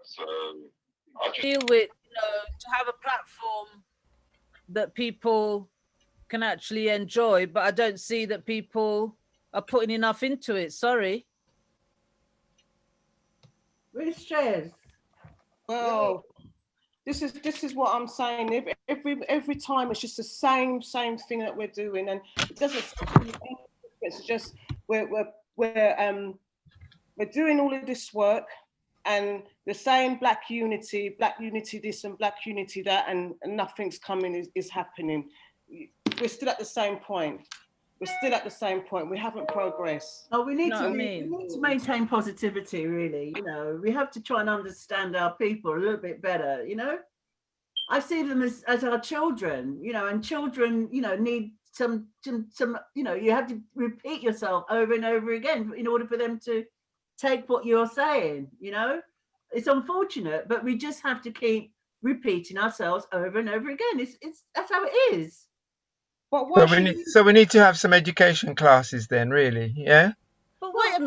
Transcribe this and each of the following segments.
So I just deal with, to have a platform that people can actually enjoy, but I don't see that people are putting enough into it. Sorry. Where's shares? Well, this is what I'm saying. Every time it's just the same thing that we're doing, and it doesn't seem to make any difference. It's just we're doing all of this work, and the same black unity this and black unity that, and nothing's coming is happening. We're still at the same point. We're still at the same point. We haven't progressed. Oh, we need No, to I we mean- need to maintain positivity, really. We have to try and understand our people a little bit better, I see them as our children, and children, need some, you have to repeat yourself over and over again in order for them to take what you're saying, It's unfortunate, but we just have to keep repeating ourselves over and over again. It's that's how it is. But So we need to have some education classes then, really, yeah? But wait a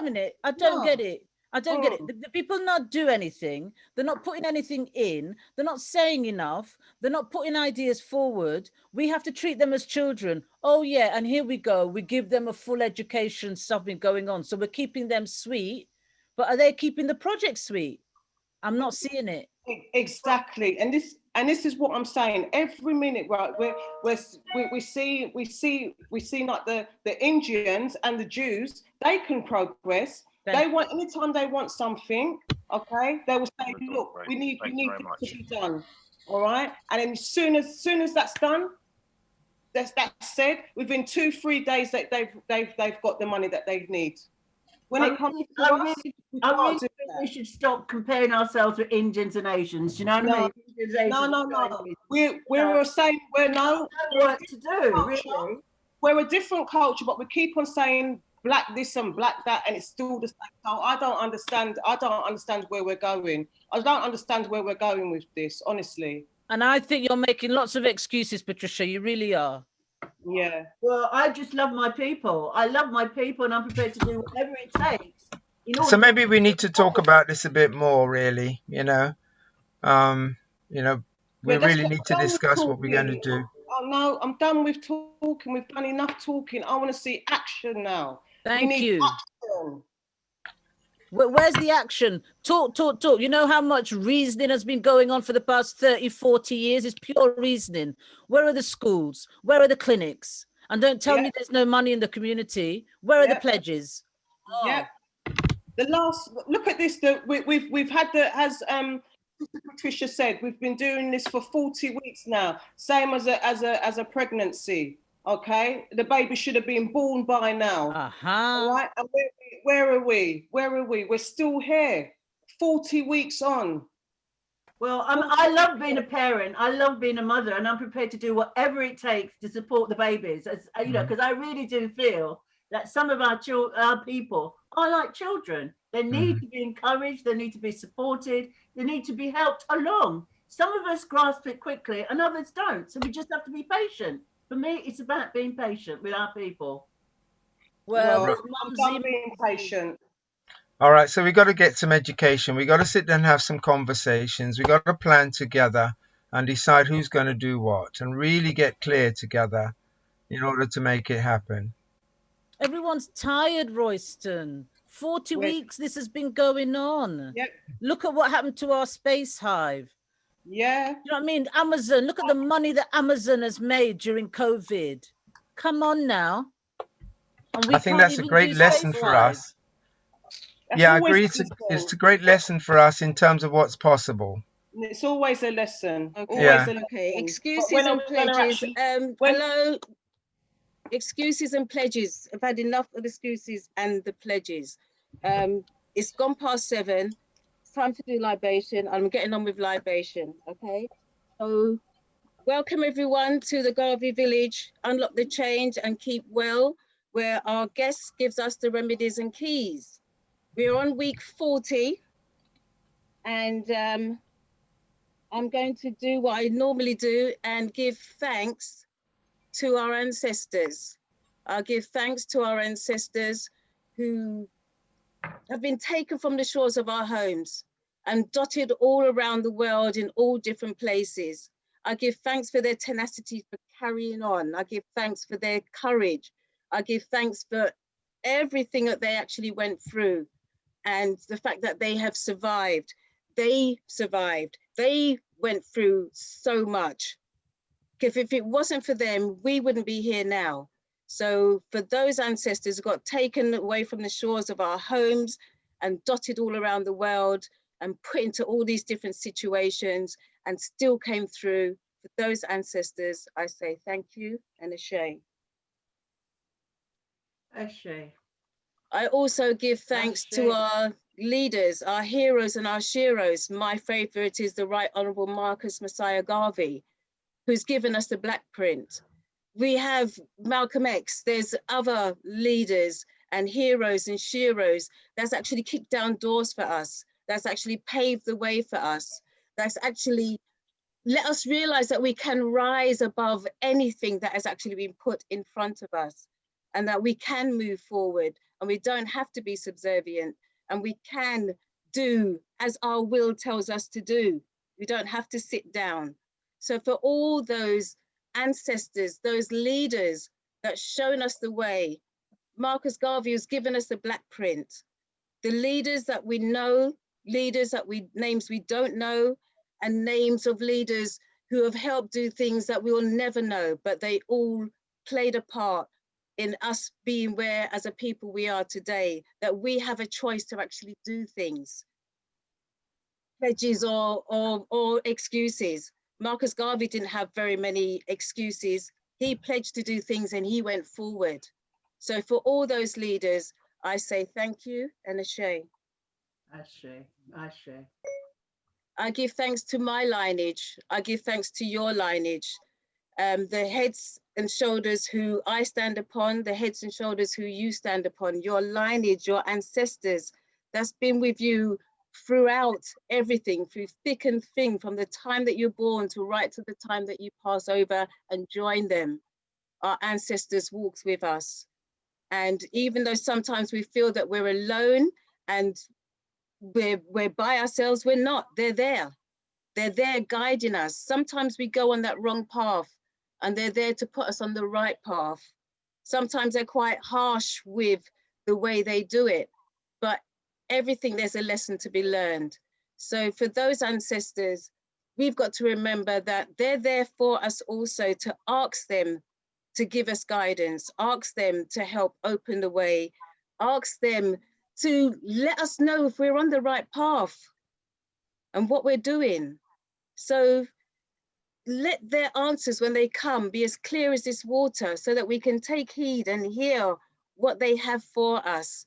minute. I don't get it. I don't get it. The people not do anything. They're not putting anything in. They're not saying enough. They're not putting ideas forward. We have to treat them as children. Oh yeah, and here we go. We give them a full education, something going on. So we're keeping them sweet, but are they keeping the project sweet? I'm not seeing it. Exactly, and this is what I'm saying. Every minute, right? We see like the Indians and the Jews. They can progress. They want, anytime they want something, okay, they will say, look, we need this to be done, all right. And then as soon as that's done, that's said, within 2-3 days that they've got the money that they need. When it comes to us, I really think we should stop comparing ourselves with Indians and Asians. You know what I mean? Indians, Asians, No. We're saying we're what to do. Really, we're a different culture, but we keep on saying black this and black that, and it's still the same. So I don't understand where we're going. I don't understand where we're going with this, honestly. And I think you're making lots of excuses, Patricia. You really are. Yeah. Well, I just love my people. I love my people, and I'm prepared to do whatever it takes. So maybe we need to talk about this a bit more, really. We really need to discuss what we're going to do. Oh no, I'm done with talking. We've done enough talking. I want to see action now. Thank you. Action. Where's the action? Talk. You know how much reasoning has been going on for the past 30, 40 years? It's pure reasoning. Where are the schools? Where are the clinics? And don't tell me there's no money in the community. Where are the pledges? Oh. Yeah. The last, look at this. We've had as Patricia said, we've been doing this for 40 weeks now. Same as a pregnancy. Okay, the baby should have been born by now. Right? And where are we? We're still here, 40 weeks on. Well, I love being a parent. I love being a mother, and I'm prepared to do whatever it takes to support the babies. As because I really do feel that some of our people are like children. They need to be encouraged. They need to be supported. They need to be helped along. Some of us grasp it quickly, and others don't. So we just have to be patient. For me, it's about being patient with our people. Well, I'm done being patient. All right, so we got to get some education. We got to sit down and have some conversations. We got to plan together and decide who's going to do what, and really get clear together in order to make it happen. Everyone's tired, Royston. 40 weeks this has been going on. Yep. Look at what happened to our space hive. Yeah. You know what I mean? Amazon, look at the money that Amazon has made during COVID. Come on now. And I think that's a great lesson for us. Yeah, I agree. It's a great lesson for us in terms of what's possible. It's always a lesson. Okay. Yeah. Okay. Excuses and pledges. Hello. Excuses and pledges. I've had enough of the excuses and the pledges. It's gone past 7. It's time to do libation. I'm getting on with libation. Okay. So welcome everyone to the Garvey village. Unlock the change and keep well, where our guest gives us the remedies and keys. We're on week 40, and I'm going to do what I normally do and give thanks to our ancestors. I'll give thanks to our ancestors who have been taken from the shores of our homes and dotted all around the world in all different places. I give thanks for their tenacity for carrying on. I give thanks for their courage. I give thanks for everything that they actually went through and the fact that they have survived. They survived. They went through so much. If it wasn't for them, we wouldn't be here now. So for those ancestors who got taken away from the shores of our homes and dotted all around the world and put into all these different situations and still came through, for those ancestors, I say thank you and ashe. Ashe. I also give thanks to Ashe. our leaders, our heroes and our sheroes. My favorite is the Right Honorable Marcus Messiah Garvey, who's given us the black print. We have Malcolm X, there's other leaders and heroes and sheroes that's actually kicked down doors for us, that's actually paved the way for us, that's actually let us realize that we can rise above anything that has actually been put in front of us, and that we can move forward and we don't have to be subservient, and we can do as our will tells us to do. We don't have to sit down. So for all those ancestors, those leaders that's shown us the way, Marcus Garvey has given us the black print. The leaders that we know, leaders that names we don't know, and names of leaders who have helped do things that we will never know, but they all played a part in us being where as a people we are today, that we have a choice to actually do things. Pledges or excuses. Marcus Garvey didn't have very many excuses. He pledged to do things and he went forward. So for all those leaders, I say thank you and ashe. Ashe. Ashe. I give thanks to my lineage. I give thanks to your lineage. The heads and shoulders who I stand upon, the heads and shoulders who you stand upon, your lineage, your ancestors, that's been with you throughout everything, through thick and thin, from the time that you're born to right to the time that you pass over and join them. Our ancestors walked with us. And even though sometimes we feel that we're alone and we're by ourselves, we're not. They're there. They're there guiding us. Sometimes we go on that wrong path and they're there to put us on the right path. Sometimes they're quite harsh with the way they do it, but everything, there's a lesson to be learned. So for those ancestors, we've got to remember that they're there for us also, to ask them to give us guidance, ask them to help open the way, ask them to let us know if we're on the right path and what we're doing. So let their answers when they come be as clear as this water, so that we can take heed and hear what they have for us.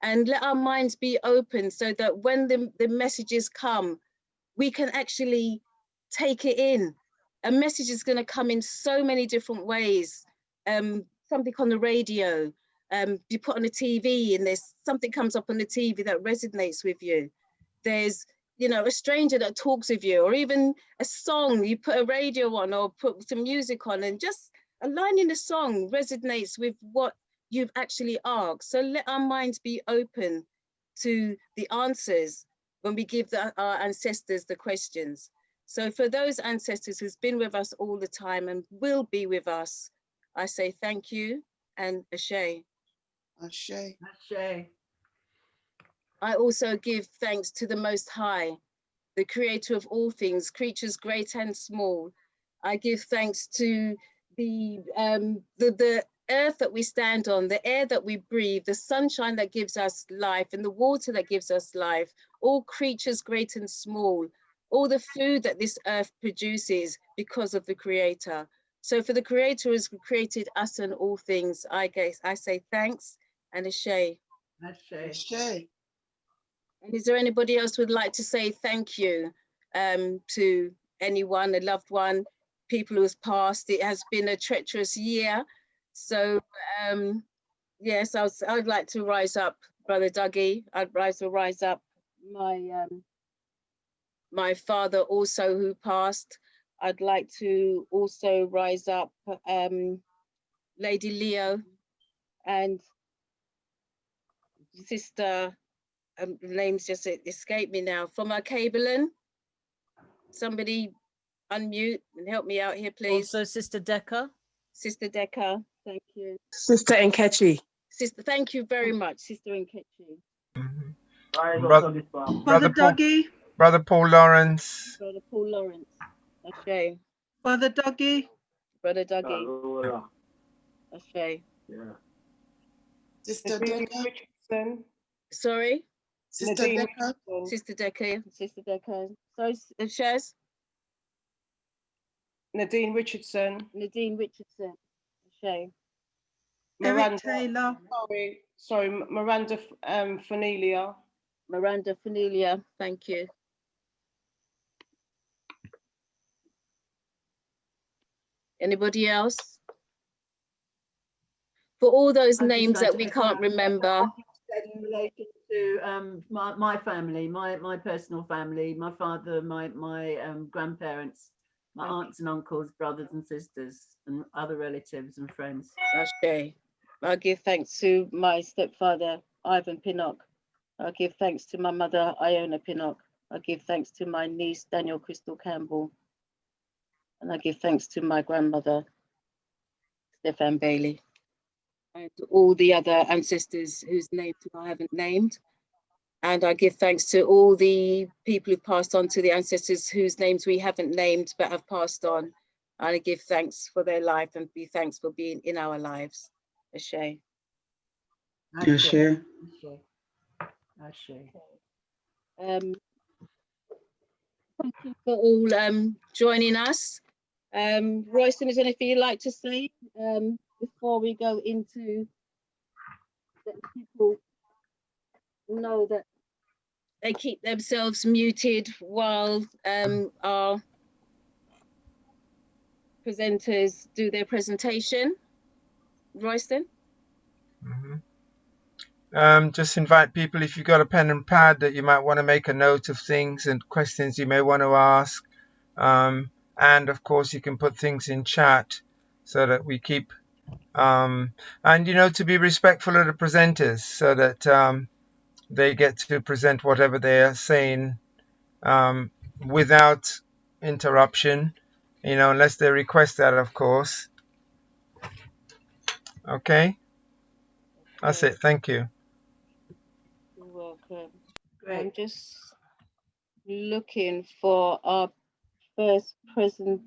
And let our minds be open so that when the messages come, we can actually take it in. A message is going to come in so many different ways. Something on the radio, you put on the TV and there's something comes up on the TV that resonates with you. There's, you know, a stranger that talks with you, or even a song, you put a radio on or put some music on, and just a line in the song resonates with what you've actually asked. So let our minds be open to the answers when we give our ancestors the questions. So for those ancestors who's been with us all the time and will be with us, I say thank you and ashe. Ashe. Ashe. I also give thanks to the Most High, the creator of all things, creatures great and small. I give thanks to the earth that we stand on, the air that we breathe, the sunshine that gives us life, and the water that gives us life, all creatures great and small, all the food that this earth produces because of the creator. So for the creator who has created us and all things, I say thanks and ashe. Ashe. Ashe. And is there anybody else who would like to say thank you to anyone, a loved one, people who has passed? It has been a treacherous year. So yes, I'd like to rise up, Brother Dougie. I'd rise up my father also who passed. I'd like to also rise up Lady Leo and Sister the names just escape me now. From our Cabelin. Somebody unmute and help me out here, please. Also, Sister Decker. Sister Decker, thank you. Sister Nkechi. Sister, thank you very much, Sister Nkechi. Brother Paul, Dougie. Brother Paul Lawrence. Brother Paul Lawrence. Ashay. Brother Dougie. Brother Dougie. Ashay. Yeah. Sister Nadine Decker. Richardson. Sorry? Sister Nadine Decker. Richardson. Sister Decker. Sister Decker. Sorry, Shaz? Nadine Richardson. Nadine Richardson. Ashay. Miranda. Taylor. Sorry, Miranda Fanelia. Miranda Fanelia, thank you. Anybody else? For all those I'd just names like that to we echo can't remember. what you said in relation to my family, my personal family, my father, my grandparents, my aunts and uncles, brothers and sisters, and other relatives and friends. Ashay. I give thanks to my stepfather, Ivan Pinnock. I give thanks to my mother, Iona Pinnock. I give thanks to my niece, Daniel Crystal Campbell. And I give thanks to my grandmother, Stefan Bailey. And to all the other ancestors whose names I haven't named. And I give thanks to all the people who've passed on, to the ancestors whose names we haven't named but have passed on. And I give thanks for their life and be thanks for being in our lives. Ashay. Ashe. Ashe. Thank you for all joining us. Royston, is there anything you'd like to say before we go into that people know that they keep themselves muted while our presenters do their presentation? Royston? Just invite people, if you've got a pen and pad, that you might want to make a note of things and questions you may want to ask. And of course, you can put things in chat so that we keep, and to be respectful of the presenters so that they get to present whatever they are saying without interruption, unless they request that, of course. Okay, that's it. Thank you. You're welcome. Great. I'm just looking for our first presenter.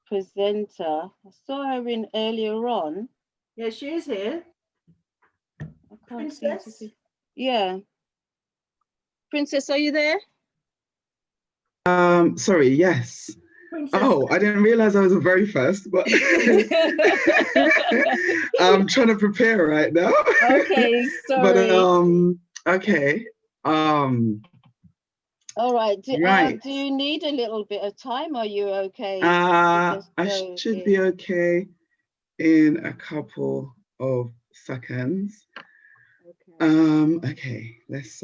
I saw her in earlier on. Yeah, she is here. I can't seem to Princess? see. Yeah. Princess, are you there? Sorry, yes. Princess. Oh, I didn't realize I was the very first, but I'm trying to prepare right now. Okay, sorry. But okay. All right. Right. Do you need a little bit of time? Are you okay? I should be okay in a couple of seconds. Okay. Okay, let's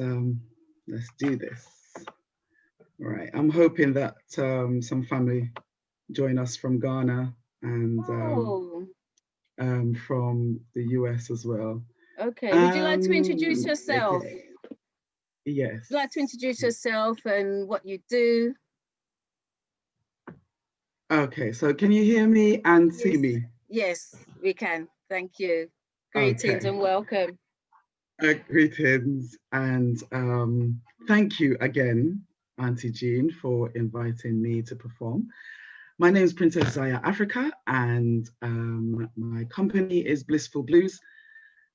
do this. Right. I'm hoping that some family join us from Ghana and from the US as well. Okay. Would you like to introduce yourself? Okay. Yes. Would you like to introduce yourself and what you do? Okay, so can you hear me and see me? Yes, we can. Thank you. Greetings and welcome. Greetings and thank you again, Auntie Jean, for inviting me to perform. My name is Princess Ziah Afrika, and my company is Blissful Blues.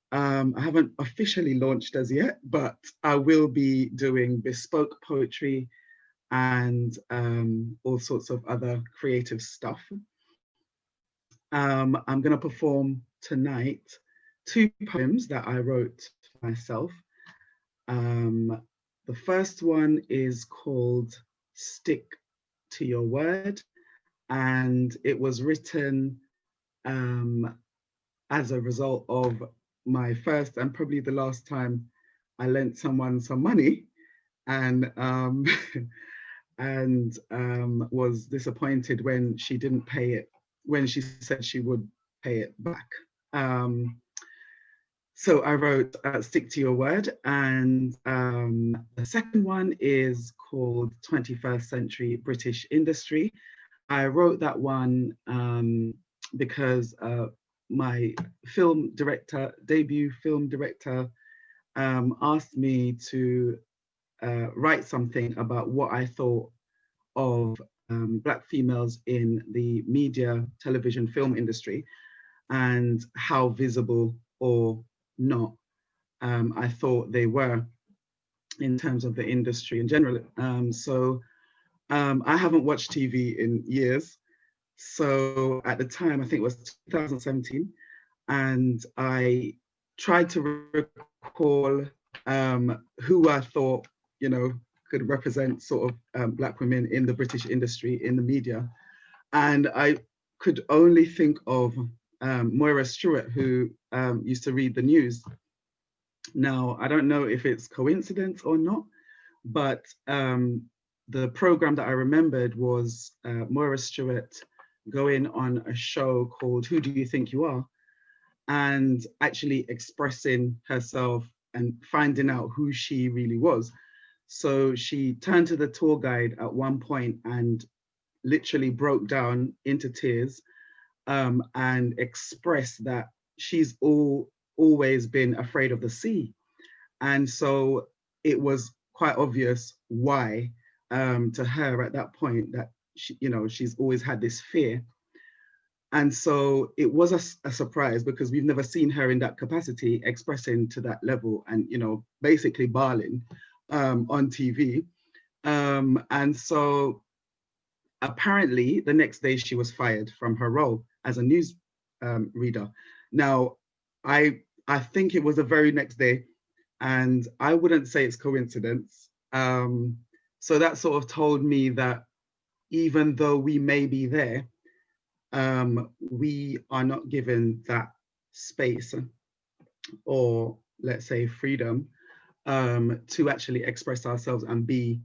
I haven't officially launched as yet, but I will be doing bespoke poetry and all sorts of other creative stuff. I'm going to perform tonight 2 poems that I wrote myself. The first one is called Stick to Your Word, and it was written as a result of my first and probably the last time I lent someone some money and was disappointed when she didn't pay it, when she said she would pay it back. So I wrote Stick to Your Word, and the second one is called 21st Century British Industry. I wrote that one because my debut film director asked me to write something about what I thought of Black females in the media, television, film industry, and how visible or not I thought they were in terms of the industry in general. I haven't watched TV in years. So at the time, I think it was 2017, and I tried to recall who I thought, could represent sort of Black women in the British industry, in the media. And I could only think of Moira Stewart, who used to read the news. Now, I don't know if it's coincidence or not, but the program that I remembered was Moira Stewart going on a show called Who Do You Think You Are? And actually expressing herself and finding out who she really was. So she turned to the tour guide at one point and literally broke down into tears and expressed that she's always been afraid of the sea. And so it was quite obvious why to her at that point that she's always had this fear. And so it was a surprise because we've never seen her in that capacity expressing to that level and, basically bawling on TV. And so apparently the next day she was fired from her role as a news reader. Now, I think it was the very next day, and I wouldn't say it's coincidence. So that sort of told me that even though we may be there, we are not given that space or, let's say, freedom to actually express ourselves and be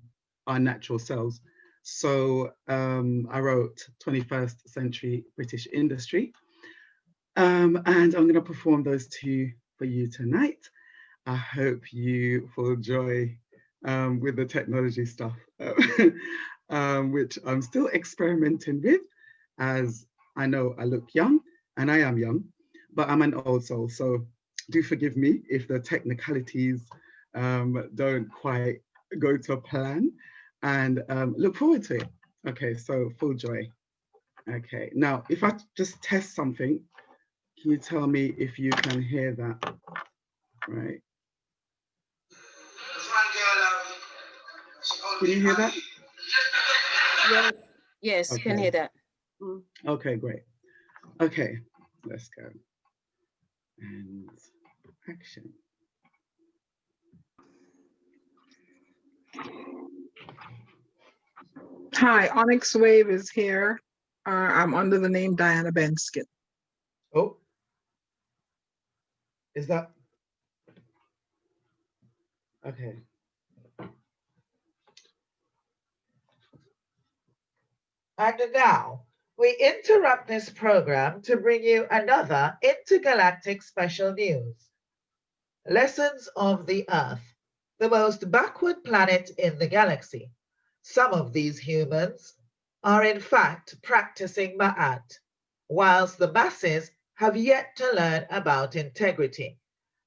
our natural selves. So I wrote 21st Century British Industry, and I'm going to perform those two for you tonight. I hope you full joy with the technology stuff, which I'm still experimenting with, as I know I look young, and I am young, but I'm an old soul. So do forgive me if the technicalities don't quite go to plan, and look forward to it. Okay, so full joy. Okay, now if I just test something, can you tell me if you can hear that? Right. Can you hear that? Yes, yes, Okay. can hear that. Okay, great. Okay, let's go. And action. Hi, Onyx Wave is here. I'm under the name Diana Benskin. Oh, is that? Okay. And now, we interrupt this program to bring you another intergalactic special news. Lessons of the Earth, the most backward planet in the galaxy. Some of these humans are in fact practicing Ma'at, whilst the masses have yet to learn about integrity.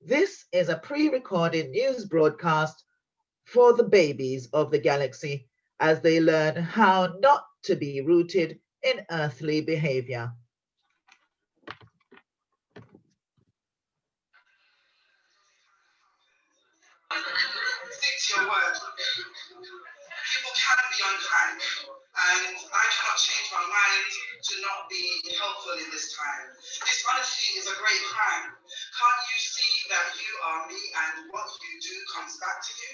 This is a pre-recorded news broadcast for the babies of the galaxy as they learn how not to be rooted in earthly behavior. Stick to your word. People can be unkind, and I cannot change my mind to not be helpful in this time. Dishonesty is a great crime. Can't you see that you are me and what you do comes back to you?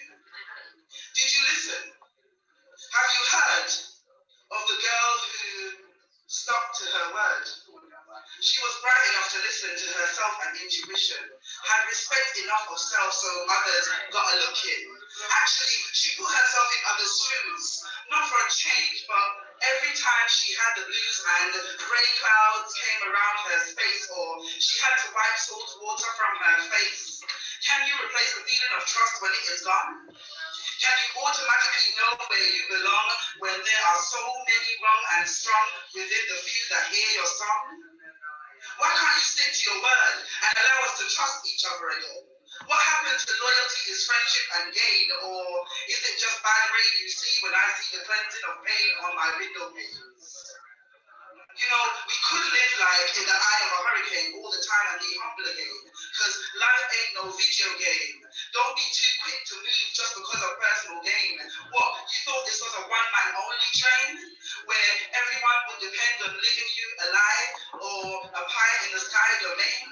Did you listen? Have you heard of the girl who stuck to her word? She was bright enough to listen to herself and intuition, had respect enough of self so others got a look in. Actually, she put herself in others' shoes, not for a change, but Every time she had the blues and grey clouds came around her space, or she had to wipe salt water from her face. Can you replace the feeling of trust when it is gone? Can you automatically know where you belong when there are so many wrong and strong within the few that hear your song? Why can't you stick to your word and allow us to trust each other again? What happened to loyalty is friendship and gain, or is it just bad rain you see when I see the cleansing of pain on my window panes? You know, we could live like in the eye of a hurricane all the time and be humble again, because life ain't no video game. Don't be too quick to move just because of personal gain. What, you thought this was a one-man only train, where everyone would depend on leaving you alive, or a pie in the sky domain?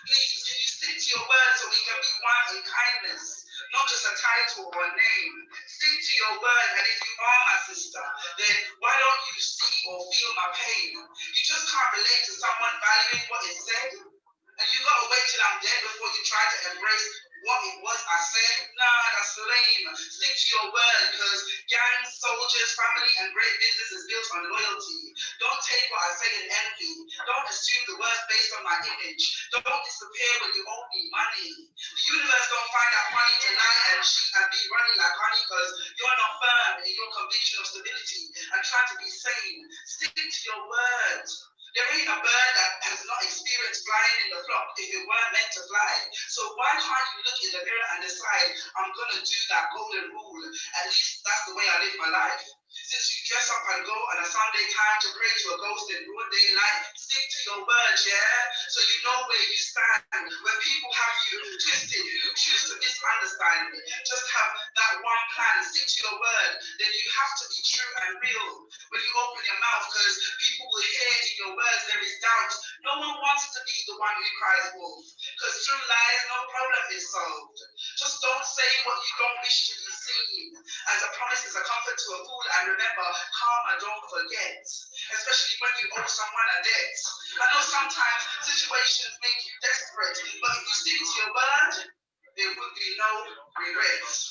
Please, can you stick to your word so we can be one in kindness, not just a title or a name? Stick to your word, and if you are my sister, then why don't you see or feel my pain? You just can't relate to someone valuing what is said, and you gotta wait till I'm dead before you try to embrace what it was I said. Nah, that's lame. Stick to your word, because gangs, soldiers, family, and great business is built on loyalty. Don't take what I say in envy. Don't assume the worst based on my image. Don't disappear when you owe me money. The universe don't find that funny to lie and cheat and be running like honey, because you're not firm in your conviction of stability and trying to be sane. Stick to your word. There ain't a bird that has not experienced flying in the flock if it weren't meant to fly. So why can't you look in the mirror and decide, I'm gonna do that golden rule? At least that's the way I live my life. Since you dress up and go on a Sunday time to pray to a ghost in broad daylight, stick to your words, yeah? So you know where you stand. When people have you twisted, who choose to misunderstand me, just have that one plan, stick to your word. Then you have to be true and real when you open your mouth, because people will hear in your words there is doubt. No one wants to be the one who cries wolf, because through lies no problem is solved. Just don't say what you don't wish to be seen, as a promise is a comfort to a fool. And remember, karma don't forget, especially when you owe someone a debt. I know sometimes situations make you desperate, but if you stick to your word, there would be no regrets.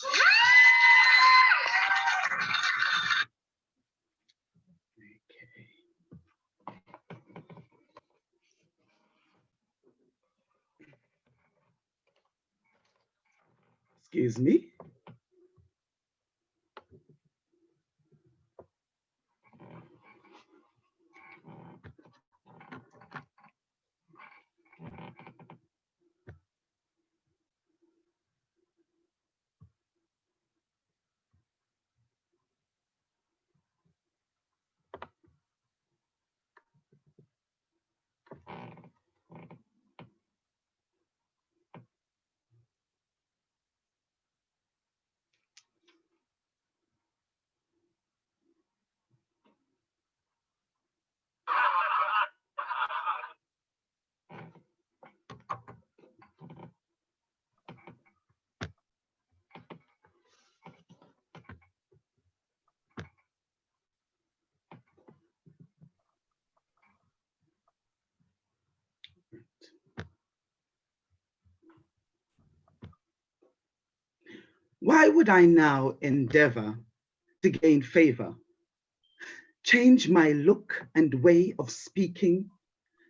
Excuse me. Why would I now endeavor to gain favor, change my look and way of speaking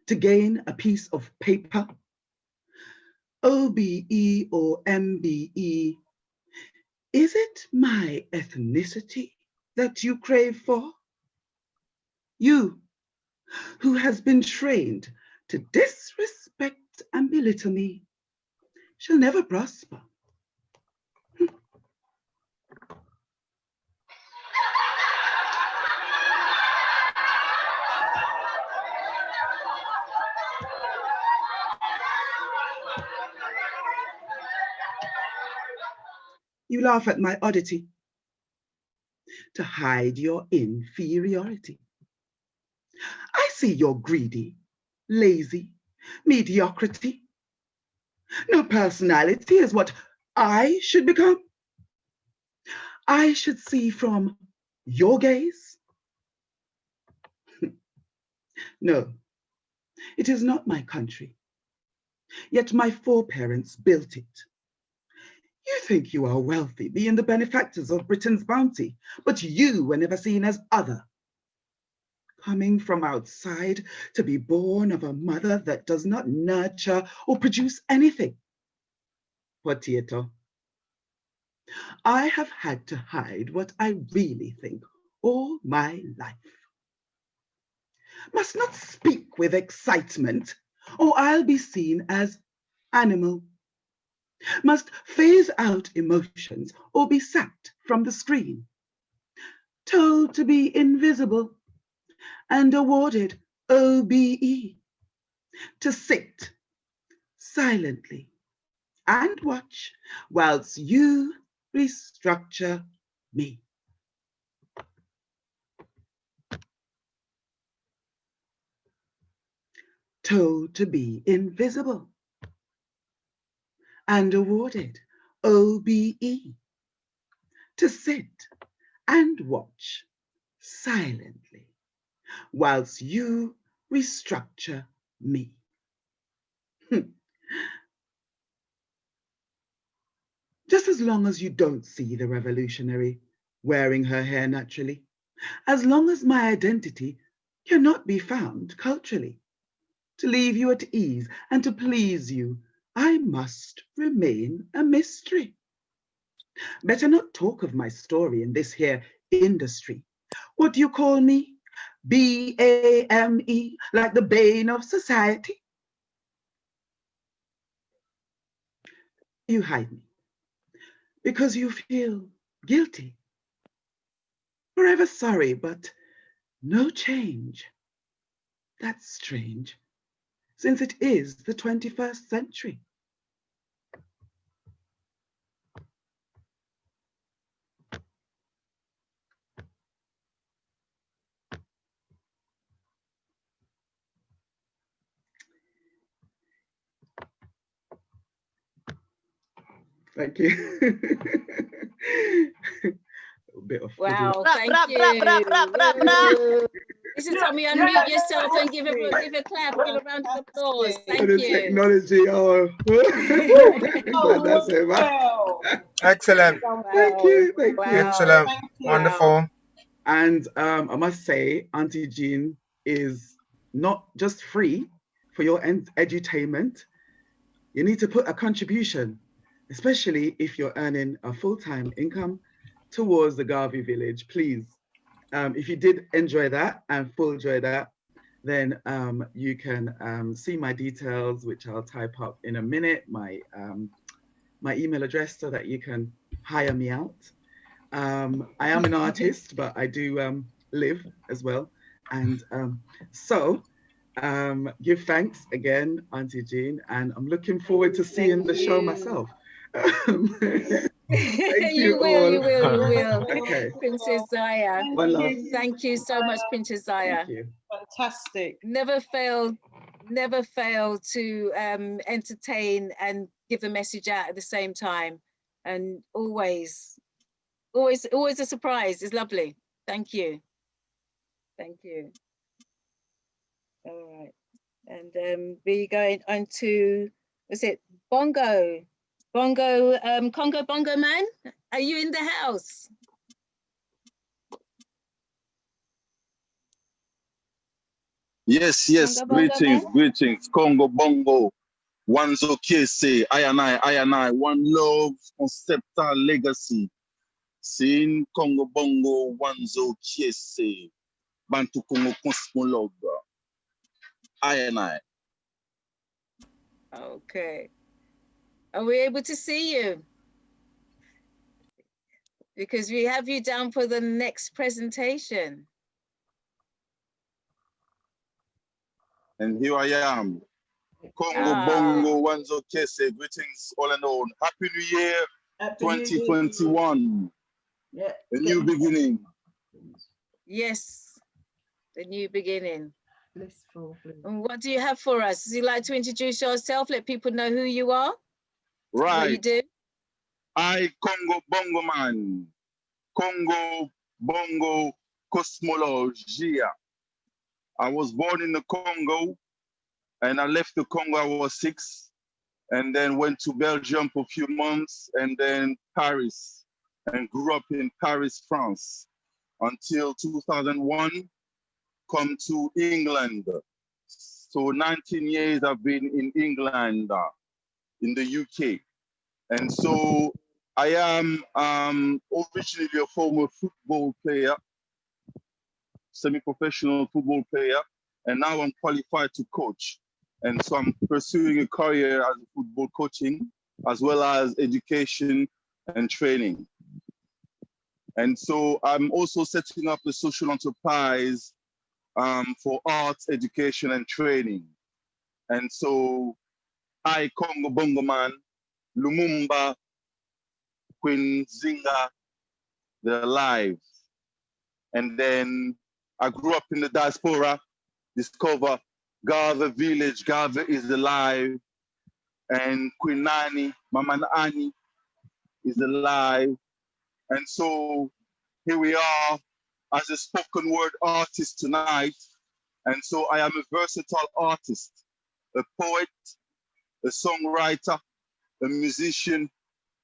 to gain a piece of paper? OBE or MBE, is it my ethnicity that you crave for? You, who has been trained to disrespect and belittle me, shall never prosper. You laugh at my oddity to hide your inferiority. I see your greedy, lazy mediocrity. No personality is what I should become. I should see from your gaze. No, it is not my country, yet my foreparents built it. You think you are wealthy, being the benefactors of Britain's bounty, but you were never seen as other. coming from outside to be born of a mother that does not nurture or produce anything. Potato. I have had to hide what I really think all my life. Must not speak with excitement, or I'll be seen as animal. Must phase out emotions or be sacked from the screen. Told to be invisible and awarded OBE. To sit silently and watch whilst you restructure me. Told to be invisible and awarded OBE. To sit and watch silently whilst you restructure me. Just as long as you don't see the revolutionary wearing her hair naturally, as long as my identity cannot be found culturally, to leave you at ease and to please you, I must remain a mystery. Better not talk of my story in this here industry. What do you call me? BAME, like the bane of society? You hide me because you feel guilty. Forever sorry, but no change. That's strange, since it is the 21st century. Thank you. A bit of wow, thank you. This is Tommy, unmute yourself and give a clap, give a round of applause. Thank you. Technology, oh. That's it, man. Excellent. Thank you. Excellent. Wonderful. And I must say, Auntie Jean is not just free for your edutainment. You need to put a contribution, especially if you're earning a full-time income towards the Garvey village, please. If you did enjoy that and full enjoy that, then you can see my details, which I'll type up in a minute, my email address, so that you can hire me out. I am an artist, but I do live as well. And so give thanks again, Auntie Jean, and I'm looking forward to seeing the show myself. You will. Okay. Princess Ziah. Thank you so much, Princess Ziah. Thank you. Fantastic. Never fail to entertain and give the message out at the same time. And always a surprise. It's lovely. Thank you. Thank you. All right. And we're going on to, was it Bongo? Bongo, Kongo Bongo man, are you in the house? Yes, Bongo, greetings. Congo Bongo, Wanzo Kese, I and I, one love, conceptual legacy. Seeing Congo Bongo, Wanzo Kese, Bantu Congo Cosmologue, I and I. Okay. Are we able to see you? Because we have you down for the next presentation. And here I am. Congo Bongo, Wanzo Kese, greetings all and all. Happy New Year, Happy 2021. Yeah. A new beginning. Yes, the new beginning. Blissful. And what do you have for us? Would you like to introduce yourself? Let people know who you are. Right. What you do. I, Congo Bongo man. Congo Bongo Cosmologia. I was born in the Congo, and I left the Congo I was 6, and then went to Belgium for a few months, and then Paris, and grew up in Paris, France, until 2001. come to England. So 19 years I've been in England, in the UK. And so I am originally a former football player, semi-professional football player, and now I'm qualified to coach. And so I'm pursuing a career as football coaching, as well as education and training. And so I'm also setting up a social enterprise for arts, education, and training. And so I, Kongo Bongo Man, Lumumba, Queen Zinga, they're alive. And then I grew up in the diaspora, discover Garvey village, Garvey is alive. And Queen Nani, Mama Annie is alive. And so here we are as a spoken word artist tonight. And so I am a versatile artist, a poet, a songwriter, a musician,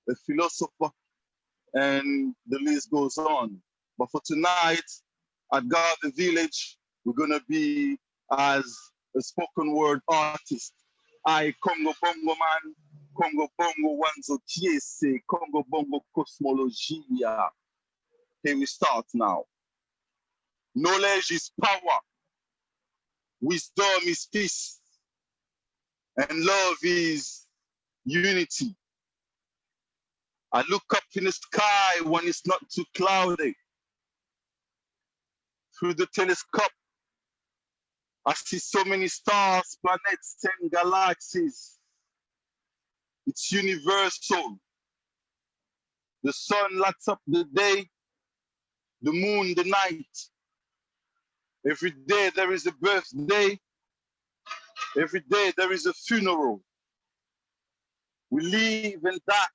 a philosopher, and the list goes on. But for tonight, at Garvey Village, we're gonna be as a spoken word artist. I, Kongo Bongo Man, Kongo Bongo Wanzo Kiese, Kongo Bongo Cosmologia. Here we start now. Knowledge is power, wisdom is peace, and love is unity. I look up in the sky when it's not too cloudy. Through the telescope, I see so many stars, planets, and galaxies. It's universal. The sun lights up the day, the moon the night. Every day there is a birthday. Every day there is a funeral. We live and die.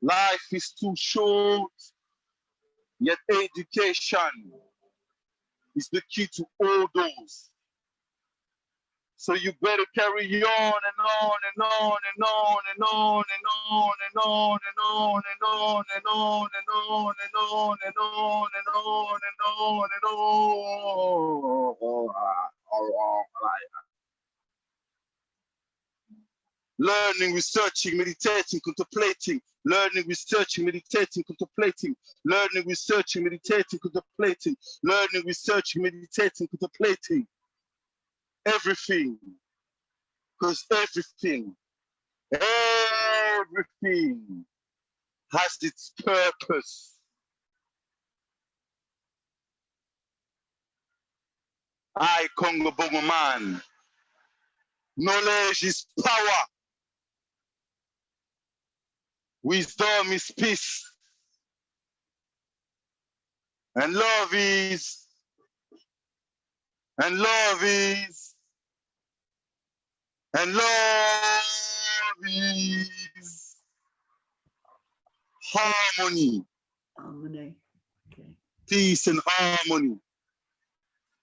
Life is too short, yet education is the key to all those. So you better carry on and on and on and on and on and on and on and on and on and on and on and on and on and on and on and on. Learning, researching, meditating, contemplating. Learning, researching, meditating, contemplating. Learning, researching, meditating, contemplating. Learning, researching, meditating, contemplating. Everything. Because everything has its purpose. I, Kongo Bongo Man. Knowledge is power. Wisdom is peace. And love is harmony. Harmony. Okay. Peace and harmony.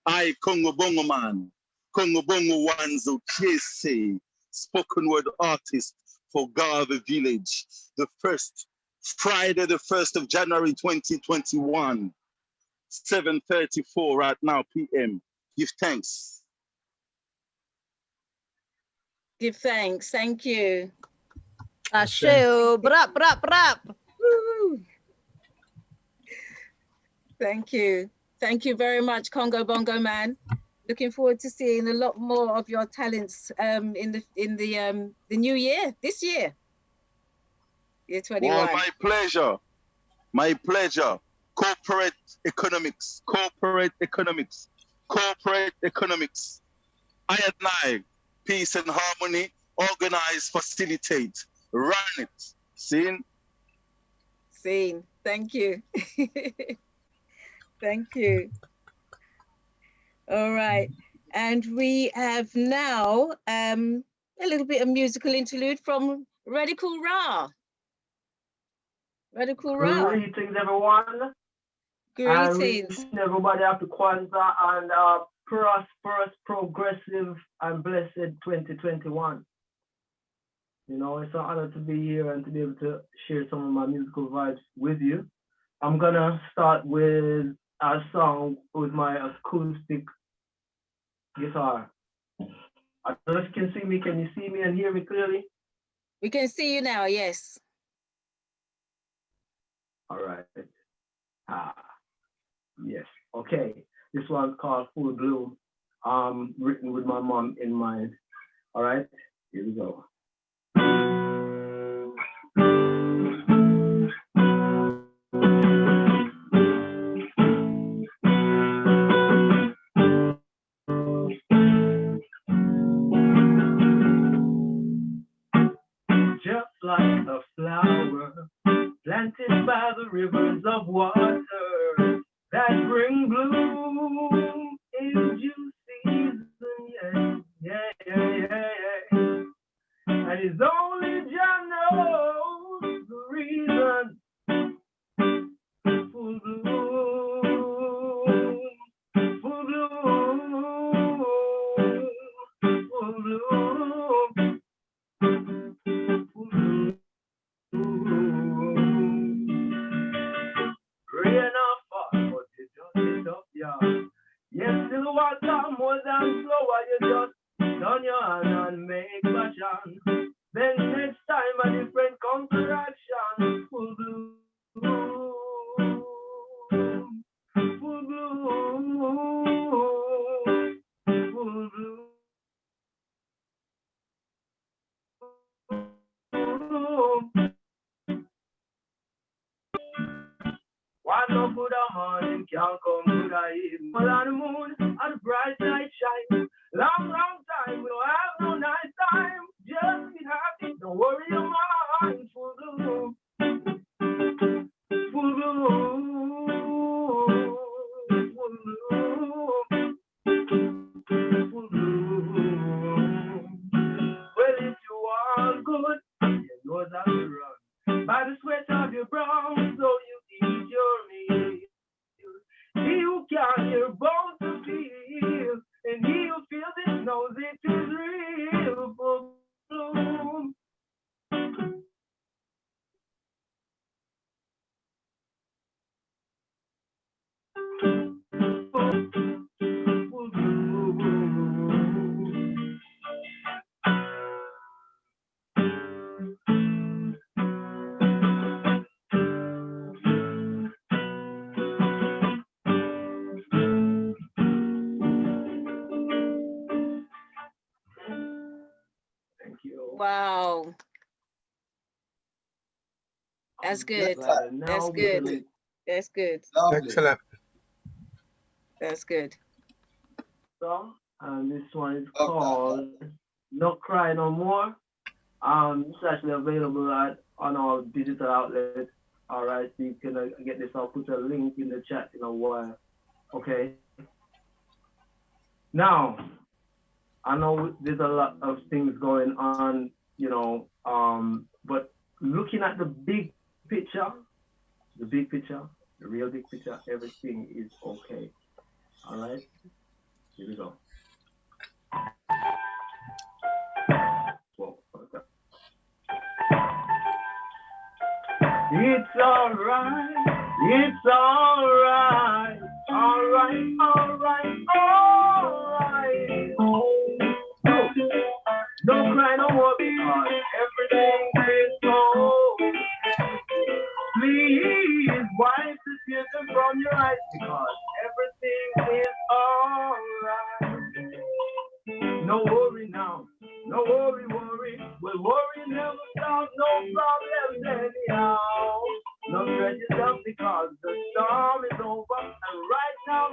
I, Kongo Bongo Man, Kongo Bongo Wanzo Kiese, spoken word artist for Garvey Village, the first Friday, the 1st of January 2021, 7:34 right now p.m. Give thanks. Give thanks. Thank you. Asheo, brap, brap, brap. Woo. Thank you. Thank you very much, Kongo Bongo Man. Looking forward to seeing a lot more of your talents in the new year, this year. Year 21. Well, my pleasure. My pleasure. Corporate economics. Corporate economics. Corporate economics. I and I, peace and harmony, organize, facilitate, run it. Seen? Seen. Thank you. Thank you. All right. And we have now a little bit of musical interlude from Radikal Ra. Radikal Ra. Greetings, everyone. Greetings. And everybody happy Kwanzaa and prosperous, progressive, and blessed 2021. You know, it's an honor to be here and to be able to share some of my musical vibes with you. I'm gonna start with a song with my acoustic guitar. I don't know if you can see me. Can you see me and hear me clearly? We can see you now, yes. All right. Yes. Okay. This one's called Full Bloom. Written with my mom in mind. All right. Here we go. Just like a flower planted by the rivers of water that bring bloom in due season, yeah. And it's only Jah knows the reason. Full bloom, full bloom, full bloom. Rain or fall, but you just sit up, yeah. Yes, still water more than flower. You just turn your hand and make passion. Then next time a different counteraction. Full bloom, full bloom, full bloom. Why no good a morning can't come good a evening? All on the moon and the bright light shine. Long time we don't have no night time. Just be happy, don't worry your mind. Full bloom, full bloom, full bloom, full bloom. Well, if you are good, you know that you run by the sweat of your brow, so you eat your meal. He who can hear bones to feel, and he who feels it knows it is real. Full bloom. Full bloom. Thank you. Wow. That's good. That's good. That's good. Excellent. That's good. Song, and this one is called "No Cry No More." It's actually available on our digital outlets. All right, so you can get this. I'll put a link in the chat in a while. Okay. Now, I know there's a lot of things going on, you know, but looking at the big picture, the real big picture, everything is okay. All right, here we go. Whoa, okay. It's alright, it's alright, alright, alright, alright. Don't cry no more because everything is okay. Please wipe the tears from your eyes because everything is alright. No worry now, no worry. Well, worry never solves no problems anyhow. No stress yourself because the storm is over. And right now,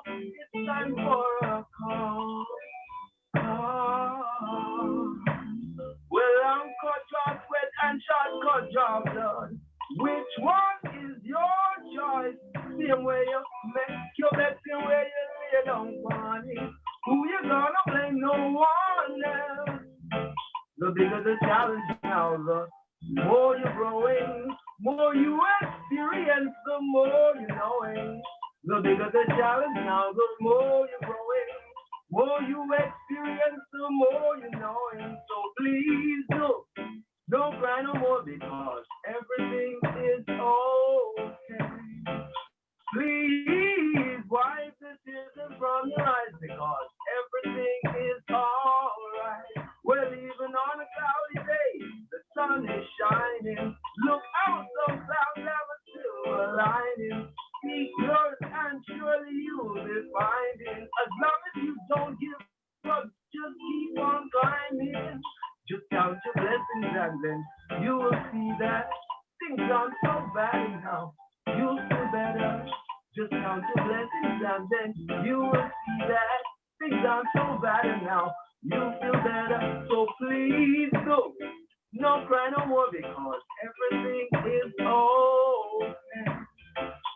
it's time for a call. Well, I'm cut short sweat and shortcut job done. Which one is your choice? Same way you make your bed, same way you lay down on it. Who you gonna blame? No one else. The bigger the challenge now, the more you're growing, more you experience, the more you knowing. The bigger the challenge now, the more you're growing, more you experience, the more you knowing. So please don't cry no more because everything is okay. Please silver lining. Seek yours and surely you will be finding. As long as you don't give up, just keep on climbing. Just count your blessings and then you will see that things aren't so bad now. You'll feel better. Just count your blessings and then you will see that things aren't so bad now. You'll feel better. So please go. No cry no more because everything is okay.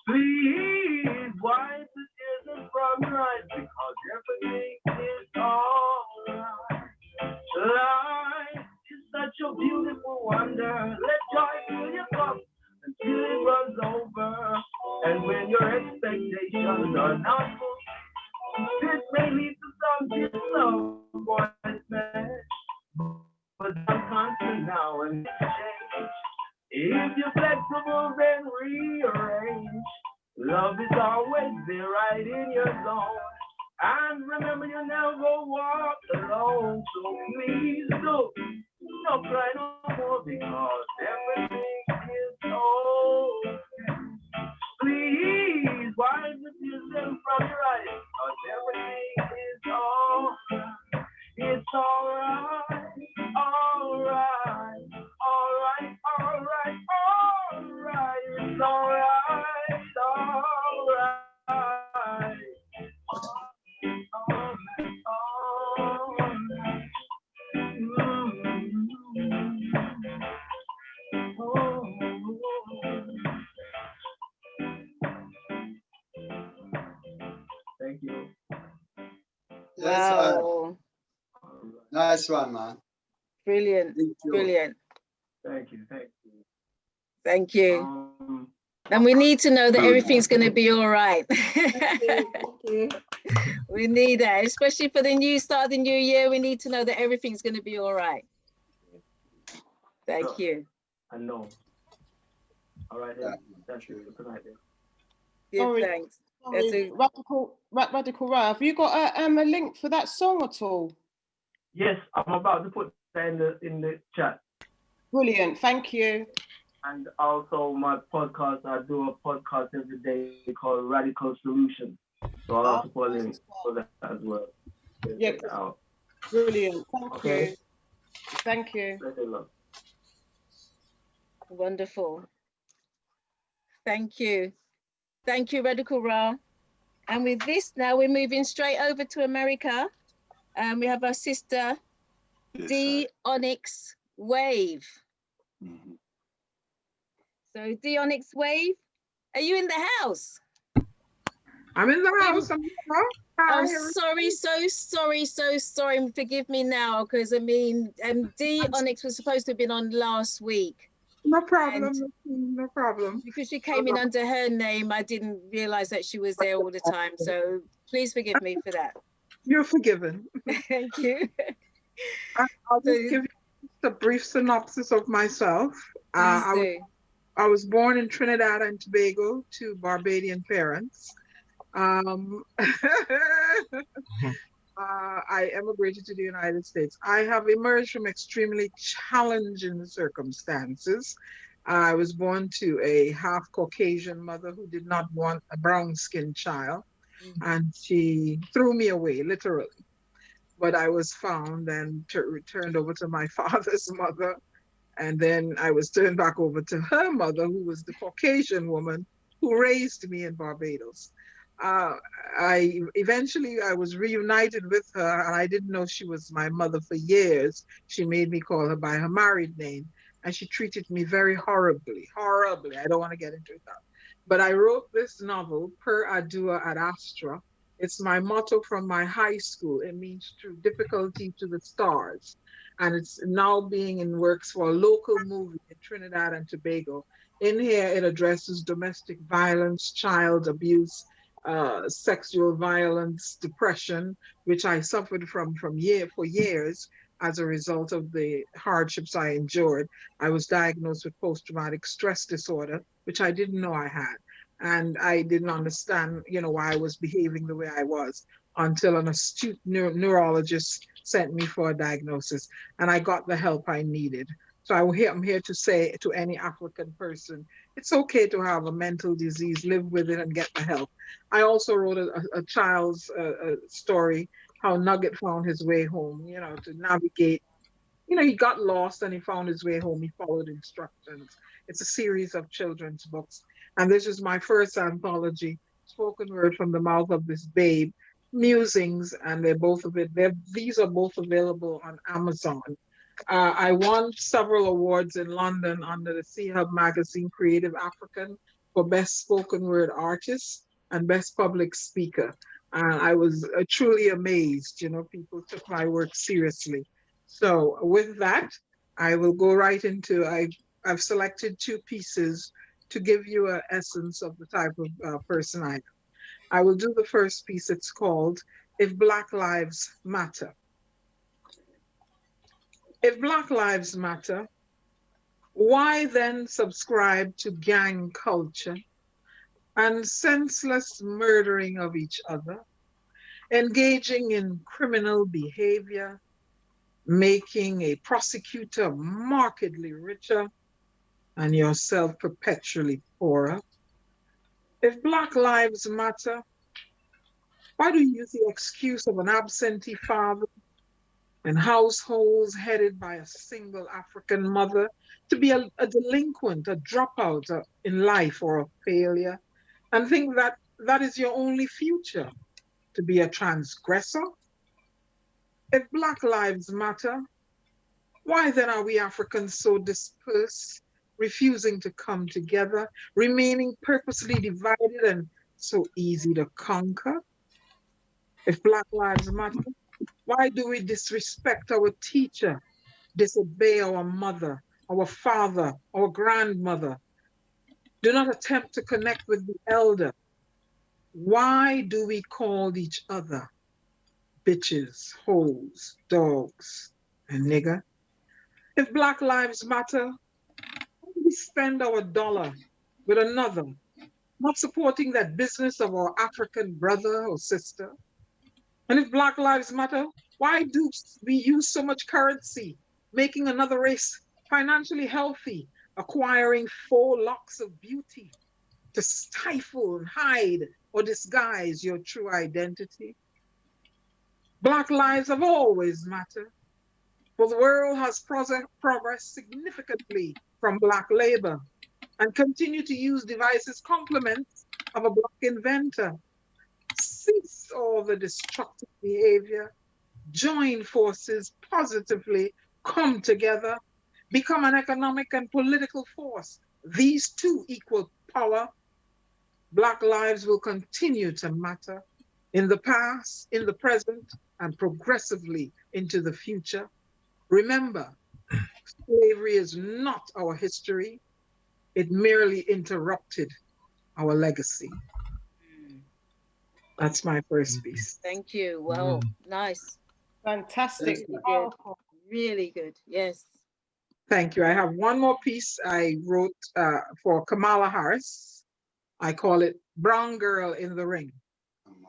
Please wipe the tears from your eyes because everything is alright. Life is such a beautiful wonder. Let joy fill your cup until it runs over. And when your expectations are not full, this may lead to some disappointment. But I'm constant now and change. If you're flexible, then rearrange. Love is always there right in your zone. And remember, you never walk alone. So please do not cry no more because everything is okay. Please wipe the tears from your eyes because everything is alright. It's alright, alright, alright, alright, alright. It's alright, alright. Thank you. Wow. Nice one, man. Brilliant. Brilliant. Thank you. Thank you. Thank you. And we need to know that everything's going to be all right. We need that, especially for the new start of the new year. We need to know that everything's going to be all right. Thank you. I know. All right, then. That's it for tonight, then. Good, thanks. Radikal Ra, have you got a link for that song at all? Yes, I'm about to put that in the chat. Brilliant, thank you. And also my podcast, I do a podcast every day called Radikal Solutions. So I'll have to put a link for that as well. Yeah, brilliant. Thank you. Thank you. Wonderful. Thank you. Thank you, Radikal Ra. And with this, now we're moving straight over to America. And we have our sister, D-Onyx Wave. Mm-hmm. So D-Onyx Wave, are you in the house? I'm in the house. I'm sorry, so sorry. Forgive me now, because I mean, D-Onyx was supposed to have been on last week. No problem, no problem. Because she came in under her name, I didn't realize that she was there all the time. So please forgive me for that. You're forgiven. Thank you. I'll just give you a brief synopsis of myself. I was born in Trinidad and Tobago to Barbadian parents. I emigrated to the United States. I have emerged from extremely challenging circumstances. I was born to a half Caucasian mother who did not want a brown-skinned child, and she threw me away, literally. But I was found and returned over to my father's mother, and then I was turned back over to her mother, who was the Caucasian woman who raised me in Barbados. Eventually I was reunited with her, and I didn't know she was my mother for years. She made me call her by her married name, and she treated me very horribly. I don't want to get into that. But I wrote this novel, Per Ardua ad Astra. It's my motto from my high school. It means through difficulty to the stars. And it's now being in works for a local movie in Trinidad and Tobago. In here, it addresses domestic violence, child abuse, sexual violence, depression, which I suffered for years as a result of the hardships I endured. I was diagnosed with post-traumatic stress disorder, which I didn't know I had. And I didn't understand, why I was behaving the way I was until an astute neurologist sent me for a diagnosis, and I got the help I needed. So I'm here to say to any African person, it's okay to have a mental disease, live with it and get the help. I also wrote a child's story, how Nugget found his way home, you know, to navigate. You know, he got lost and he found his way home. He followed instructions. It's a series of children's books. And this is my first anthology, Spoken Word from the Mouth of This Babe, Musings, and these are both available on Amazon. I won several awards in London under the C-Hub magazine Creative African for Best Spoken Word Artist and Best Public Speaker. And I was truly amazed, you know, people took my work seriously. So with that, I will go right into, I've selected 2 pieces to give you an essence of the type of person I am. I will do the first piece. It's called If Black Lives Matter. If Black Lives Matter, why then subscribe to gang culture and senseless murdering of each other, engaging in criminal behavior, making a prosecutor markedly richer and yourself perpetually poorer? If Black Lives Matter, why do you use the excuse of an absentee father and households headed by a single African mother to be a delinquent, a dropout in life or a failure, and think that that is your only future, to be a transgressor? If Black Lives Matter, why then are we Africans so dispersed, refusing to come together, remaining purposely divided and so easy to conquer? If Black Lives Matter, why do we disrespect our teacher, disobey our mother, our father, our grandmother? Do not attempt to connect with the elder. Why do we call each other bitches, hoes, dogs, and nigger? If Black Lives Matter, why do we spend our dollar with another, not supporting that business of our African brother or sister? And if Black Lives Matter, why do we use so much currency, making another race financially healthy, acquiring 4 locks of beauty to stifle and hide or disguise your true identity? Black lives have always mattered, for the world has progressed significantly from Black labor and continue to use devices complements of a Black inventor. Cease all the destructive behavior, join forces positively, come together, become an economic and political force. These 2 equal power. Black lives will continue to matter in the past, in the present, and progressively into the future. Remember, slavery is not our history. It merely interrupted our legacy. That's my first piece. Thank you. Well, nice. Fantastic. Really good. Really good. Yes. Thank you. I have one more piece I wrote for Kamala Harris. I call it Brown Girl in the Ring.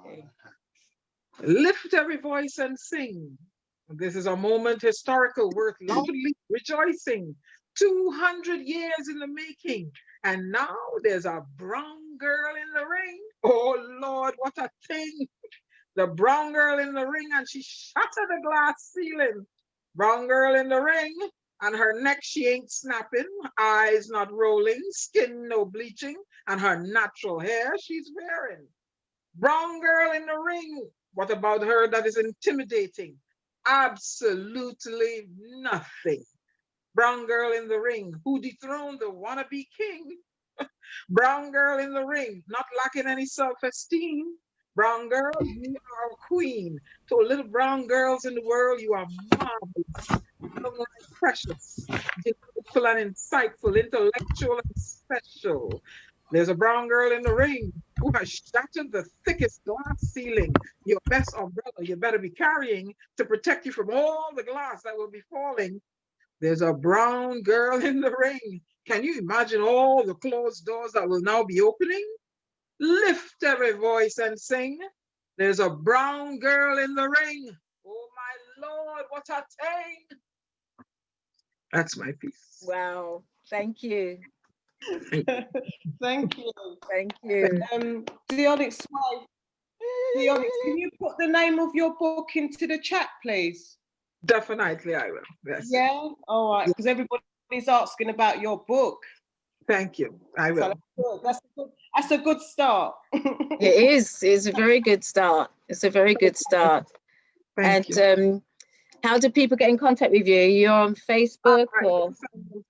Okay. Lift every voice and sing. This is a moment historical, worth loudly rejoicing. 200 years in the making, and now there's a brown girl in the ring. Oh Lord, what a thing. The brown girl in the ring, and she shattered the glass ceiling. Brown girl in the ring, and her neck she ain't snapping, eyes not rolling, skin no bleaching, and her natural hair she's wearing. Brown girl in the ring, what about her that is intimidating? Absolutely nothing. Brown girl in the ring, who dethroned the wannabe king. Brown girl in the ring, not lacking any self-esteem. Brown girl, you are a queen. To little brown girls in the world, you are marvelous, precious, delightful and insightful, intellectual and special. There's a brown girl in the ring who has shattered the thickest glass ceiling. Your best umbrella you better be carrying to protect you from all the glass that will be falling. There's a brown girl in the ring. Can you imagine all the closed doors that will now be opening? Lift every voice and sing. There's a brown girl in the ring. Oh my Lord, what a thing. That's my piece. Wow. Thank you. Thank you. Thank you. D-Onyx, D-Onyx, can you put the name of your book into the chat, please? Definitely, I will. Yes. Yeah. All right. Because everybody's asking about your book. Thank you. I will. So that's a good start. It is. It's a very good start. It's a very good start. Thank you. And how do people get in contact with you? You're on Facebook or? On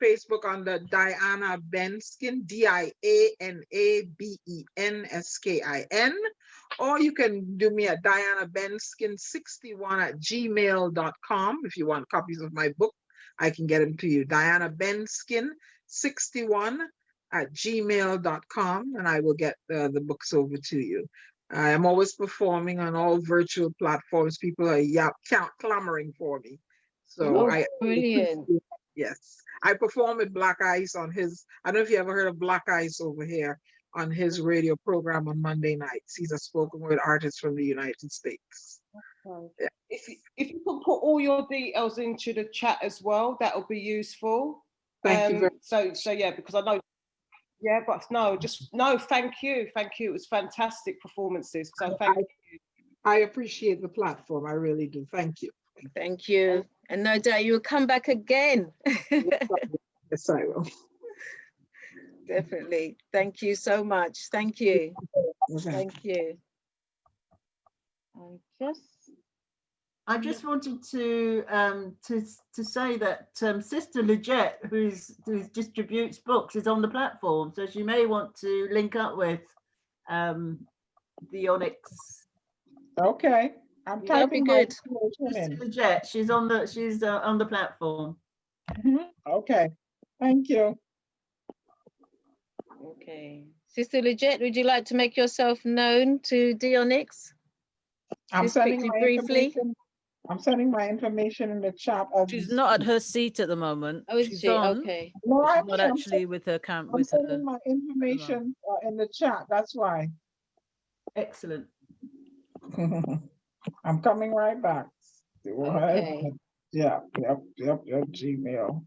Facebook under Diana Benskin, DianaBenskin, or you can do me at dianabenskin61@gmail.com. If you want copies of my book, I can get them to you. dianabenskin61@gmail.com, and I will get the books over to you. I am always performing on all virtual platforms. People are clamoring for me. So brilliant. Yes, I perform with Black Ice on his, I don't know if you ever heard of Black Ice over here on his radio program on Monday nights. He's a spoken word artist from the United States. Okay. Yeah. If you can put all your details into the chat as well, that will be useful. Thank you very much. So yeah, because I know. Yeah, but thank you. It was fantastic performances. So thank you. I appreciate the platform. I really do. Thank you. Thank you. And no doubt you'll come back again. Yes, I will. Definitely. Thank you so much. Thank you. Thank you. I just wanted to say that Sister Legette, who distributes books, is on the platform, so she may want to link up with D-Onyx. Okay, I'm typing good. Sister Legette, she's on the platform. Okay, thank you. Okay, Sister Legette, would you like to make yourself known to D-Onyx? I'm sending my information in the chat. She's not at her seat at the moment. Oh, is she's she? on. Okay. No, she's not actually with her camp. I'm sending my information in the chat. That's why. Excellent. I'm coming right back. Okay. Yep, gmail.com.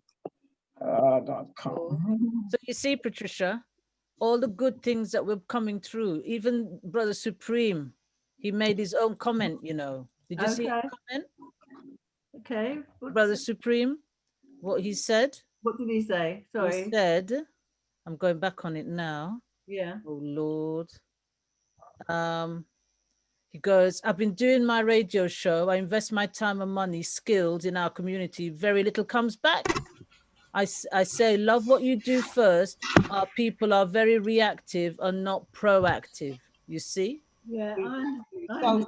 So you see, Patricia, all the good things that were coming through, even Brother Supreme, he made his own comment, you know. Did you see his comment? Okay. Brother Supreme, what he said? What did he say? Sorry. He said, I'm going back on it now. Yeah. Oh, Lord. He goes, I've been doing my radio show. I invest my time and money, skills in our community. Very little comes back. I say, love what you do first. Our people are very reactive and not proactive. You see? Yeah. So that's the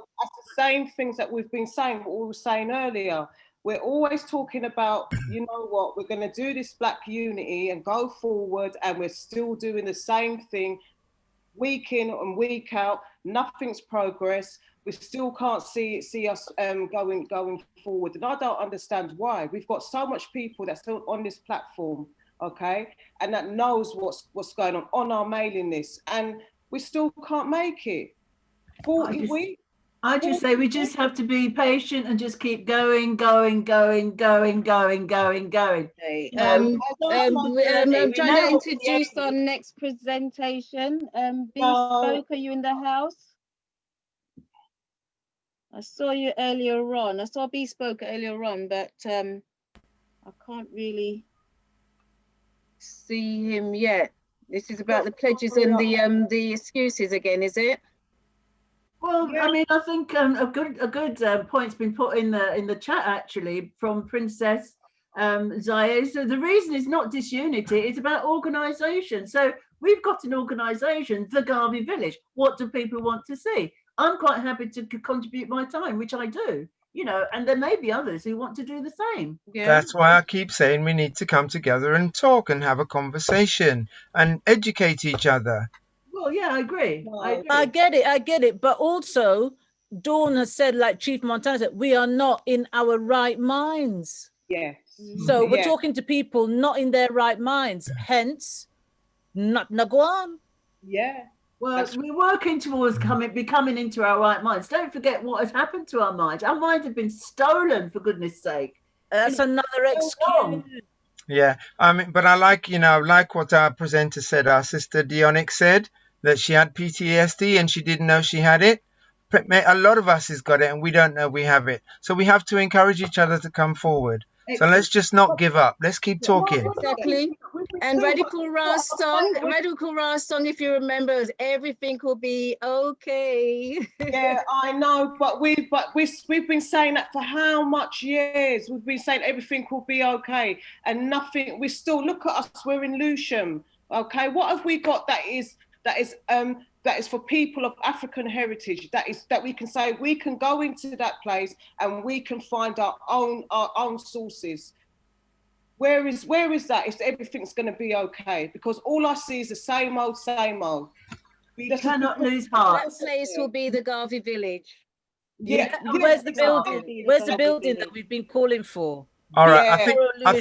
same things that we've been saying, what we were saying earlier. We're always talking about, you know what, we're going to do this Black unity and go forward, and we're still doing the same thing week in and week out. Nothing's progress. We still can't see us going forward, and I don't understand why. We've got so much people that's still on this platform, okay, and that knows what's going on our mailing list, and we still can't make it. 40 weeks. I just say we just have to be patient and just keep going. Okay. I'm trying to introduce our next presentation. B-Spoke, are you in the house? I saw you earlier on. I saw B-Spoke earlier on, but I can't really see him yet. This is about the pledges and the excuses again, is it? Well, I mean, I think a good point's been put in the chat actually from Princess Ziah. So the reason is not disunity; it's about organisation. So we've got an organisation, the Garvey Village. What do people want to see? I'm quite happy to contribute my time, which I do. You know, and there may be others who want to do the same. Yeah. That's why I keep saying we need to come together and talk and have a conversation and educate each other. Well, yeah, I agree. I get it. But also, Dawn has said, like Chief Montana said, we are not in our right minds. Yes. So we're talking to people not in their right minds. Hence, not Naguan. Yeah. Well, we're working towards becoming into our right minds. Don't forget what has happened to our minds. Our minds have been stolen, for goodness sake. That's another excuse. Yeah, I mean, but I like, like what our presenter said, our sister D-Onyx said, that she had PTSD and she didn't know she had it. A lot of us has got it and we don't know we have it. So we have to encourage each other to come forward. So let's just not give up. Let's keep talking. Exactly. And Radical Ra's song, if you remember, is everything will be okay. Yeah, I know, but we've been saying that for how much years? We've been saying everything will be okay, and nothing. We still, look at us. We're in Lewisham. Okay, what have we got that is for people of African heritage? That we can say we can go into that place and we can find our own sources. Where is that? It's everything's going to be okay, because all I see is the same old, same old. We cannot lose heart. That place will be the Garvey village. Yeah. Where's the building? Where's the building that we've been calling for? All right, Yeah.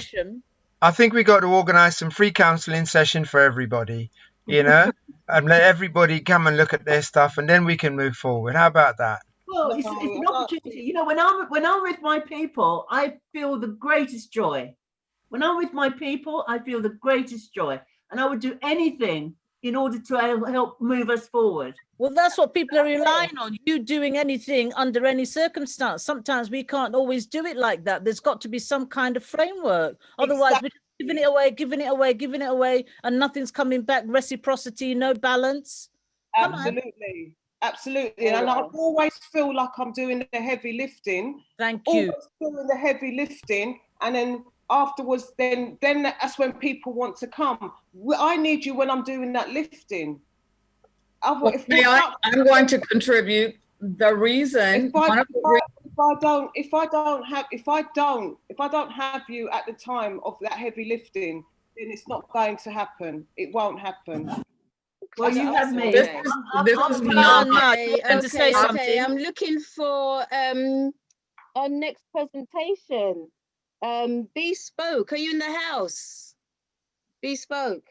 I think we got to organise some free counselling session for everybody, and let everybody come and look at their stuff, and then we can move forward. How about that? Well, it's an opportunity. When I'm with my people, I feel the greatest joy. When I'm with my people, I feel the greatest joy, and I would do anything in order to help move us forward. Well, that's what people are relying on, you doing anything under any circumstance. Sometimes we can't always do it like that. There's got to be some kind of framework. Otherwise, we're giving it away, and nothing's coming back. Reciprocity, no balance. Absolutely. And I always feel like I'm doing the heavy lifting. Thank you. Always doing the heavy lifting, and then afterwards, then that's when people want to come. I need you when I'm doing that lifting. I'm going to contribute. The reason if I don't have you at the time of that heavy lifting, then it's not going to happen. It won't happen. Well, you have me. This is to say something. Okay, I'm looking for our next presentation. Bespoke, are you in the house? Bespoke.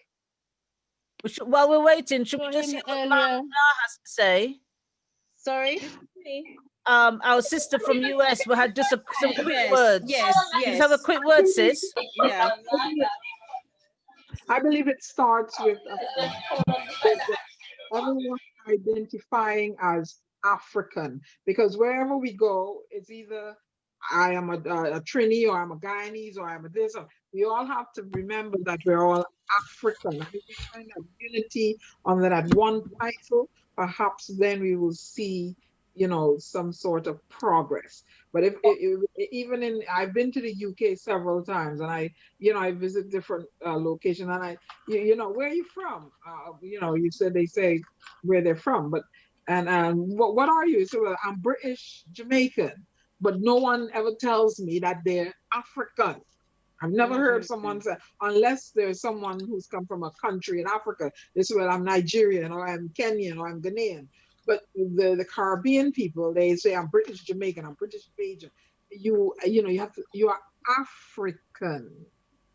While we're waiting, should we just see what Mara has to say? Sorry? Our sister from US had just some quick words. Yes. Just have a quick word, sis. Yeah. I believe it starts with everyone identifying as African, because wherever we go, it's either I am a Trini, or I'm a Guyanese, or I'm a this. Or we all have to remember that we're all African. If we find that unity under that one title, perhaps then we will see, some sort of progress. But I've been to the UK several times, and I visit different locations, and where are you from? You said they say where they're from, but what are you? So I'm British Jamaican. But no one ever tells me that they're African. I've never heard someone say, unless there's someone who's come from a country in Africa, they say, well, I'm Nigerian, or I'm Kenyan, or I'm Ghanaian. But the Caribbean people, they say, I'm British Jamaican, I'm British Bajan. You are African.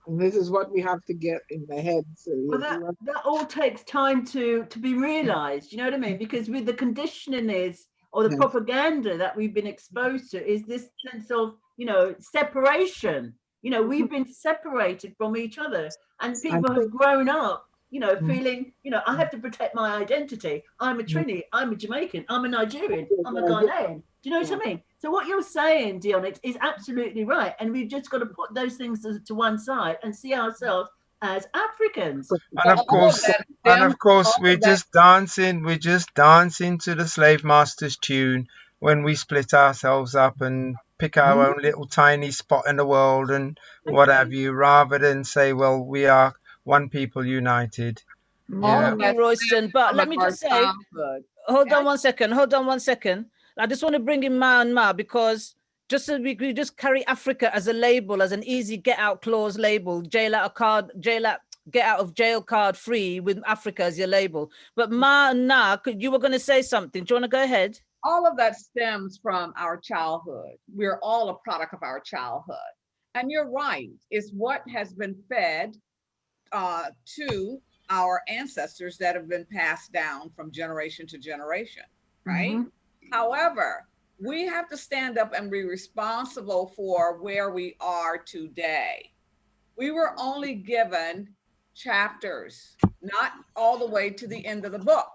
And this is what we have to get in the head. So well, that all takes time to be realized, you know what I mean? Because with the conditioning or the propaganda that we've been exposed to is this sense of, separation. We've been separated from each other, and people have grown up, feeling, I have to protect my identity. I'm a Trini, I'm a Jamaican, I'm a Nigerian, I'm a Ghanaian. Do you know what I mean? So what you're saying, D-Onyx, is absolutely right. And we've just got to put those things to one side and see ourselves as Africans. And of course, we're just dancing to the slave master's tune when we split ourselves up and pick our own little tiny spot in the world and what have you, rather than say, well, we are one people united. Thank you, Royston. But let me just say, hold on one second. I just want to bring in Ma, because just so we just carry Africa as a label, as an easy get out clause label, get out of jail card free with Africa as your label. But you were going to say something. Do you want to go ahead? All of that stems from our childhood. We're all a product of our childhood. And you're right, it's what has been fed to our ancestors that have been passed down from generation to generation, right? However, we have to stand up and be responsible for where we are today. we were only given chapters, not all the way to the end of the book.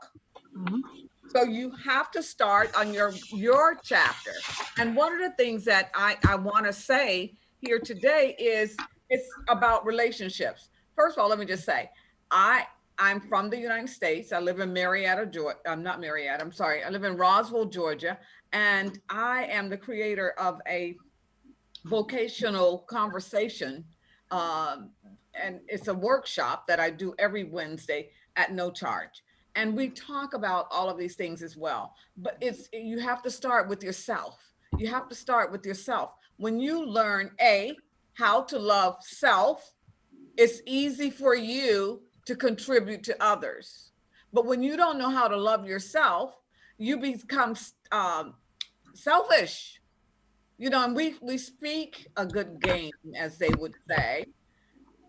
So you have to start on your chapter. And one of the things that I want to say here today is it's about relationships. First of all, let me just say, I'm from the United States. I live in Marietta, Georgia. I'm not Marietta, I'm sorry. I live in Roswell, Georgia. And I am the creator of a vocational conversation. And it's a workshop that I do every Wednesday at no charge. And we talk about all of these things as well. But you have to start with yourself. You have to start with yourself. When you learn how to love self, it's easy for you to contribute to others. But when you don't know how to love yourself, you become selfish. You know, and we speak a good game, as they would say,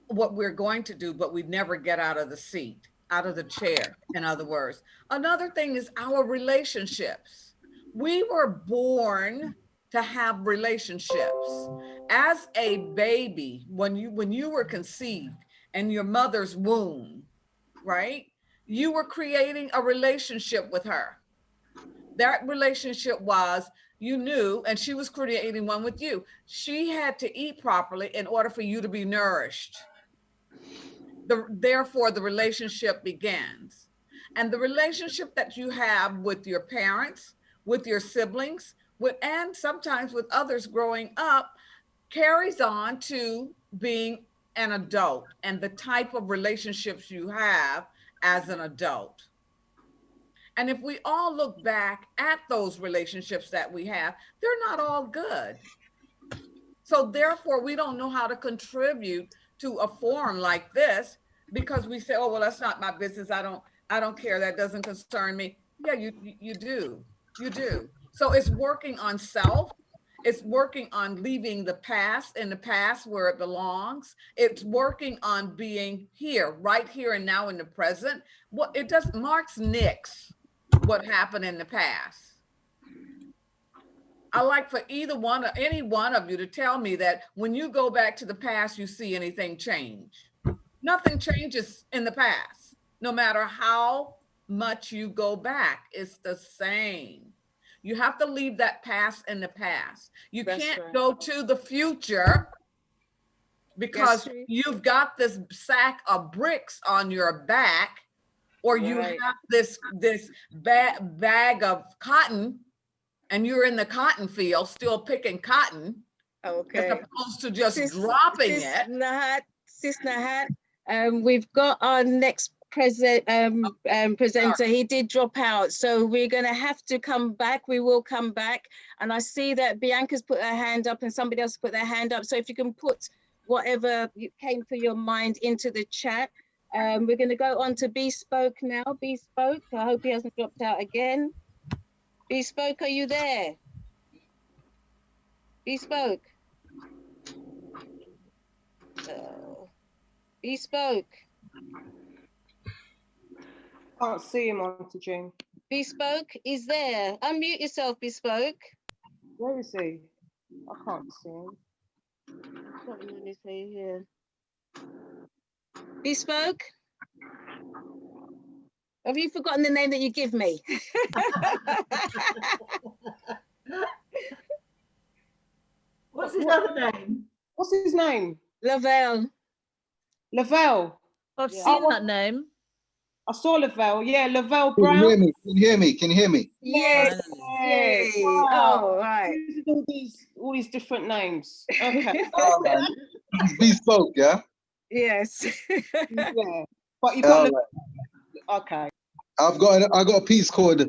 what we're going to do, but we never get out of the seat, out of the chair, in other words. Another thing is our relationships. We were born to have relationships. As a baby, when you were conceived in your mother's womb, right? You were creating a relationship with her. That relationship was, you knew, and she was creating one with you. She had to eat properly in order for you to be nourished. Therefore, the relationship begins. And the relationship that you have with your parents, with your siblings, and sometimes with others growing up, carries on to being an adult and the type of relationships you have as an adult. And if we all look back at those relationships that we have, they're not all good. So therefore, we don't know how to contribute to a forum like this, because we say, oh, well, that's not my business. I don't care. That doesn't concern me. Yeah, you do. You do. So it's working on self. It's working on leaving the past in the past where it belongs. It's working on being here, right here and now in the present. What it does, marks nix what happened in the past. I like for any one of you to tell me that when you go back to the past, you see anything change. Nothing changes in the past. No matter how much you go back, it's the same. You have to leave that past in the past. You can't go to the future because you've got this sack of bricks on your back, or you have this bag of cotton, and you're in the cotton field still picking cotton, as opposed to just dropping it. Sis Nahat, we've got our next presenter. He did drop out, so we're going to have to come back. We will come back. And I see that Bianca's put her hand up and somebody else put their hand up. So if you can put whatever came to your mind into the chat. We're going to go on to Bespoke now. Bespoke, I hope he hasn't dropped out again. Bespoke, are you there? Bespoke. Bespoke. Can't see him, Auntie Jane. Bespoke is there. Unmute yourself, Bespoke. Where is he? I can't see him. Something on his face here. Bespoke? Have you forgotten the name that you give me? What's his other name? What's his name? Lavelle. Lavelle. I've seen that name. I saw Lavelle. Yeah, Lavelle Can Brown. you hear me? Can you hear me? Can you hear me? Yes. Yes. Wow. Oh, right. All these different names. Okay. Oh, man. Bespoke, yeah? Yes. Yeah. But you got okay. I got a piece called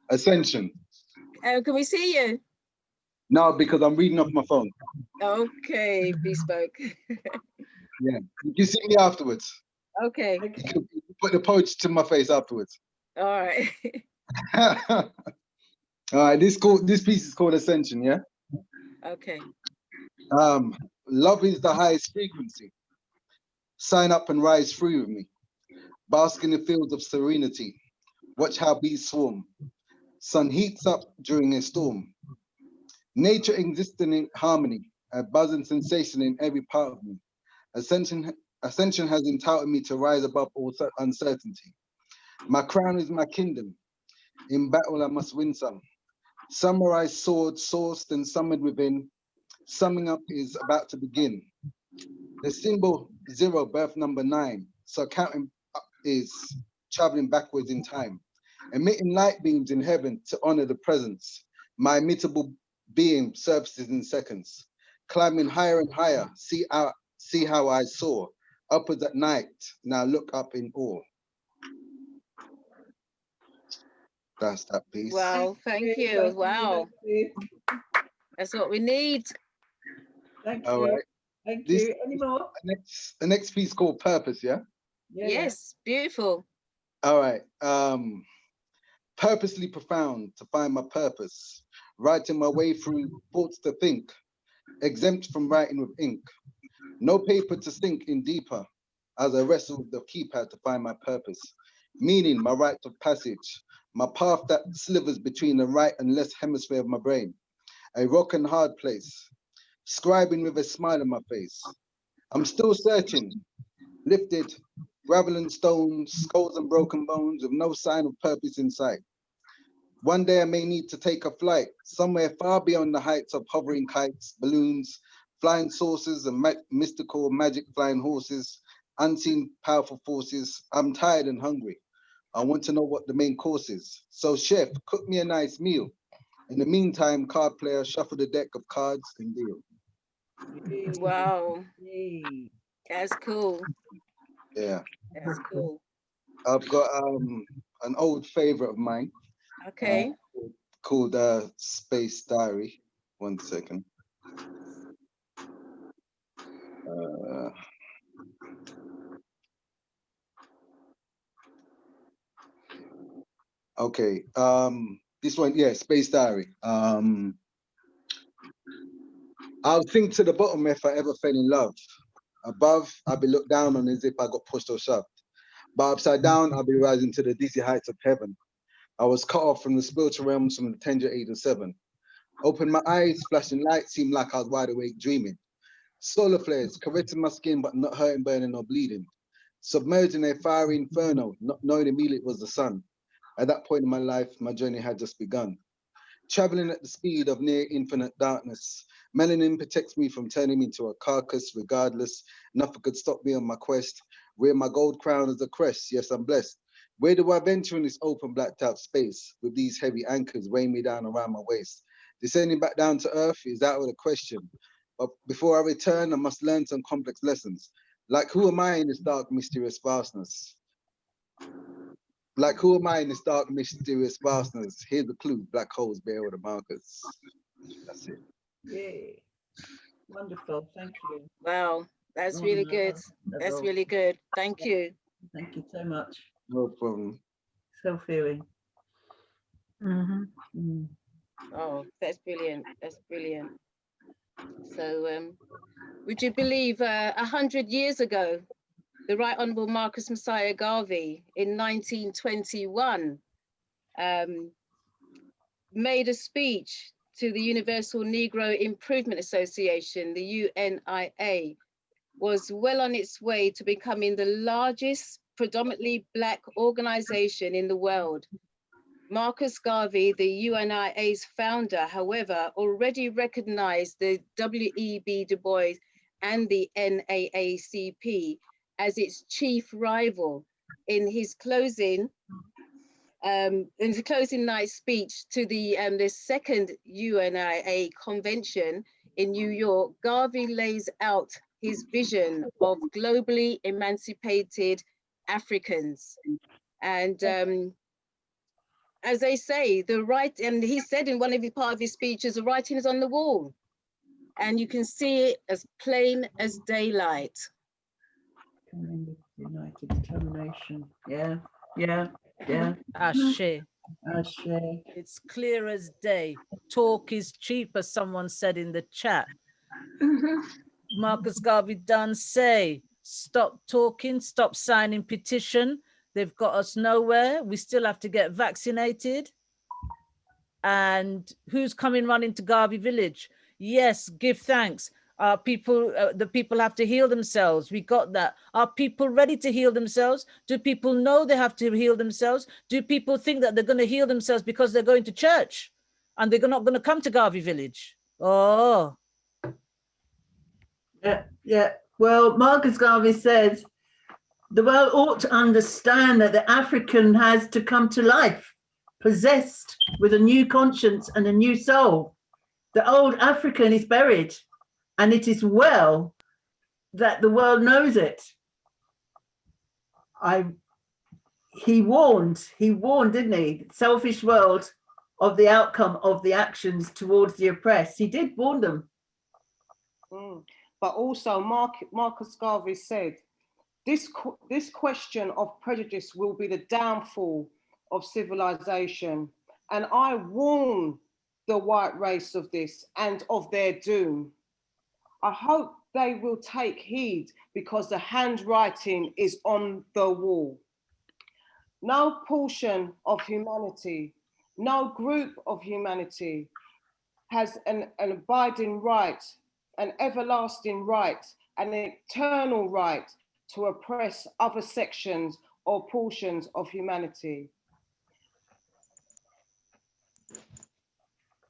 Ascension. Can we see you? No, because I'm reading off my phone. Okay, Bespoke. Yeah. You can see me afterwards. Okay. You can put the poetry to my face afterwards. All right. All right, this piece is called Ascension, yeah? Okay. Love is the highest frequency. Sign up and rise free with me. Bask in the fields of serenity. Watch how bees swarm. Sun heats up during a storm. Nature existing in harmony, a buzzing sensation in every part of me. Ascension has entitled me to rise above all uncertainty. My crown is my kingdom. In battle, I must win some. Samurai sword sourced and summoned within. Summing up is about to begin. The symbol 0, birth number 9. So counting up is traveling backwards in time. Emitting light beams in heaven to honor the presence. My imitable being surfaces in seconds. Climbing higher and higher, see how I soar. Upwards at night, now look up in awe. That's that piece. Wow, thank you. Wow. That's what we need. Thank All you. right. Thank This you. Any more? the next piece called Purpose, yeah? Yes, beautiful. All right. Purposely profound to find my purpose. Writing my way through thoughts to think. Exempt from writing with ink. No paper to sink in deeper as I wrestle with the keypad to find my purpose. Meaning my rite of passage. My path that slivers between the right and left hemisphere of my brain. A rock and hard place. Scribing with a smile on my face. I'm still searching. Lifted, gravel and stones, skulls and broken bones with no sign of purpose in sight. One day I may need to take a flight somewhere far beyond the heights of hovering kites, balloons, flying saucers and mystical magic flying horses, unseen powerful forces. I'm tired and hungry. I want to know what the main course is. So chef, cook me a nice meal. In the meantime, card player, shuffle the deck of cards and deal. Wow. That's cool. Yeah. That's cool. I've got an old favorite of mine. Okay. Called Space Diary. 1 second. Okay. This one, yeah, Space Diary. I'll sink to the bottom if I ever fell in love. Above, I'll be looked down on as if I got pushed or shoved. But upside down, I'll be rising to the dizzy heights of heaven. I was cut off from the spiritual realms from the tender age of 7. Opened my eyes, flashing light, seemed like I was wide awake dreaming. Solar flares, caressing my skin, but not hurting, burning, or bleeding. Submerged in a fiery inferno, not knowing immediately it was the sun. At that point in my life, my journey had just begun. Traveling at the speed of near infinite darkness. Melanin protects me from turning into a carcass. Regardless, nothing could stop me on my quest. Wear my gold crown as a crest. Yes, I'm blessed. Where do I venture in this open blacked out space with these heavy anchors weighing me down around my waist? Descending back down to earth is out of the question. But before I return, I must learn some complex lessons. Like, who am I in this dark, mysterious vastness? Like, who am I in this dark, mysterious vastness? Here's the clue: black holes bear all the markers. That's it. Yay. Wonderful. Thank you. Wow. That's really good. That's really good. Thank you. Thank you so much. No problem. So feeling. Oh, that's brilliant. That's brilliant. So, would you believe 100 years ago, the Right Honourable Marcus Messiah Garvey in 1921 made a speech to the Universal Negro Improvement Association, the UNIA, was well on its way to becoming the largest predominantly Black organization in the world. Marcus Garvey, the UNIA's founder, however, already recognized the W.E.B. Du Bois and the NAACP as its chief rival in his closing night speech to the second UNIA convention in New York. Garvey lays out his vision of globally emancipated Africans. And as they say, and he said in one of his part of his speeches, the writing is on the wall, and you can see it as plain as daylight. United determination. Yeah, yeah, yeah. Ashe. Ashe. It's clear as day. Talk is cheap, as someone said in the chat. Marcus Garvey done say, stop talking, stop signing petition. They've got us nowhere. We still have to get vaccinated. And who's coming running to Garvey Village? Yes, give thanks. Are people, the people have to heal themselves. We got that. Are people ready to heal themselves? Do people know they have to heal themselves? Do people think that they're going to heal themselves because they're going to church and they're not going to come to Garvey village? Oh. Yeah. Well, Marcus Garvey says, the world ought to understand that the African has to come to life, possessed with a new conscience and a new soul. The old African is buried, and it is well that the world knows it. He warned, didn't he? Selfish world of the outcome of the actions towards the oppressed. He did warn them. But also Marcus Garvey said, this question of prejudice will be the downfall of civilization. And I warn the white race of this and of their doom. I hope they will take heed because the handwriting is on the wall. No portion of humanity, no group of humanity has an abiding right, an everlasting right, an eternal right to oppress other sections or portions of humanity.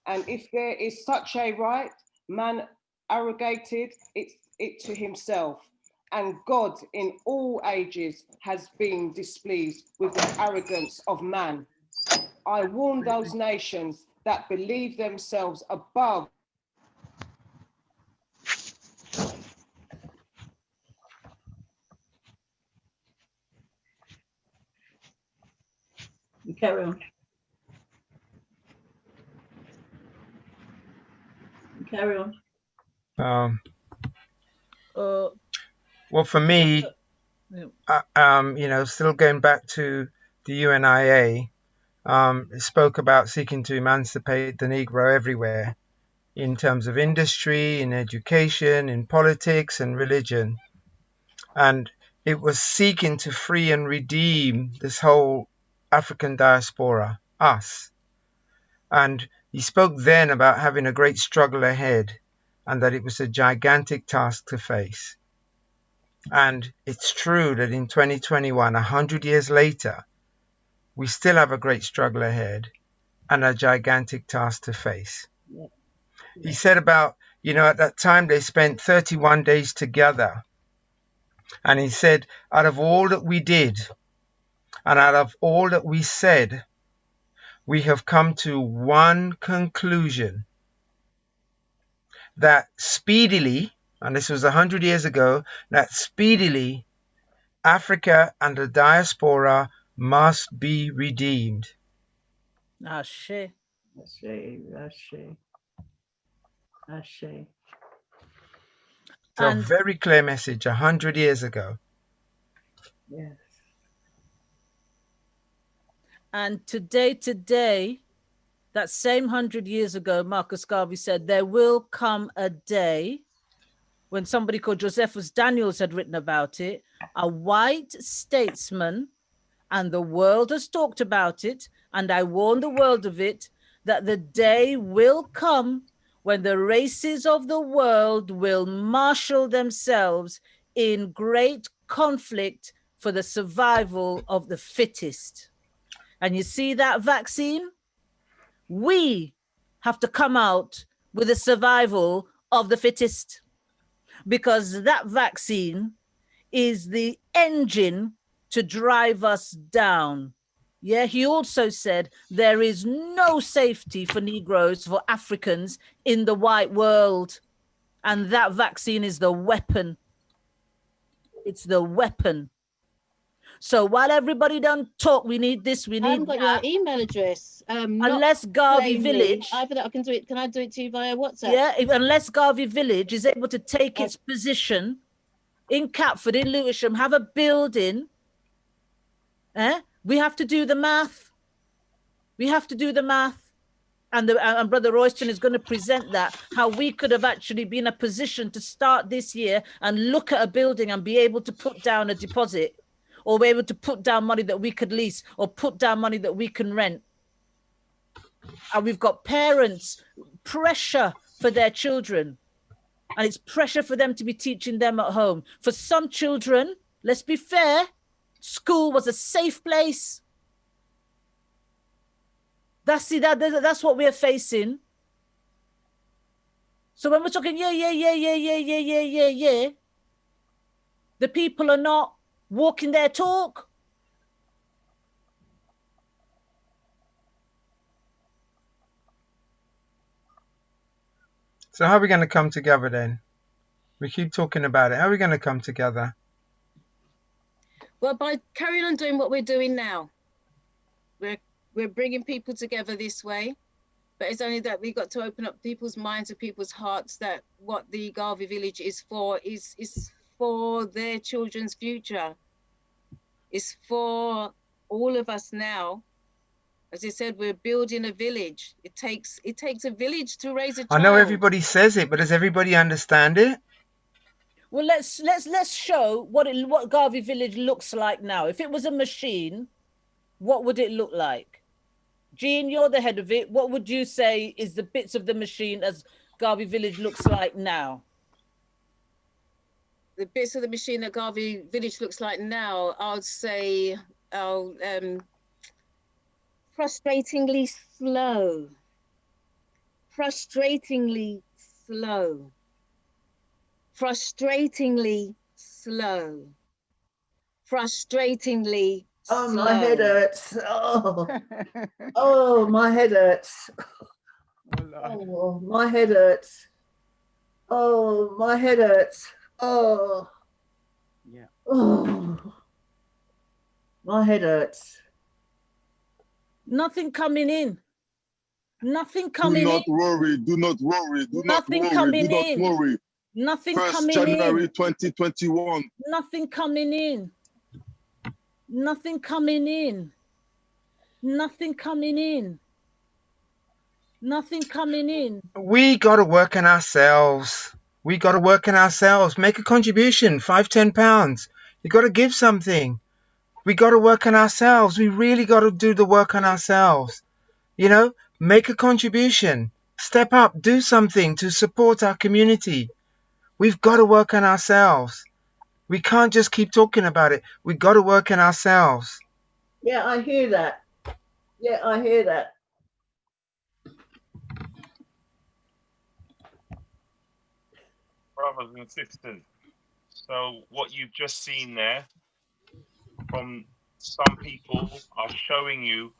And if there is such a right, man arrogated it to himself, and God in all ages has been displeased with the arrogance of man. I warn those nations that believe themselves above Carry on. Carry on. Well, for me, you know, still going back to the UNIA, it spoke about seeking to emancipate the Negro everywhere in terms of industry, in education, in politics and religion. And it was seeking to free and redeem this whole African diaspora, us. And he spoke then about having a great struggle ahead and that it was a gigantic task to face. And it's true that in 2021, 100 years later, we still have a great struggle ahead and a gigantic task to face. Yeah. He said about, you know, at that time they spent 31 days together. And he said, out of all that we did and out of all that we said, we have come to one conclusion, that speedily, and this was 100 years ago, that speedily Africa and the diaspora must be redeemed. Ashe. Ashe, ashe, ashe. So a very clear message 100 years ago. Yes. And today, that same 100 years ago, Marcus Garvey said, there will come a day when somebody called Josephus Daniels had written about it, a white statesman, and the world has talked about it, and I warn the world of it, that the day will come when the races of the world will marshal themselves in great conflict for the survival of the fittest. And you see that vaccine? We have to come out with the survival of the fittest, because that vaccine is the engine to drive us down. Yeah, he also said there is no safety for Negroes, for Africans in the white world. And that vaccine is the weapon. It's the weapon. So while everybody don't talk, we need this, we need I haven't got your email address. Unless Garvey Village, I can do it. Can I do it to you via WhatsApp? Yeah, unless Garvey Village is able to take its position in Catford, in Lewisham, have a building. We have to do the math. We have to do the math. And Brother Royston is going to present that, how we could have actually been in a position to start this year and look at a building and be able to put down a deposit, or be able to put down money that we could lease, or put down money that we can rent. And we've got parents, pressure for their children. And it's pressure for them to be teaching them at home. For some children, let's be fair, school was a safe place. That's what we're facing. So when we're talking, yeah, the people are not walking their talk. So how are we going to come together then? We keep talking about it. How are we going to come together? Well, by carrying on doing what we're doing now. We're bringing people together this way, but it's only that we've got to open up people's minds and people's hearts that what the Garvey village is for for their children's future. It's for all of us now. As I said, we're building a village. It takes a village to raise a child. I know everybody says it, but does everybody understand it? Well, let's show what Garvey village looks like now. If it was a machine, what would it look like? Jean, you're the head of it. What would you say is the bits of the machine as Garvey village looks like now? The bits of the machine that Garvey village looks like now, I would say, frustratingly slow. Frustratingly slow. Frustratingly slow. Frustratingly Oh, slow. my head hurts. Oh, oh, my head hurts. Oh, my head hurts. Oh, my head hurts. Oh, yeah. Oh, my head hurts. Nothing coming in. Nothing coming in. Do not worry. Do not worry. Do Nothing not worry. coming Do not in. worry. Nothing 1st coming January in. 2021. Nothing coming in. Nothing coming in. Nothing coming in. Nothing coming in. We got to work on ourselves. We got to work on ourselves. Make a contribution, £5, £10. You got to give something. We got to work on ourselves. We really got to do the work on ourselves. You know, make a contribution. Step up. Do something to support our community. We've got to work on ourselves. We can't just keep talking about it. We've got to work on ourselves. Yeah, I hear that. Yeah, I hear that. Brothers and sisters, so what you've just seen there from some people are showing you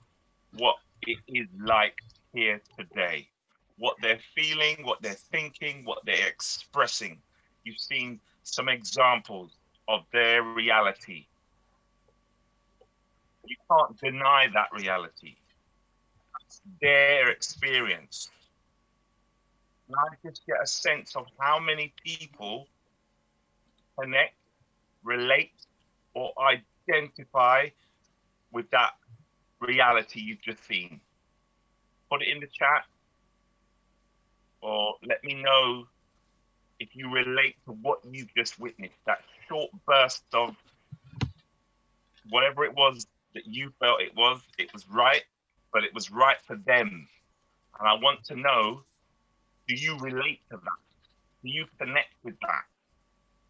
what it is like here today, what they're feeling, what they're thinking, what they're expressing. You've seen some examples of their reality. You can't deny that reality. That's their experience. And I just get a sense of how many people connect, relate, or identify with that reality you've just seen. Put it in the chat, or let me know if you relate to what you've just witnessed, that short burst of whatever it was that you felt it was right, but it was right for them. And I want to know, do you relate to that? Do you connect with that?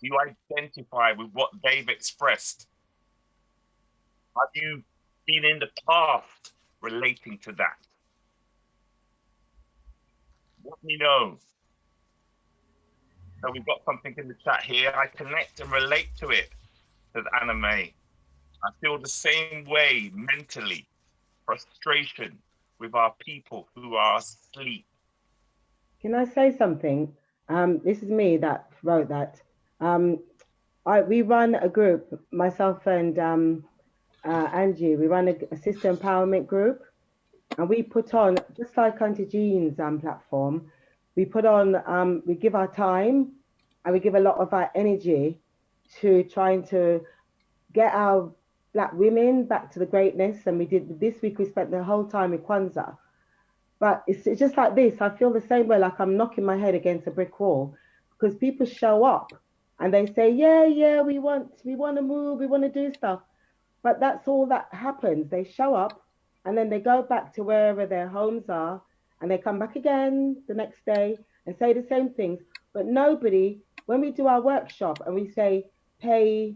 Do you identify with what they've expressed? Have you been in the past relating to that? Let me know. So we've got something in the chat here. I connect and relate to it, says Anna May. I feel the same way mentally. Frustration with our people who are asleep. Can I say something? This is me that wrote that. We run a group, myself and Angie, we run a sister empowerment group, and we put on, just like Auntie Jean's platform, we put on, we give our time and we give a lot of our energy to trying to get our Black women back to the greatness. And we did, this week we spent the whole time in Kwanzaa. But it's just like this, I feel the same way, like I'm knocking my head against a brick wall, because people show up and they say, yeah, we want to move, we want to do stuff. But that's all that happens. They show up and then they go back to wherever their homes are, and they come back again the next day and say the same things. But nobody, when we do our workshop and we say pay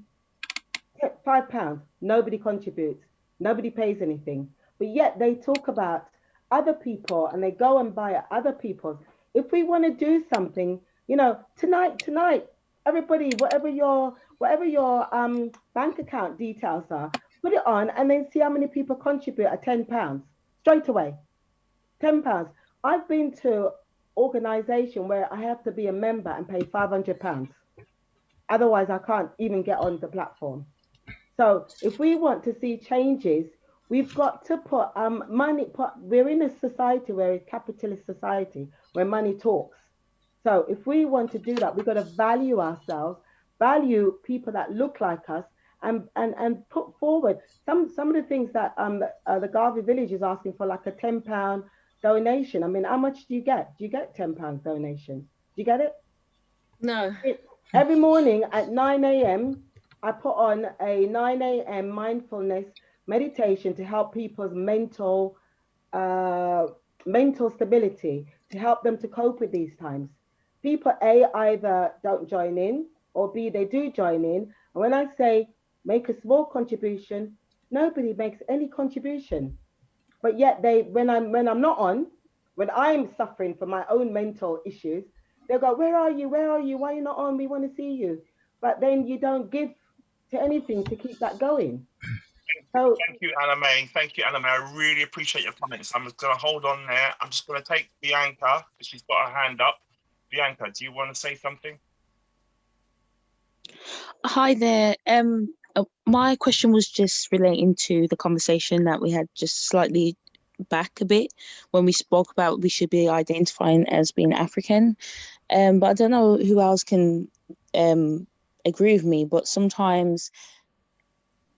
£5, nobody contributes, nobody pays anything. But yet they talk about other people and they go and buy at other people's. If we want to do something, you know, tonight, everybody, whatever your bank account details are, put it on and then see how many people contribute at £10 straight away. £10. I've been to organization where I have to be a member and pay £500. Otherwise, I can't even get on the platform. So if we want to see changes, we've got to put money. We're in a society where it's capitalist society where money talks. So if we want to do that, we've got to value ourselves, value people that look like us, and put forward some of the things that the Garvey village is asking for, like a £10 donation. I mean, how much do you get? Do you get £10 donation? Do you get it? No. Every morning at 9 a.m., I put on a 9 a.m. mindfulness meditation to help people's mental stability, to help them to cope with these times. People, A, either don't join in, or B, they do join in. And when I say make a small contribution, nobody makes any contribution. But yet when I'm not on, when I'm suffering from my own mental issues, they go, where are you? Where are you? Why are you not on? We want to see you. But then you don't give to anything to keep that going. So thank you, Anna May. Thank you, Anna May. I really appreciate your comments. I'm just going to hold on there. I'm just going to take Bianca, because she's got her hand up. Bianca, do you want to say something? Hi there. My question was just relating to the conversation that we had just slightly back a bit when we spoke about we should be identifying as being African. But I don't know who else can agree with me, but sometimes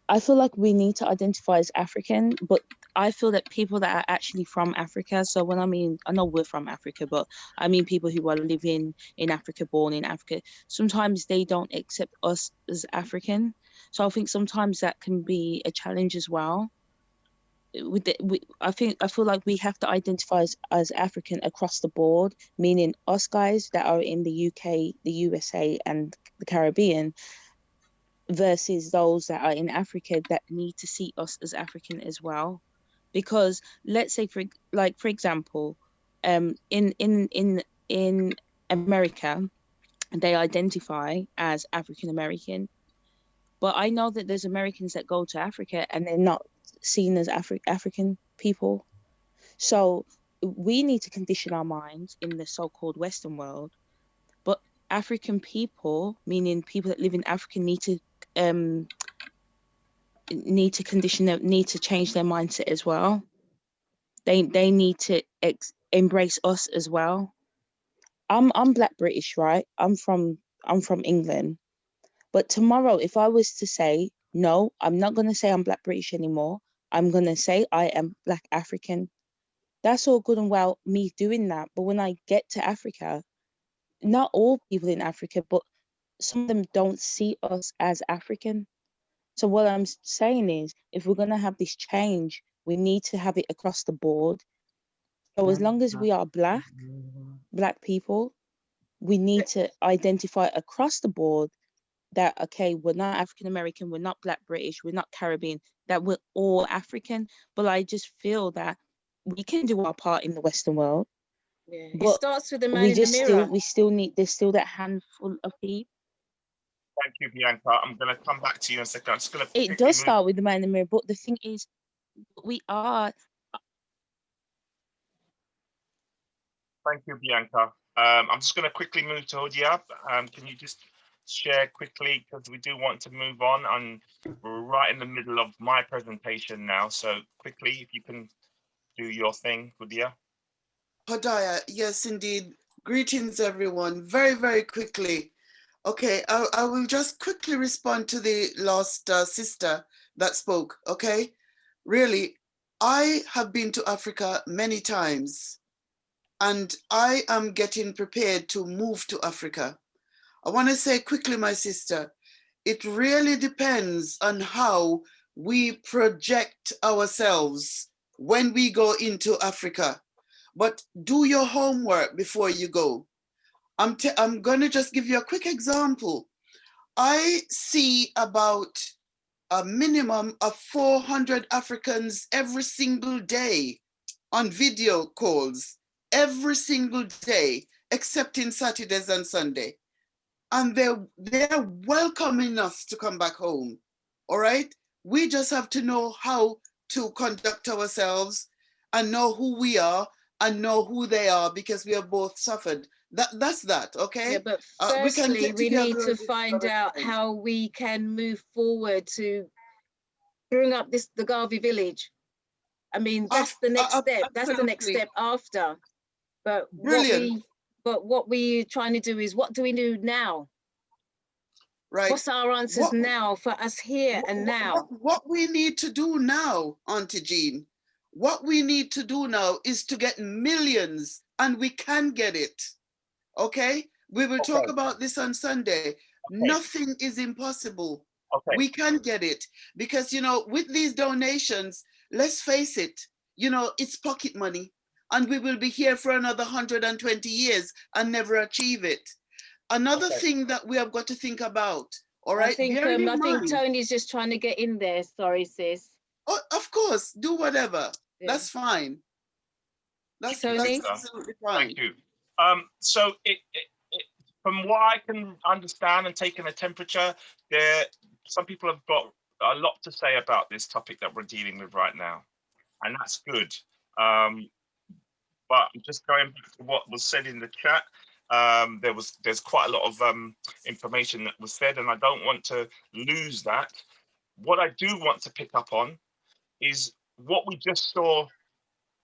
I feel like we need to identify as African, but I feel that people that are actually from Africa, so when I know we're from Africa, but I mean people who are living in Africa, born in Africa, sometimes they don't accept us as African. So I think sometimes that can be a challenge as well. I feel like we have to identify as African across the board, meaning us guys that are in the UK, the USA, and the Caribbean, versus those that are in Africa that need to see us as African as well. Because let's say for example, in America, they identify as African American, but I know that there's Americans that go to Africa and they're not seen as African people. So we need to condition our minds in the so-called Western world, but African people, meaning people that live in Africa, need to condition them, need to change their mindset as well. They need to embrace us as well. I'm Black British, right? I'm from England. But tomorrow, if I was to say, no, I'm not going to say I'm Black British anymore, I'm going to say I am Black African. That's all good and well, me doing that. But when I get to Africa, not all people in Africa, but some of them don't see us as African. So what I'm saying is, if we're going to have this change, we need to have it across the board. So as long as we are Black people, we need to identify across the board that, okay, we're not African American, we're not Black British, we're not Caribbean, that we're all African. But I just feel that we can do our part in the Western world. Yeah, it starts with the man in the mirror. We still need, there's still that handful of people. Thank you, Bianca. I'm going to come back to you in a second. I'm just going to. It does start with the man in the mirror, but the thing is, we are. Thank you, Bianca. I'm just going to quickly move to Odia. Can you just share quickly, because we do want to move on, and we're right in the middle of my presentation now. So quickly, if you can do your thing, Odia. Hodaya, yes, indeed. Greetings, everyone. Very, very quickly. Okay, I will just quickly respond to the last sister that spoke, okay? Really, I have been to Africa many times, and I am getting prepared to move to Africa. I want to say quickly, my sister, it really depends on how we project ourselves when we go into Africa. But do your homework before you go. I'm going to just give you a quick example. I see about a minimum of 400 Africans every single day on video calls, every single day, excepting Saturdays and Sunday. And they're welcoming us to come back home, all right? We just have to know how to conduct ourselves and know who we are and know who they are, because we have both suffered. That's that, okay? Yeah, but firstly, we need to find out how we can move forward to bring up the Garvey village. I mean, that's the next step. That's the next step after. But what we're trying to do is, what do we do now? Right. What's our answers now for us here and now? What we need to do now, Auntie Jean, what we need to do now is to get millions, and we can get it. Okay? We will talk about this on Sunday. Nothing is impossible. We can get it, because, you know, with these donations, let's face it, you know, it's pocket money, and we will be here for another 120 years and never achieve it. Another thing that we have got to think about, all right? I think Tony's just trying to get in there. Sorry, sis. Oh, of course, do whatever. Yeah. That's fine. That's absolutely fine. Thank you. So from what I can understand and taking a temperature, some people have got a lot to say about this topic that we're dealing with right now, and that's good. But just going back to what was said in the chat, there's quite a lot of information that was said, and I don't want to lose that. What I do want to pick up on is what we just saw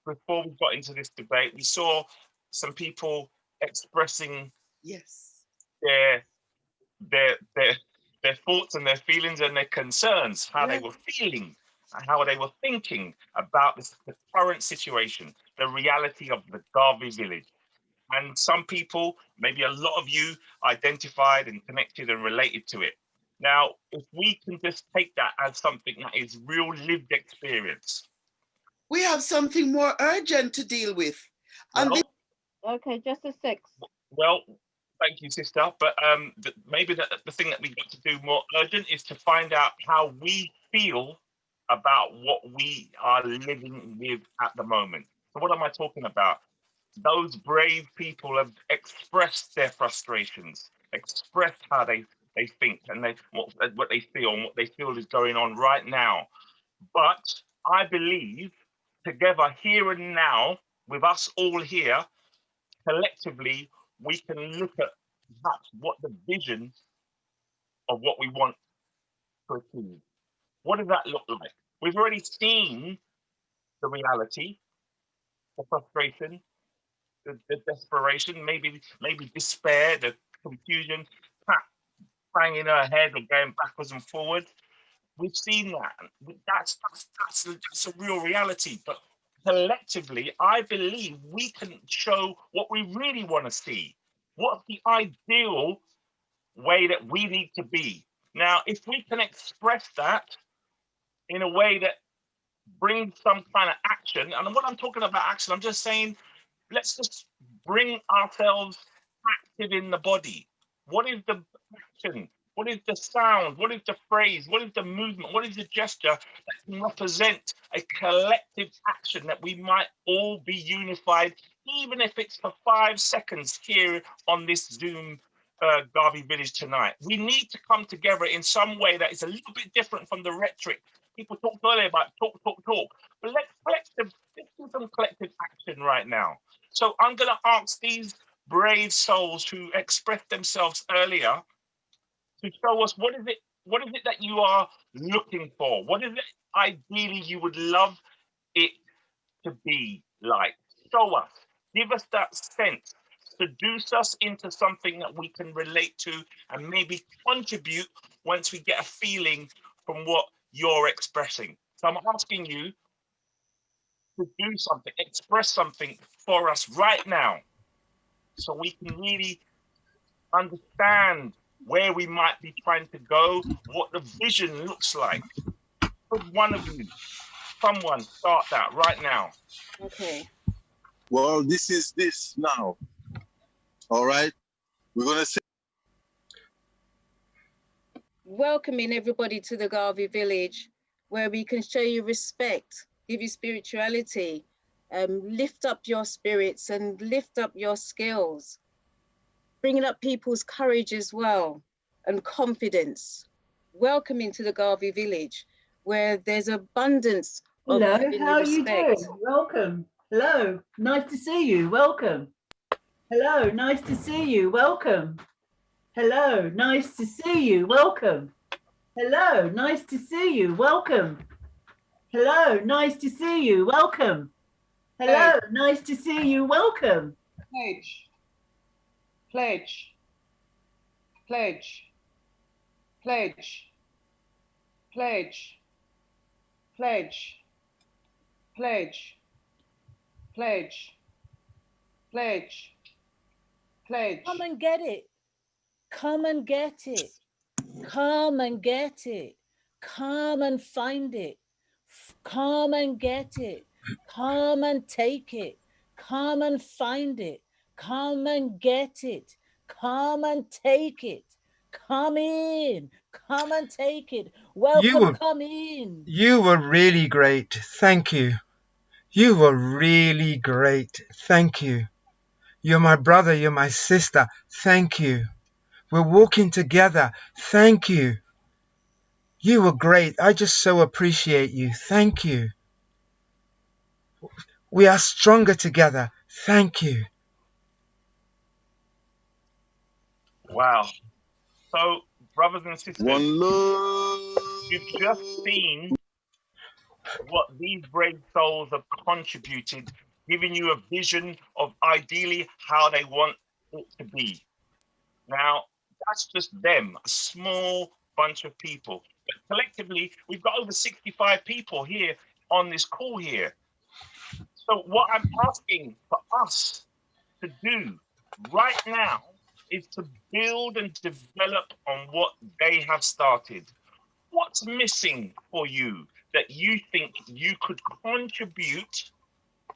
before we got into this debate. We saw some people expressing their thoughts and their feelings and their concerns, how they were feeling and how they were thinking about the current situation, the reality of the Garvey village. And some people, maybe a lot of you, identified and connected and related to it. Now, if we can just take that as something that is real lived experience. We have something more urgent to deal with. Okay, just a sec. Well, thank you, sister. But maybe the thing that we've got to do more urgent is to find out how we feel about what we are living with at the moment. So what am I talking about? Those brave people have expressed their frustrations, expressed how they think and what they feel and what they feel is going on right now. But I believe together here and now, with us all here, collectively, we can look at perhaps what the vision of what we want to achieve. What does that look like? We've already seen the reality, the frustration, the desperation, maybe despair, the confusion, banging her head or going backwards and forwards. We've seen that. That's a real reality. But collectively, I believe we can show what we really want to see. What's the ideal way that we need to be? Now, if we can express that in a way that brings some kind of action, and when I'm talking about action, I'm just saying, let's just bring ourselves active in the body. What is the action? What is the sound? What is the phrase? What is the movement? What is the gesture that can represent a collective action that we might all be unified, even if it's for 5 seconds here on this Zoom Garvey village tonight? We need to come together in some way that is a little bit different from the rhetoric. People talked earlier about talk. But let's do some collective action right now. So I'm going to ask these brave souls who expressed themselves earlier to show us what is it that you are looking for? What is it ideally you would love it to be like? Show us, give us that sense, seduce us into something that we can relate to and maybe contribute once we get a feeling from what you're expressing. So I'm asking you to do something, express something for us right now so we can really understand where we might be trying to go, what the vision looks like. Could one of you, someone, start that right now? Okay. Well, this is this now. All right. We're going to say. Welcoming everybody to the Garvey village, where we can show you respect, give you spirituality, lift up your spirits and lift up your skills, bringing up people's courage as well and confidence. Welcoming to the Garvey village, where there's abundance of Hello, giving how you are you respect. doing? Welcome. Hello, nice to see you. Welcome. Hello, nice to see you. Welcome. Hello, nice to see you. Welcome. Hello, nice to see you. Welcome. Hello, nice to see you. Welcome. Hello, nice to see you. Welcome. Pledge. Pledge. Pledge. Pledge. Pledge. Pledge. Pledge. Pledge. Pledge. Pledge. Come and get it. Come and get it. Come and get it. Come and find it. Come and get it. Come and take it. Come and find it. Come and get it. Come and take it. Come in. Come and take it. Welcome, come in. You were really great. Thank you. You were really great. Thank you. You're my brother. You're my sister. Thank you. We're walking together. Thank you. You were great. I just so appreciate you. Thank you. We are stronger together. Thank you. Wow. So, brothers and sisters, you've just seen what these brave souls have contributed, giving you a vision of ideally how they want it to be. Now, that's just them, a small bunch of people. But collectively, we've got over 65 people here on this call here. So what I'm asking for us to do right now is to build and develop on what they have started. What's missing for you that you think you could contribute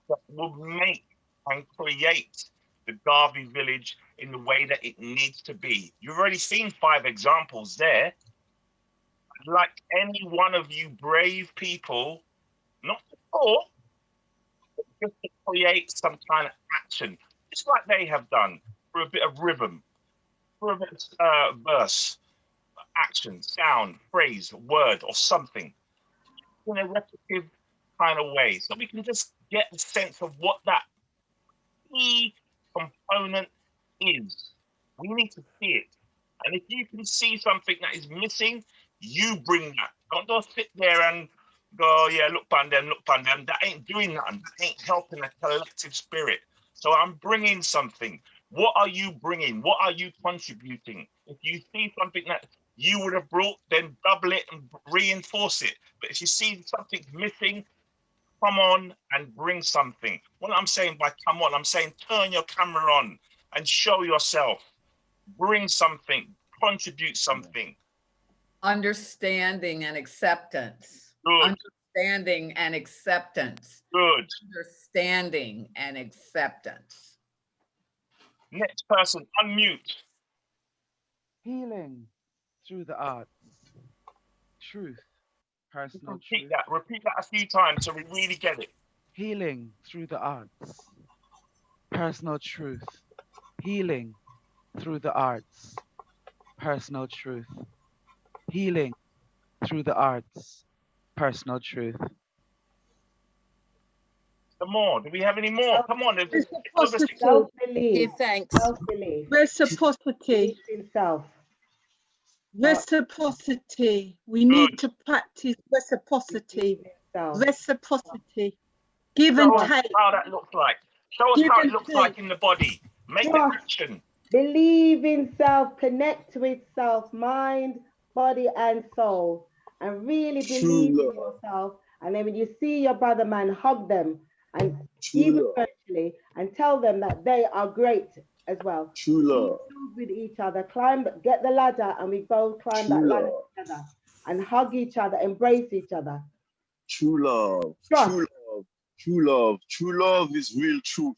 that will make and create the Garvey village in the way that it needs to be? You've already seen 5 examples there. I'd like any one of you brave people, not to talk, but just to create some kind of action, just like they have done, for a bit of rhythm, for a bit of verse, action, sound, phrase, word, or something in a repetitive kind of way, so we can just get the sense of what that key component is. We need to see it. And if you can see something that is missing, you bring that. Don't just sit there and go, yeah, look pan them. That ain't doing nothing. That ain't helping a collective spirit. So I'm bringing something. What are you bringing? What are you contributing? If you see something that you would have brought, then double it and reinforce it. But if you see something missing, come on and bring something. What I'm saying by come on, I'm saying turn your camera on and show yourself. Bring something, contribute something. Understanding and acceptance. Good. Understanding and acceptance. Good. Understanding and acceptance. Next person, unmute. Healing through the arts. Truth. Personal Repeat that. Repeat that a few times so we really get it. Healing through the arts. Personal truth. Healing through the arts. Personal truth. Healing through the arts. Personal truth. Some more. Do we have any more? Come on. Self-belief. Thanks. Self-belief. Reciprocity. In self. Reciprocity. We need to practice reciprocity. Reciprocity. Give and take. How that looks like. Show us how it looks like in the body. Make it action. Believe in self, connect with self, mind, body, and soul, and really believe in yourself. And then when you see your brother man, hug them, and even virtually, and tell them that they are great as well. True love. With each other, climb, get the ladder, and we both climb that ladder together, and hug each other, embrace each other. True love. True love. True love. True love is real truth.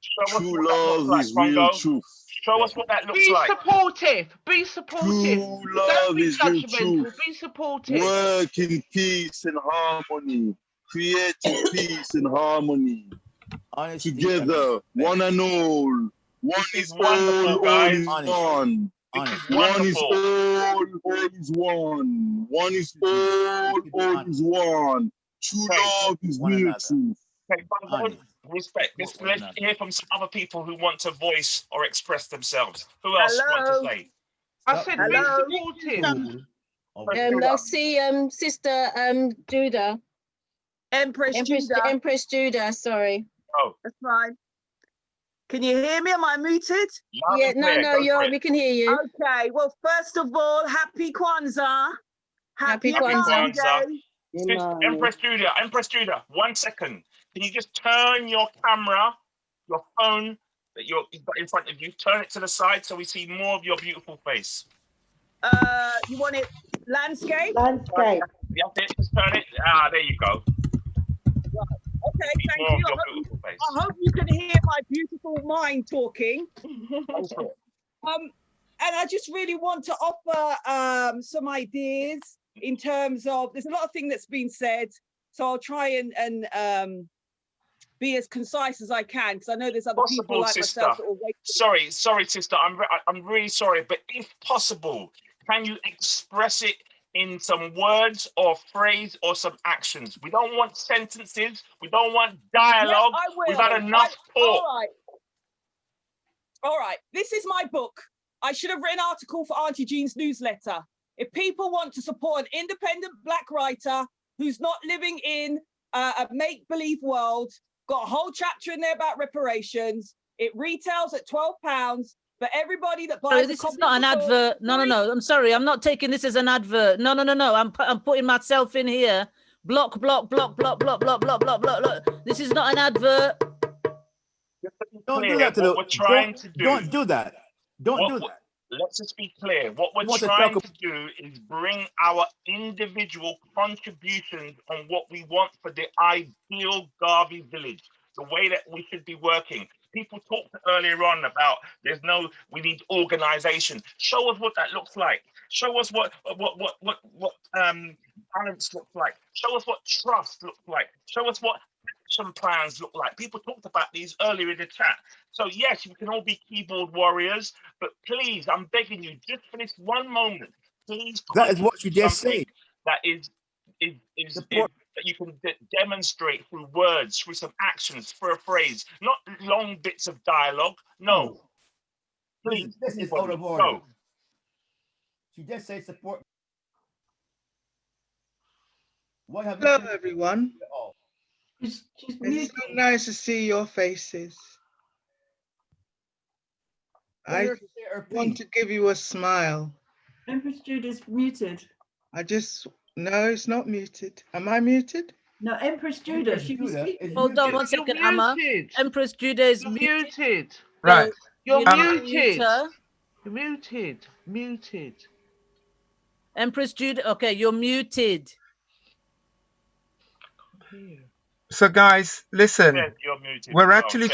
Show us True what that looks love like, is real Bongo. truth. Show us what that looks Be like. supportive. Be supportive. True Don't love be is real judgmental. truth. Be supportive. Work in peace and harmony. Creating peace and harmony. Honesty and Together, respect. one and all. One This is is wonderful, all guys. is Honesty. one. This is One is wonderful. all is one. One is all is one. True Okay. love is One real another. truth. Okay, Bongo, Honest. respect. Support one Let's another. hear from some other people who want to voice or express themselves. Who else want to Hello. say? I said be Hello. supportive. I see Sister Judah. Empress Judah. Empress Judah, sorry. Oh. That's fine. Can you hear me? Am I muted? Yeah, no, we can hear you. Okay. Well, first of all, happy Kwanzaa. Happy Kwanzaa. Day. Empress Judah, 1 second. Can you just turn your camera, your phone that you've got in front of you, turn it to the side so we see more of your beautiful face? You want it landscape? Landscape. Yeah, just turn it. Ah, there you go. Okay, thank More of you. your beautiful face. I hope you can hear my beautiful mind talking. And I just really want to offer some ideas in terms of, there's a lot of things that's been said, so I'll try and be as concise as I can, because I know there's other people like myself that will wait. Sorry, sister. I'm really sorry, but if possible, can you express it in some words or phrase or some actions? We don't want sentences. We don't want dialogue. Yes, I will. We've had enough talk. All right. This is my book. I should have written an article for Auntie Jean's newsletter. If people want to support an independent Black writer who's not living in a make-believe world, got a whole chapter in there about reparations. It retails at £12 for everybody that buys. Sorry, this is not an advert. No. I'm sorry. I'm not taking this as an advert. No. I'm putting myself in here. Block. This is not an advert. Don't do that to what we're trying to do. Don't do that. Don't do that. Let's just be clear. What we're trying to do is bring our individual contributions on what we want for the ideal Garvey village, the way that we should be working. People talked earlier on about we need organization. Show us what that looks like. Show us what balance looks like. Show us what trust looks like. Show us what action plans look like. People talked about these earlier in the chat. So yes, we can all be keyboard warriors, but please, I'm begging you, just for this one moment, please. That is what you just said. That is that you can demonstrate through words, through some actions, for a phrase, not long bits of dialogue. No. Please. This is out of order. Go. She just said support. Hello, everyone. It's so nice to see your faces. I want to give you a smile. Empress Judah's muted. No, it's not muted. Am I muted? No, Empress Judah. She was speaking. Hold on 1 second, Emma. Empress Judah is muted. Right. You're muted. You're muted. Empress Judah. Okay, you're muted. So guys, listen. Yes, you're muted. We're actually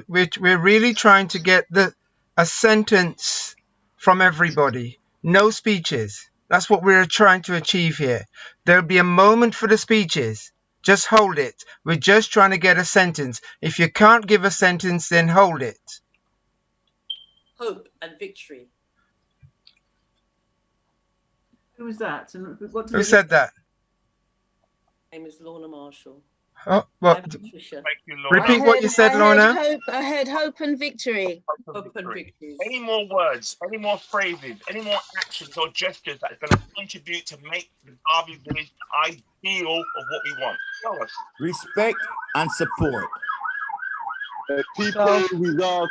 we're really trying to get a sentence from everybody. No speeches. That's what we're trying to achieve here. There'll be a moment for the speeches. Just hold it. We're just trying to get a sentence. If you can't give a sentence, then hold it. Hope and victory. Who was that? And what Who said that? My name is Lorna Marshall. Oh, well, Patricia. Repeat what you said, Lorna. I heard hope and victory. Hope and victory. Any more words, any more phrases, any more actions or gestures that are going to contribute to make the Garvey village the ideal of what we want? Tell us. Respect and support. People without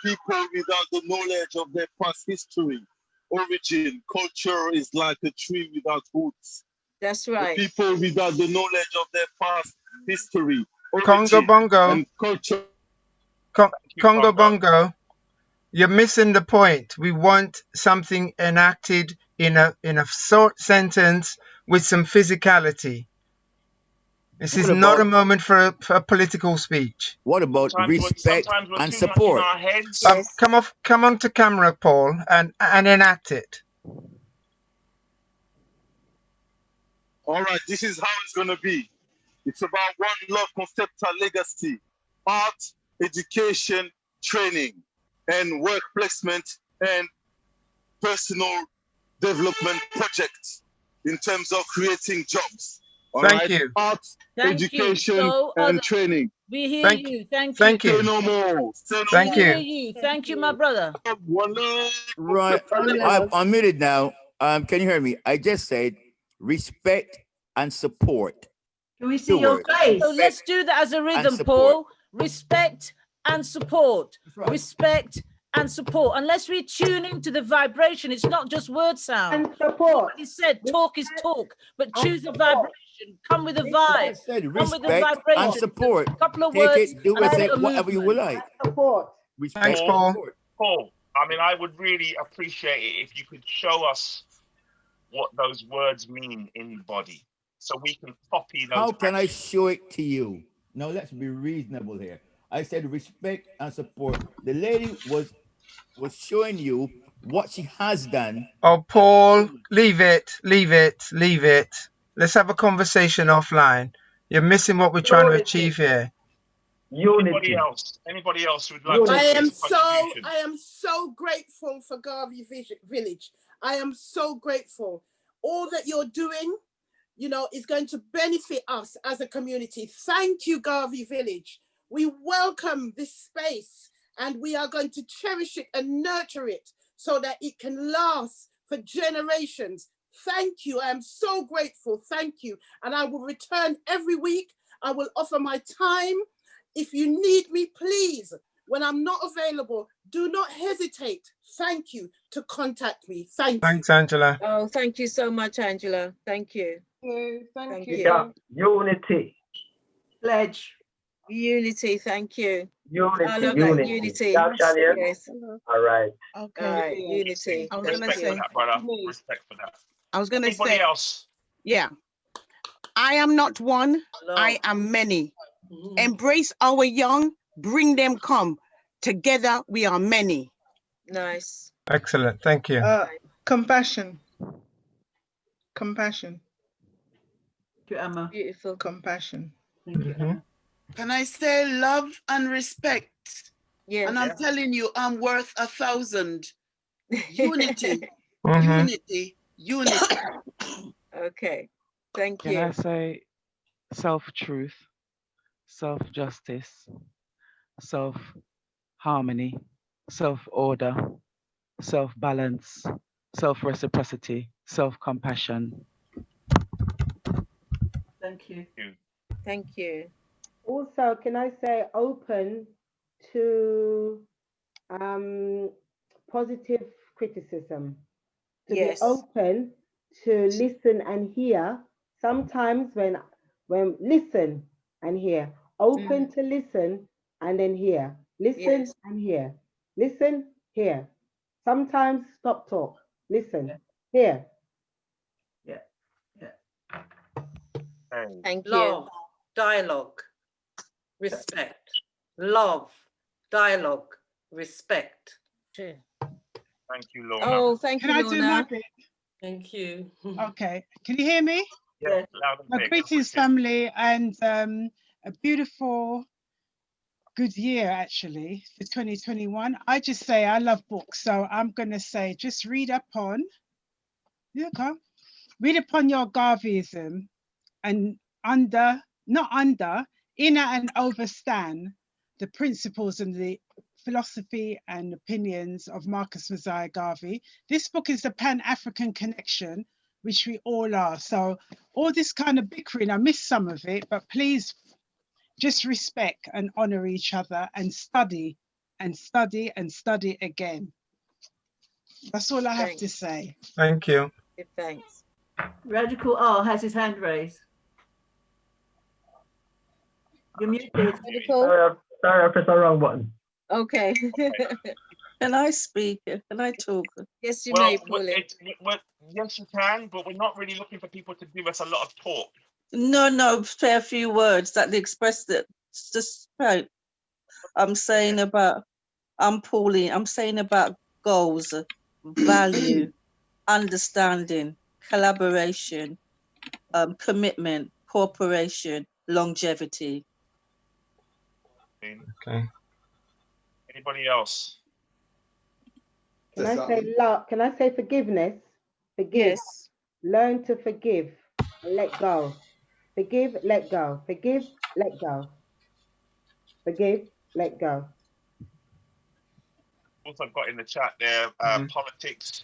the knowledge of their past history, origin, culture is like a tree without roots. That's right. The people without the knowledge of their past history, Congo Bongo. and culture. Congo Bongo. You're missing the point. We want something enacted in a short sentence with some physicality. This is not a moment for a political speech. What about respect and support? Yes. Come on to camera, Paul, and enact it. All right, this is how it's going to be. It's about one love, conceptual legacy, art, education, training, and work placement and personal development projects in terms of creating jobs. All Thank right? you. Art, Thank education, you. So, and training. We hear you. Thank Thank you. Say no more. Say no Thank more. We hear you. Thank you, my brother. One love. Right. I'm muted now. Can you hear me? I just said respect and support. Can we see your face? So let's do that as a rhythm, Paul. Respect and support. Respect and support. Unless we tune into the vibration, it's not just word sound. And support. He said talk is talk, but choose a vibration. Come with a vibe. Said Come with a respect vibration. and support. A couple of Take words. it, do and with a it, little whatever you would movement. like. Support. Respect Thanks, and Paul. support. Paul, I mean, I would really appreciate it if you could show us what those words mean in the body, so we can copy those. How can I actions. show it to you? Now let's be reasonable here. I said respect and support. The lady was showing you what she has done. Oh, Paul, leave it. Let's have a conversation offline. You're missing what we're trying to achieve here. Anybody else who'd like to I make am a contribution? I am so grateful for Garvey Village. I am so grateful. All that you're doing, you know, is going to benefit us as a community. Thank you, Garvey Village. We welcome this space and we are going to cherish it and nurture it so that it can last for generations. Thank you. I am so grateful. Thank you. And I will return every week. I will offer my time. If you need me, please, when I'm not available, do not hesitate. Thank you to contact me. Thanks, Angela. Oh, thank you so much, Angela. Thank you. Thank you. you. Unity. Pledge. Unity, thank you. Unity. I love Unity. that. Unity. That's Daniel. Yes. All right. Okay. All right. Unity. I was going to say, brother. Respect for that. I was going to Anybody say, else? yeah. I am not one. I am many. Embrace our young. Bring them come. Together we are many. Nice. Excellent. Thank you. Compassion. Compassion. Thank you, Emma. Beautiful. Compassion. Thank you, Emma. Can I say love and respect? Yeah. And I'm telling you, I'm worth 1,000. Unity. Mhm. Unity. Unity. Okay. Thank you. Can I say self-truth, self-justice, self-harmony, self-order, self-balance, self-reciprocity, self-compassion. Thank you. Thank you. Also, can I say open to positive criticism? To Yes. be open to listen and hear. Sometimes when listen and hear. Open to listen and then hear. Listen and hear. Listen, hear. Sometimes stop talk. Listen, hear. Thank you. Love, dialogue, respect. Love, dialogue, respect. Thank you, Lorna. Oh, thank Can you, I do Lorna. my bit? Thank you. Okay. Can you hear me? Yeah, loud and clear. Greetings, family, and a beautiful, good year, actually, for 2021. I just say I love books, so I'm going to say just read upon your Garveyism and inner and overstand the principles and the philosophy and opinions of Marcus Mosiah Garvey. This book is the Pan-African connection, which we all are. So all this kind of bickering, I missed some of it, but please just respect and honor each other and study and study and study again. That's all I have to say. Thank you. Thanks. Radikal R has his hand raised. You're muted. Sorry, I pressed the wrong button. Okay. Can I speak? Can I talk? Yes, you Well, may, Pauline. yes, you can, but we're not really looking for people to give us a lot of talk. No, fair few words that they expressed it. It's just right. I'm saying about, I'm saying about goals, value, understanding, collaboration, commitment, cooperation, longevity. Okay. Anybody else? Can I say love? Can I say forgiveness? Forgive. Yes. Learn to forgive and let go. Forgive, let go. Forgive, let go. Forgive, let go. Also got in the chat there, politics,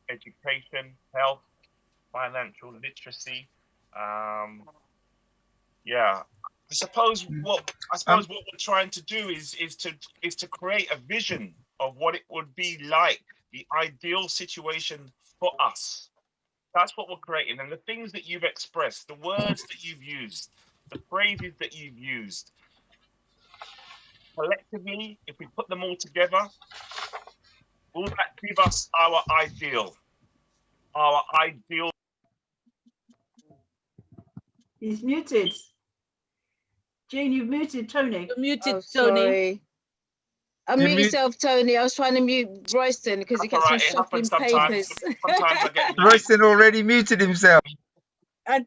education, health, financial literacy. Yeah, I suppose what we're trying to do is to create a vision of what it would be like, the ideal situation for us. That's what we're creating, and the things that you've expressed, the words that you've used, the phrases that you've used, collectively, if we put them all together, will that give us our ideal? Our ideal. He's muted. Jean, you've muted Tony. You're muted, Oh, Tony. sorry. Unmute yourself, Tony. I was trying to mute Royston because he kept on shuffling papers. Sometimes I get Royston already muted himself. I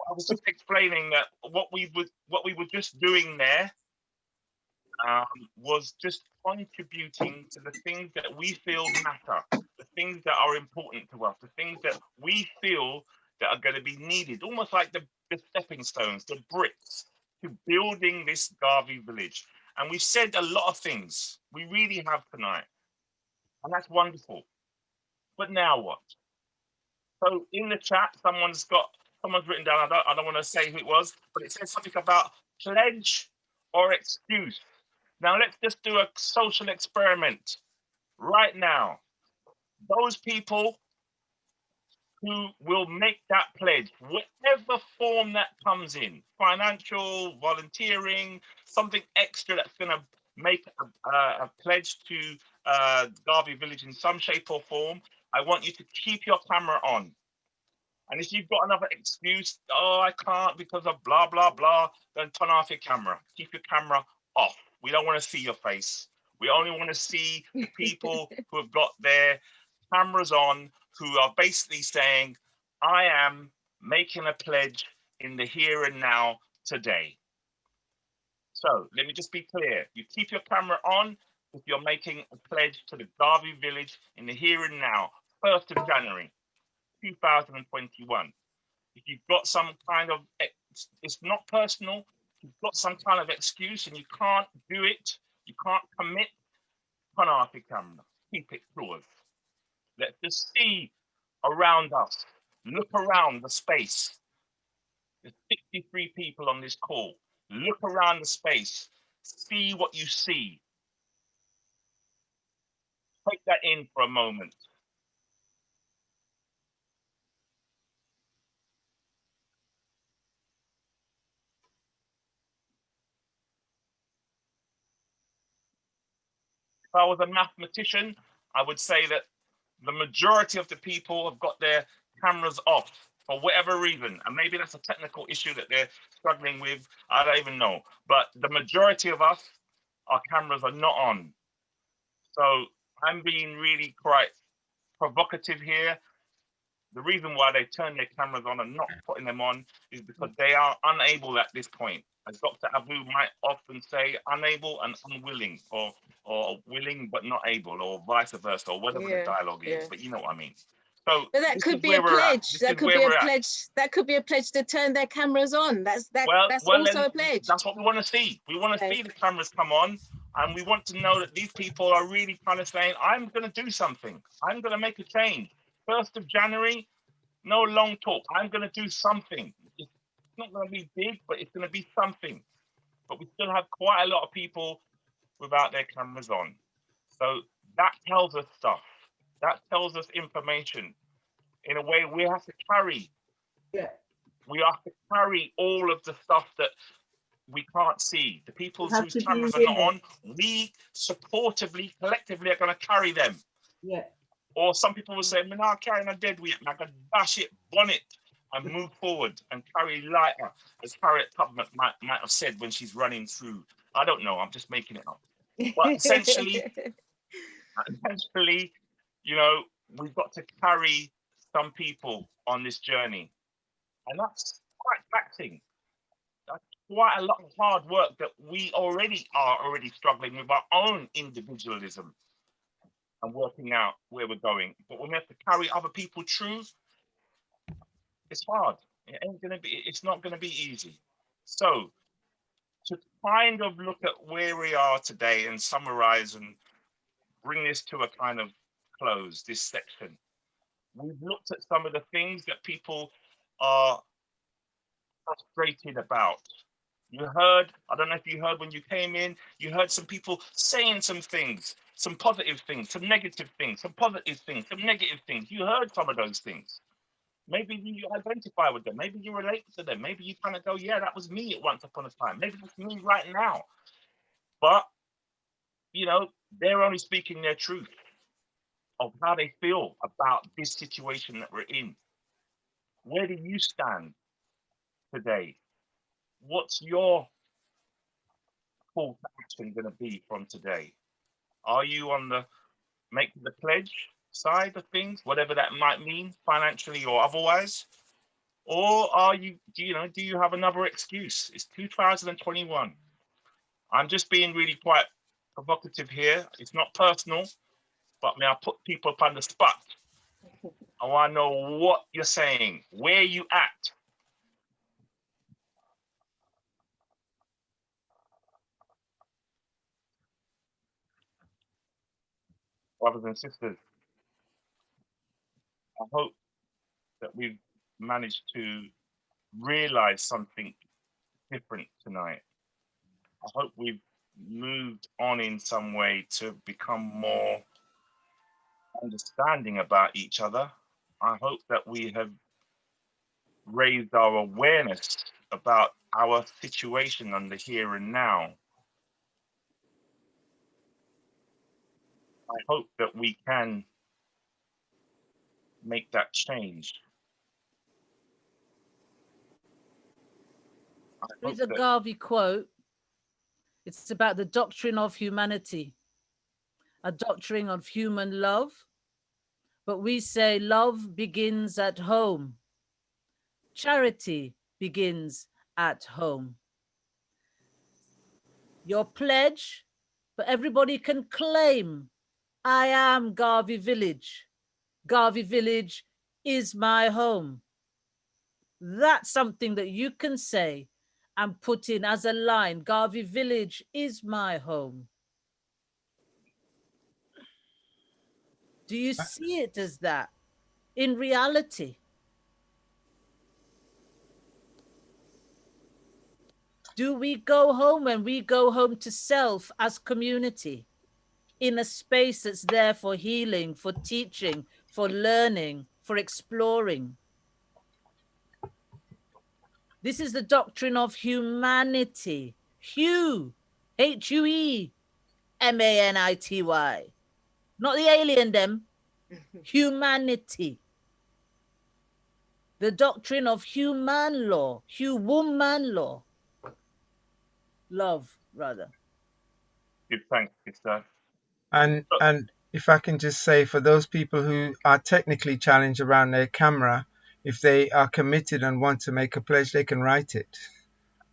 was just explaining that what we were just doing there was just contributing to the things that we feel matter, the things that are important to us, the things that we feel that are going to be needed, almost like the stepping stones, the bricks to building this Garvey village. And we've said a lot of things. We really have tonight. And that's wonderful. But now what? So in the chat, someone's written down, I don't want to say who it was, but it says something about pledge or excuse. Now let's just do a social experiment right now. Those people who will make that pledge, whatever form that comes in, financial, volunteering, something extra that's going to make a pledge to Garvey Village in some shape or form, I want you to keep your camera on. And if you've got another excuse, oh, I can't because of blah, blah, blah, then turn off your camera. Keep your camera off. We don't want to see your face. We only want to see the people who have got their cameras on, who are basically saying, I am making a pledge in the here and now today. So let me just be clear. You keep your camera on if you're making a pledge to the Garvey Village in the here and now, 1st of January, 2021. If you've got some kind of, it's not personal, if you've got some kind of excuse and you can't do it, you can't commit, turn off your camera, keep it closed. Let's just see around us, look around the space. There's 63 people on this call. Look around the space, see what you see. Take that in for a moment. If I was a mathematician, I would say that the majority of the people have got their cameras off for whatever reason. And maybe that's a technical issue that they're struggling with. I don't even know. But the majority of us, our cameras are not on. So I'm being really quite provocative here. The reason why they turn their cameras on and not putting them on is because they are unable at this point. As Dr. Abu might often say, unable and unwilling, or willing but not able, or vice versa, or whatever the dialogue is. But you know what I mean. So but that could be a pledge. That could be a pledge. That could be a pledge to turn their cameras on. That's also a pledge. That's what we want to see. We want to see the cameras come on, and we want to know that these people are really kind of saying, I'm going to do something. I'm going to make a change. 1st of January, no long talk. I'm going to do something. It's not going to be big, but it's going to be something. But we still have quite a lot of people without their cameras on. So that tells us stuff. That tells us information. In a way, we have to carry. Yeah. We have to carry all of the stuff that we can't see. The people whose cameras are not on, we supportively, collectively are going to carry them. Yeah. Or some people will say, I'm not carrying a dead weight, I can dash it, bun it. and move forward and carry lighter, as Harriet Tubman might have said when she's running through. I don't know, I'm just making it up. But essentially, you know, we've got to carry some people on this journey. And that's quite taxing. That's quite a lot of hard work that we are struggling with our own individualism and working out where we're going. But when we have to carry other people through, it's hard. It's not gonna be easy. So to kind of look at where we are today and summarize and bring this to a kind of close, this section, we've looked at some of the things that people are frustrated about. You heard, I don't know if you heard when you came in, you heard some people saying some things, some positive things, some negative things, some positive things, some negative things. You heard some of those things. Maybe you identify with them. Maybe you relate to them. Maybe you kind of go, yeah, that was me at once upon a time. Maybe that's me right now. But, you know, they're only speaking their truth of how they feel about this situation that we're in. Where do you stand today? What's your call to action going to be from today? Are you on the make the pledge side of things, whatever that might mean, financially or otherwise? Or are you, do you have another excuse? It's 2021. I'm just being really quite provocative here. It's not personal, but may I put people up on the spot? I want to know what you're saying, where you at. Brothers and sisters, I hope that we've managed to realize something different tonight. I hope we've moved on in some way to become more understanding about each other. I hope that we have raised our awareness about our situation on the here and now. I hope that we can make that change. There's a Garvey quote. It's about the doctrine of humanity, a doctrine of human love. But we say love begins at home. Charity begins at home. Your pledge, but everybody can claim, I am Garvey Village. Garvey Village is my home. That's something that you can say and put in as a line. Garvey Village is my home. Do you see it as that in reality? Do we go home when we go home to self as community in a space that's there for healing, for teaching, for learning, for exploring? This is the doctrine of humanity. Hue, H-U-E, M-A-N-I-T-Y. Not the alien them, humanity. The doctrine of human law, woman law. Love, rather. Good, thanks, sister. And if I can just say, for those people who are technically challenged around their camera, if they are committed and want to make a pledge, they can write it.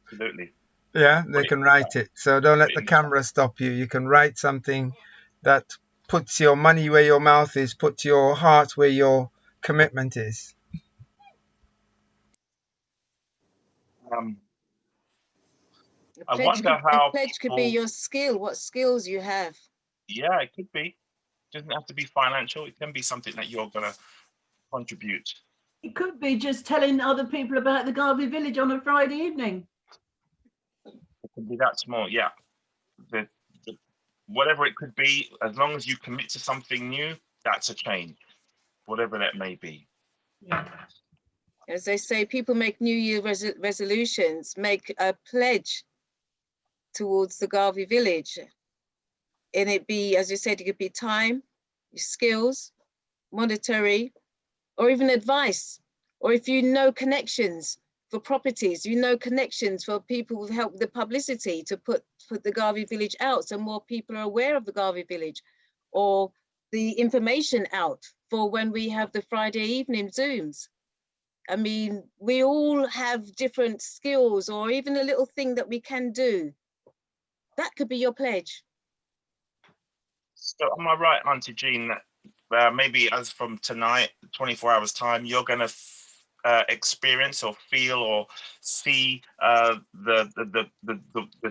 Absolutely. Yeah, they can write it. So don't let the camera stop you. You can write something that puts your money where your mouth is, puts your heart where your commitment is. I wonder how a pledge could be your skill, what skills you have. Yeah, it could be. It doesn't have to be financial. It can be something that you're going to contribute. It could be just telling other people about the Garvey Village on a Friday evening. It could be that small, yeah. Whatever it could be, as long as you commit to something new, that's a change, whatever that may be. Yeah. As they say, people make New Year resolutions, make a pledge towards the Garvey Village. And it be, as you said, it could be time, skills, monetary, or even advice. or if you know connections for properties, you know connections for people who help with the publicity to put the Garvey village out so more people are aware of the Garvey village, or the information out for when we have the Friday evening Zooms. I mean, we all have different skills, or even a little thing that we can do. That could be your pledge. So am I right, Auntie Jean, that maybe as from tonight, 24 hours time, you're going to experience or feel or see the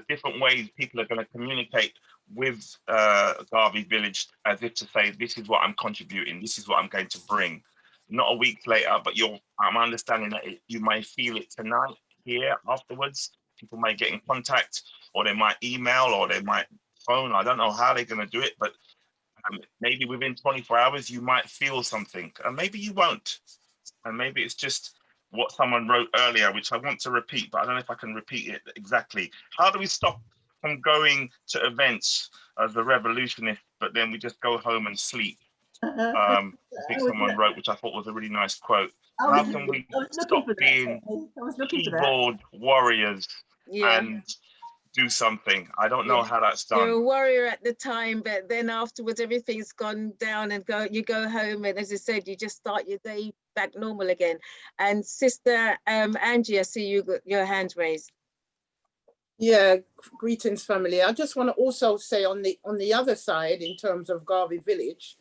different ways people are going to communicate with Garvey Village, as if to say, this is what I'm contributing, this is what I'm going to bring. Not a week later, but I'm understanding that you may feel it tonight here afterwards. People may get in contact, or they might email, or they might phone. I don't know how they're going to do it, but maybe within 24 hours, you might feel something, and maybe you won't. And maybe it's just what someone wrote earlier, which I want to repeat, but I don't know if I can repeat it exactly. How do we stop from going to events as the revolutionists, but then we just go home and sleep? I think someone wrote, which I thought was a really nice quote. How can we stop being keyboard warriors and do something? I don't know how that's done. You're a warrior at the time, but then afterwards everything's gone down, and you go home, and as I said, you just start your day back normal again. And Sister Angie, I see you got your hand raised. Yeah, greetings, family. I just want to also say on the other side, in terms of Garvey Village,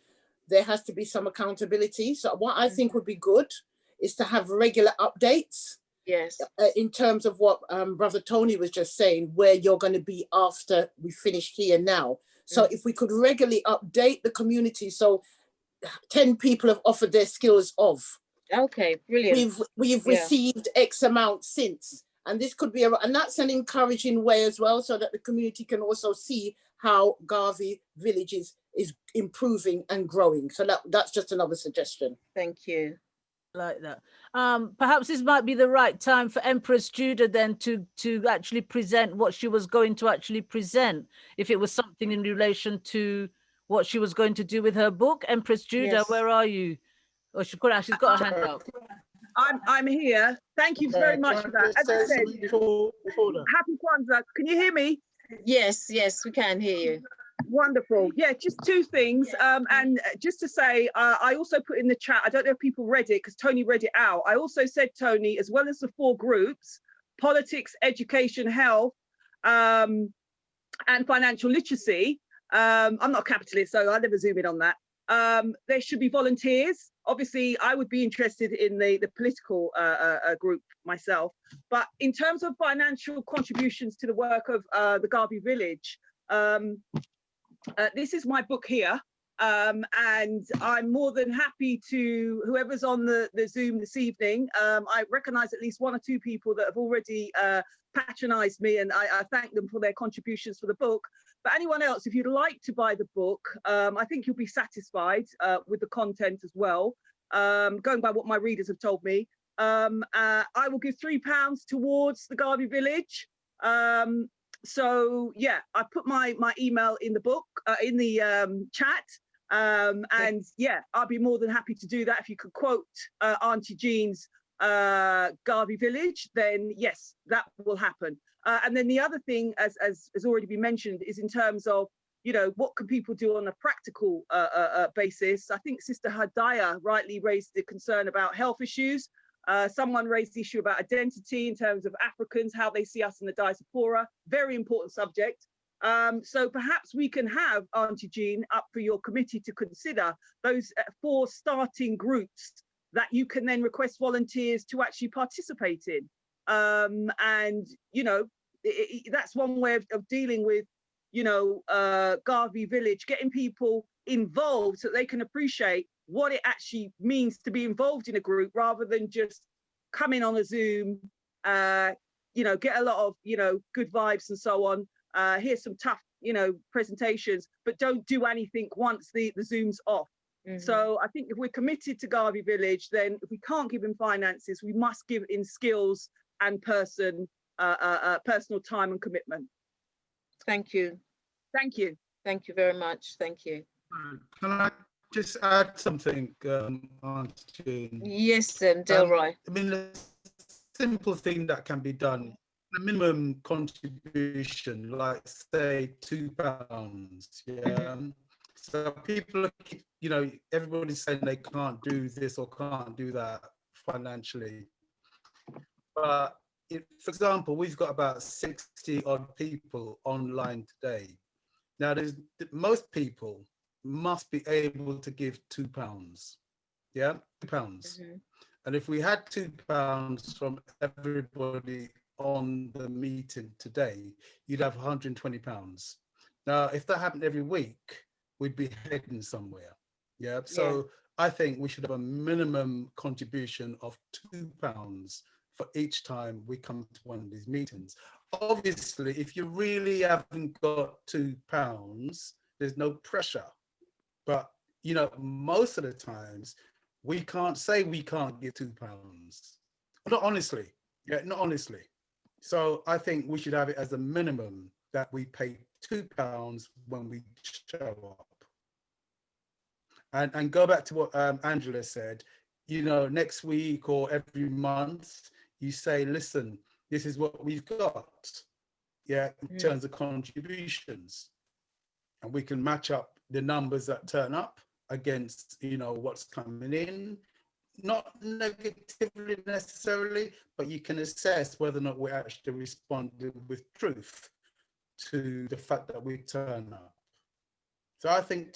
there has to be some accountability. So what I think would be good is to have regular updates. Yes. In terms of what Brother Tony was just saying, where you're going to be after we finished here now. So if we could regularly update the community, so 10 people have offered their skills of. Okay, brilliant. We've received X amount since. And this could be, and that's an encouraging way as well, so that the community can also see how Garvey Village is improving and growing. So that's just another suggestion. Thank you. Like that. Perhaps this might be the right time for Empress Judah then to actually present what she was going to actually present, if it was something in relation to what she was going to do with her book. Empress Judah, where are you? Oh, she's got her hand up. I'm here. Thank you very much for that. As I said, happy Kwanzaa. Can you hear me? Yes, we can hear you. Wonderful. Yeah, just two things. And just to say, I also put in the chat, I don't know if people read it because Tony read it out. I also said, Tony, as well as the 4 groups, politics, education, health, and financial literacy. I'm not a capitalist, so I never zoom in on that. There should be volunteers. Obviously, I would be interested in the political group myself. But in terms of financial contributions to the work of the Garvey Village, this is my book here, and I'm more than happy to, whoever's on the Zoom this evening, I recognize at least 1 or 2 people that have already patronized me, and I thank them for their contributions for the book. But anyone else, if you'd like to buy the book, I think you'll be satisfied with the content as well. Going by what my readers have told me, I will give £3 towards the Garvey Village. So yeah, I put my email in the book, in the chat, and yeah, I'll be more than happy to do that. If you could quote Auntie Jean's Garvey Village, then yes, that will happen. And then the other thing, as has already been mentioned, is in terms of, you know, what can people do on a practical basis? I think Sister Hadaya rightly raised the concern about health issues. Someone raised the issue about identity in terms of Africans, how they see us in the diaspora. Very important subject. So perhaps we can have Auntie Jean up for your committee to consider those 4 starting groups that you can then request volunteers to actually participate in. And, you know, that's one way of dealing with, you know, Garvey Village, getting people involved so they can appreciate what it actually means to be involved in a group, rather than just come in on a Zoom, you know, get a lot of, you know, good vibes and so on, hear some tough, you know, presentations, but don't do anything once the Zoom's off. So I think if we're committed to Garvey Village, then if we can't give in finances, we must give in skills and personal time and commitment. Thank you. Thank you. Thank you very much. Thank you. just add something, Auntie? Yes, Delroy. I mean, a simple thing that can be done, the minimum contribution, like say £2, yeah. So people keep, you know, everybody's saying they can't do this or can't do that financially. But for example, we've got about 60 odd people online today. Now, most people must be able to give £2. Yeah, £2. And if we had £2 from everybody on the meeting today, you'd have £120. Now, if that happened every week, we'd be heading somewhere. Yeah. So I think we should have a minimum contribution of £2 for each time we come to one of these meetings. Obviously, if you really haven't got £2, there's no pressure. But, you know, most of the times we can't say we can't give £2. Not honestly. Yeah, not honestly. So I think we should have it as a minimum that we pay £2 when we show up. And go back to what Angela said, you know, next week or every month, you say, listen, this is what we've got, yeah, in terms of contributions. And we can match up the numbers that turn up against, you know, what's coming in. Not negatively necessarily, but you can assess whether or not we're actually responding with truth to the fact that we turn up. So I think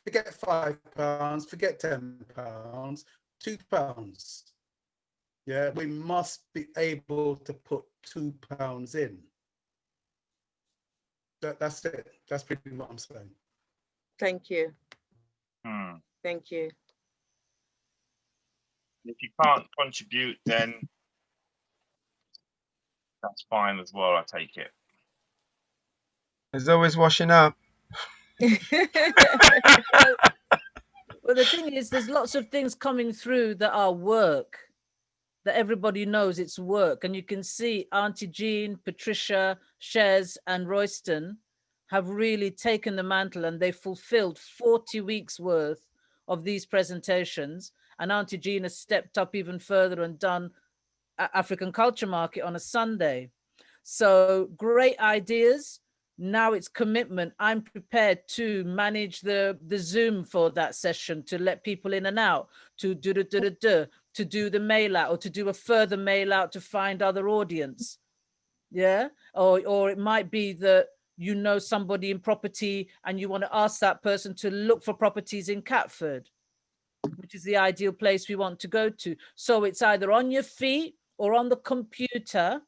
forget £5, forget £10, £2. Yeah, we must be able to put £2 in. That's it. That's pretty much what I'm saying. Thank you. Thank you. If you can't contribute, then that's fine as well, I take it. There's always washing up. Well, the thing is, there's lots of things coming through that are work, that everybody knows it's work. And you can see Auntie Jean, Patricia, Shez, and Royston have really taken the mantle, and they fulfilled 40 weeks worth of these presentations. And Auntie Jean has stepped up even further and done African Culture Market on a Sunday. So great ideas. Now it's commitment. I'm prepared to manage the Zoom for that session, to let people in and out, to do the mail out, or to do a further mail out to find other audience. Yeah. Or it might be that you know somebody in property and you want to ask that person to look for properties in Catford, which is the ideal place we want to go to. So it's either on your feet or on the computer.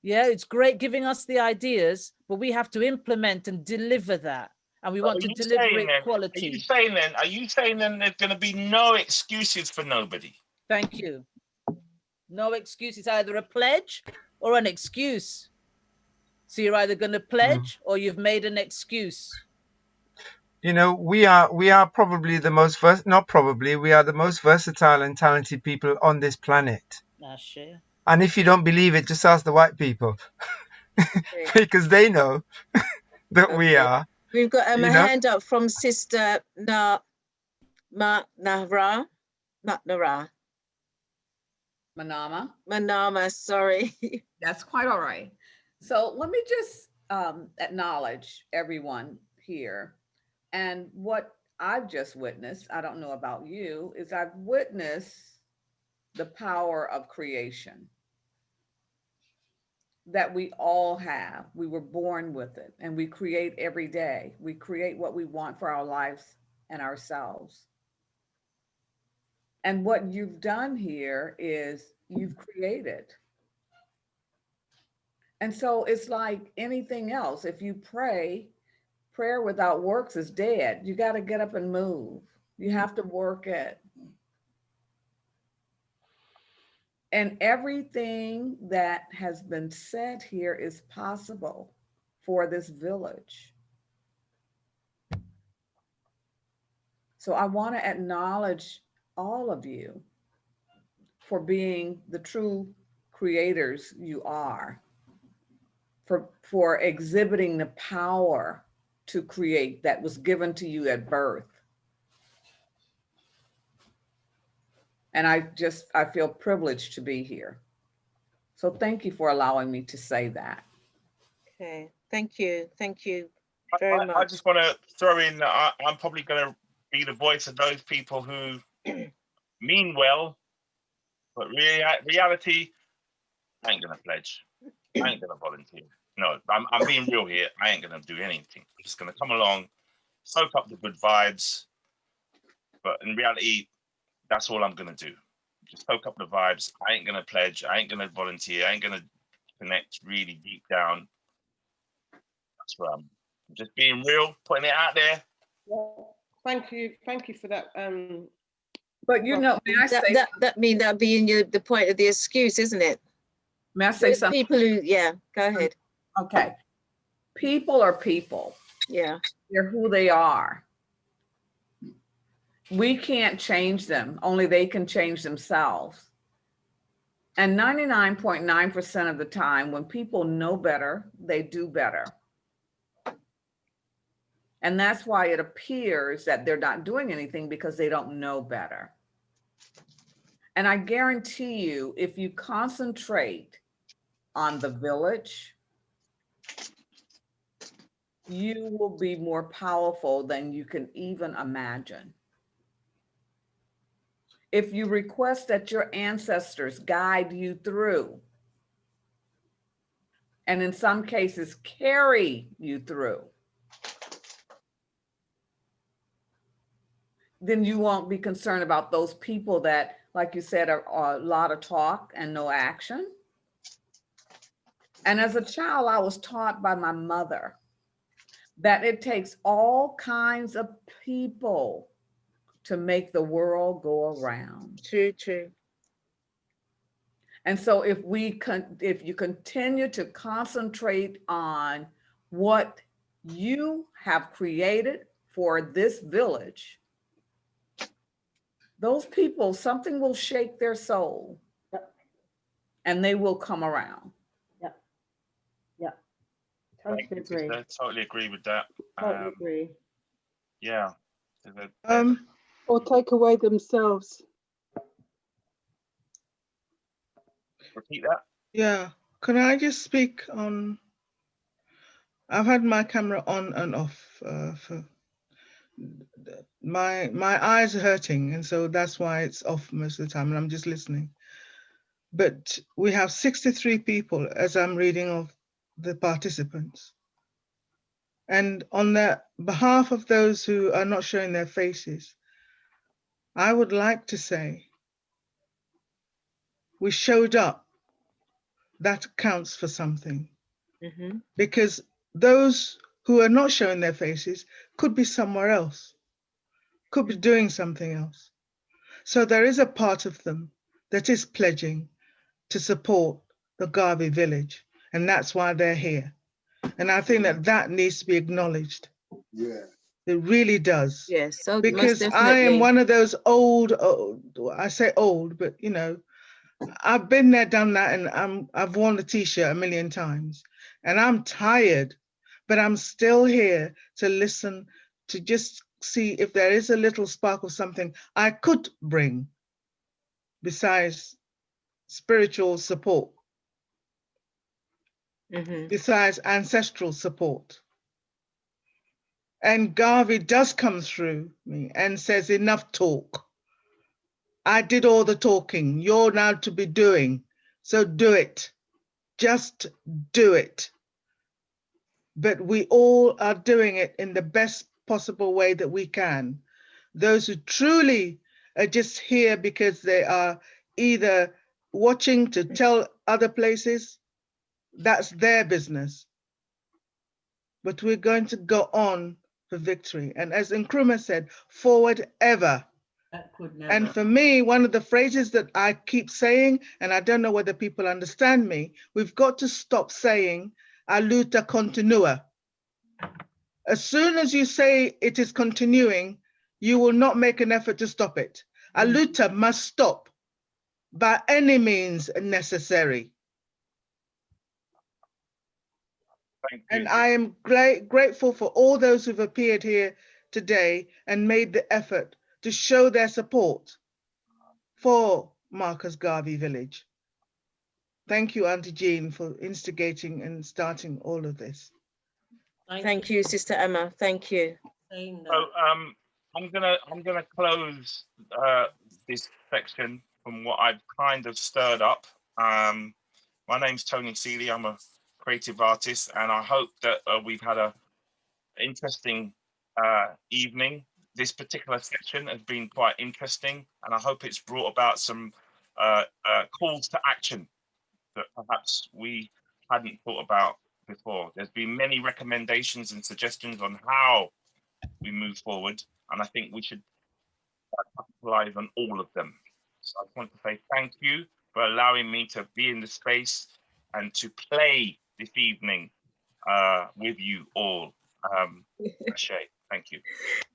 Yeah, it's great giving us the ideas, but we have to implement and deliver that. And we want to deliver it quality. Are you saying then there's going to be no excuses for nobody? Thank you. No excuse. It's either a pledge or an excuse. So you're either going to pledge or you've made an excuse. You know, we are probably the most we are the most versatile and talented people on this planet. Sure. And if you don't believe it, just ask the white people, because they know that we are. We've got a hand up from Sister Nara. Manama, sorry. That's quite all right. So let me just acknowledge everyone here. And what I've just witnessed, I don't know about you, is I've witnessed the power of creation that we all have. We were born with it, and we create every day. We create what we want for our lives and ourselves. And what you've done here is you've created. And so it's like anything else. If you pray, prayer without works is dead. You got to get up and move. You have to work it. And everything that has been said here is possible for this village. So I want to acknowledge all of you for being the true creators you are, for exhibiting the power to create that was given to you at birth. And I feel privileged to be here. So thank you for allowing me to say that. Okay, thank you very much. I just want to throw in that I'm probably going to be the voice of those people who mean well, but reality, I ain't going to pledge. I ain't going to volunteer. No, I'm being real here. I ain't going to do anything. I'm just going to come along, soak up the good vibes. But in reality, that's all I'm going to do. Just soak up the vibes. I ain't going to pledge. I ain't going to volunteer. I ain't going to connect really deep down. That's where I'm just being real, putting it out there. Thank you for that. But you know, may I say that being the point of the excuse, isn't it? May I say something? People who, yeah, go ahead. Okay. People are people. Yeah. They're who they are. We can't change them. Only they can change themselves. And 99.9% of the time, when people know better, they do better. And that's why it appears that they're not doing anything, because they don't know better. And I guarantee you, if you concentrate on the village, you will be more powerful than you can even imagine. If you request that your ancestors guide you through, and in some cases carry you through, then you won't be concerned about those people that, like you said, are a lot of talk and no action. And as a child, I was taught by my mother that it takes all kinds of people to make the world go around. True. And so if you continue to concentrate on what you have created for this village, those people, something will shake their soul. Yep. And they will come around. Yep. Totally agree. Totally agree with that. Totally agree. Yeah. Or take away themselves. Repeat that. Yeah. Can I just speak on? I've had my camera on and off for my eyes are hurting, and so that's why it's off most of the time, and I'm just listening. But we have 63 people as I'm reading of the participants. And on the behalf of those who are not showing their faces, I would like to say we showed up. That counts for something. Mm-hmm. Because those who are not showing their faces could be somewhere else, could be doing something else. So there is a part of them that is pledging to support the Garvey village, and that's why they're here. And I think that that needs to be acknowledged. Yeah. It really does. Yes, so because most I am definitely. one of those old, I say old, but you know, I've been there, done that, and I've worn the t-shirt a million times, and I'm tired, but I'm still here to listen, to just see if there is a little spark of something I could bring besides spiritual support, besides ancestral support. And Garvey does come through me and says, enough talk. I did all the talking. You're now to be doing. So do it. Just do it. But we all are doing it in the best possible way that we can. Those who truly are just here because they are either watching to tell other places, that's their business. But we're going to go on for victory. And as Nkrumah said, forward ever. That could never. And for me, one of the phrases that I keep saying, and I don't know whether people understand me, we've got to stop saying, "A luta continua." As soon as you say it is continuing, you will not make an effort to stop it. A luta must stop by any means necessary. And I am grateful for all those who've appeared here today and made the effort to show their support for Marcus Garvey Village. Thank you, Auntie Jean, for instigating and starting all of this. Thank you, Sister Emma. Thank you. So I'm gonna close this section from what I've kind of stirred up. My name's Tony Cealy. I'm a creative artist, and I hope that we've had a interesting evening. This particular section has been quite interesting, and I hope it's brought about some calls to action that perhaps we hadn't thought about before. There's been many recommendations and suggestions on how we move forward, and I think we should capitalize on all of them. So I just want to say thank you for allowing me to be in the space and to play this evening with you all. Ashe, thank you.